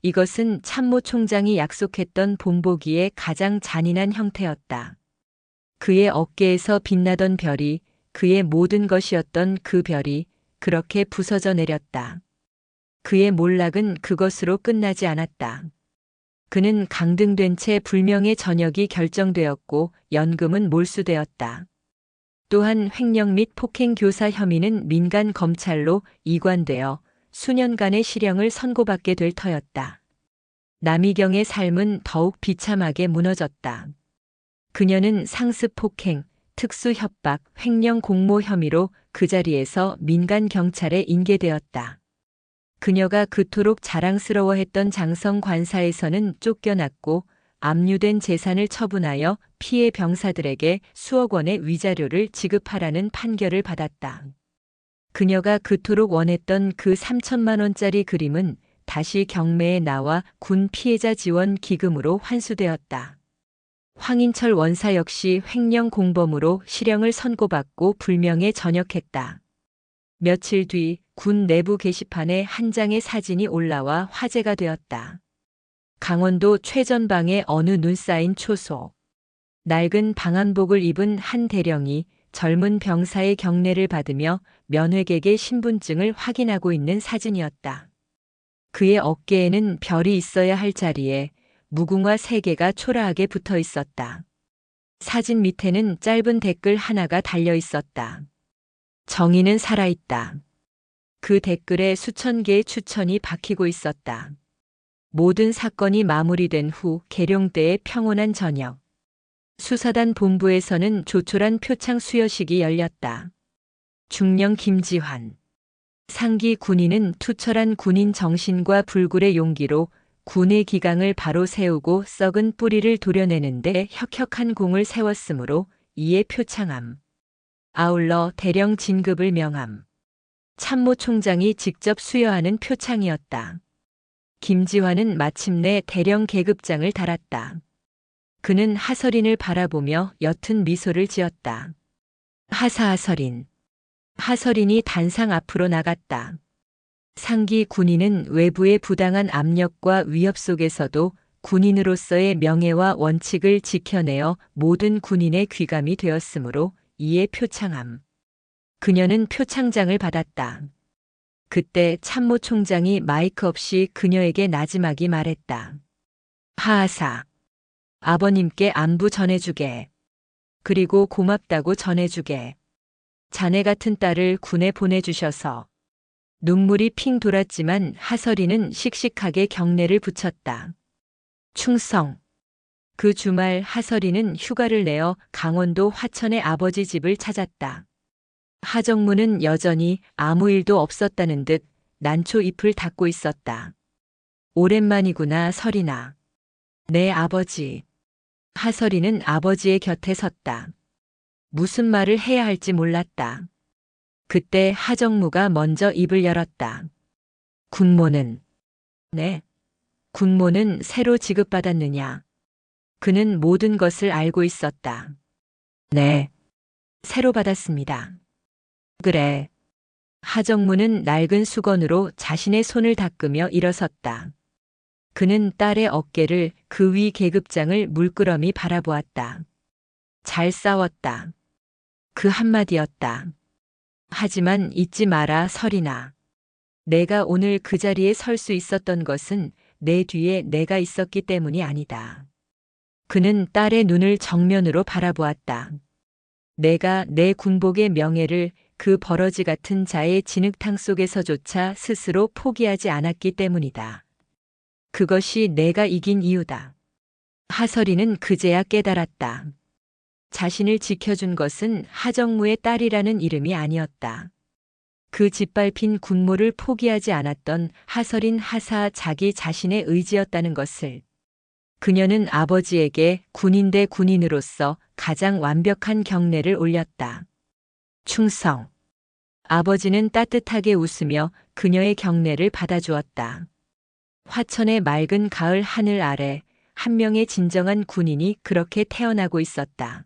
이것은 참모 총장이 약속했던 본보기의 가장 잔인한 형태였다. 그의 어깨에서 빛나던 별이, 그의 모든 것이었던 그 별이 그렇게 부서져 내렸다. 그의 몰락은 그것으로 끝나지 않았다. 그는 강등된 채 불명의 전역이 결정되었고 연금은 몰수되었다. 또한 횡령 및 폭행 교사 혐의는 민간 검찰로 이관되어 수년간의 실형을 선고받게 될 터였다. 남이경의 삶은 더욱 비참하게 무너졌다. 그녀는 상습 폭행, 특수 협박, 횡령 공모 혐의로 그 자리에서 민간 경찰에 인계되었다. 그녀가 그토록 자랑스러워했던 장성 관사에서는 쫓겨났고 압류된 재산을 처분하여 피해 병사들에게 수억 원의 위자료를 지급하라는 판결을 받았다. 그녀가 그토록 원했던 그 3천만 원짜리 그림은 다시 경매에 나와 군 피해자 지원 기금으로 환수되었다. 황인철 원사 역시 횡령 공범으로 실형을 선고받고 불명예 전역했다. 며칠 뒤 군 내부 게시판에 한 장의 사진이 올라와 화제가 되었다. 강원도 최전방의 어느 눈 쌓인 초소. 낡은 방한복을 입은 한 대령이 젊은 병사의 경례를 받으며 면회객의 신분증을 확인하고 있는 사진이었다. 그의 어깨에는 별이 있어야 할 자리에 무궁화 3개가 초라하게 붙어 있었다. 사진 밑에는 짧은 댓글 하나가 달려 있었다. 정의는 살아있다. 그 댓글에 수천 개의 추천이 박히고 있었다. 모든 사건이 마무리된 후 계룡대의 평온한 저녁. 수사단 본부에서는 조촐한 표창 수여식이 열렸다. 중령 김지환. 상기 군인은 투철한 군인 정신과 불굴의 용기로 군의 기강을 바로 세우고 썩은 뿌리를 도려내는데 혁혁한 공을 세웠으므로 이에 표창함. 아울러 대령 진급을 명함. 참모 총장이 직접 수여하는 표창이었다. 김지환은 마침내 대령 계급장을 달았다. 그는 하설인을 바라보며 옅은 미소를 지었다. 하사하설인. 하설인이 단상 앞으로 나갔다. 상기 군인은 외부의 부당한 압력과 위협 속에서도 군인으로서의 명예와 원칙을 지켜내어 모든 군인의 귀감이 되었으므로 이에 표창함. 그녀는 표창장을 받았다. 그때 참모 총장이 마이크 없이 그녀에게 나지막이 말했다. 하하사. 아버님께 안부 전해주게. 그리고 고맙다고 전해주게. 자네 같은 딸을 군에 보내주셔서. 눈물이 핑 돌았지만 하설이는 씩씩하게 경례를 붙였다. 충성. 그 주말 하설이는 휴가를 내어 강원도 화천의 아버지 집을 찾았다. 하정무는 여전히 아무 일도 없었다는 듯 난초 잎을 닦고 있었다. 오랜만이구나, 설이나. 내 아버지. 하설이는 아버지의 곁에 섰다. 무슨 말을 해야 할지 몰랐다. 그때 하정무가 먼저 입을 열었다. 군모는? 네. 군모는 새로 지급받았느냐? 그는 모든 것을 알고 있었다. 네. 새로 받았습니다. 그래. 하정무는 낡은 수건으로 자신의 손을 닦으며 일어섰다. 그는 딸의 어깨를 그 위 계급장을 물끄러미 바라보았다. 잘 싸웠다. 그 한마디였다. 하지만 잊지 마라, 설이나. 내가 오늘 그 자리에 설 수 있었던 것은 내 뒤에 내가 있었기 때문이 아니다. 그는 딸의 눈을 정면으로 바라보았다. 내가 내 군복의 명예를 그 버러지 같은 자의 진흙탕 속에서조차 스스로 포기하지 않았기 때문이다. 그것이 내가 이긴 이유다. 하설이는 그제야 깨달았다. 자신을 지켜준 것은 하정무의 딸이라는 이름이 아니었다. 그 짓밟힌 군모를 포기하지 않았던 하설인 하사 자기 자신의 의지였다는 것을. 그녀는 아버지에게 군인 대 군인으로서 가장 완벽한 경례를 올렸다. 충성. 아버지는 따뜻하게 웃으며 그녀의 경례를 받아주었다. 화천의 맑은 가을 하늘 아래 한 명의 진정한 군인이 그렇게 태어나고 있었다.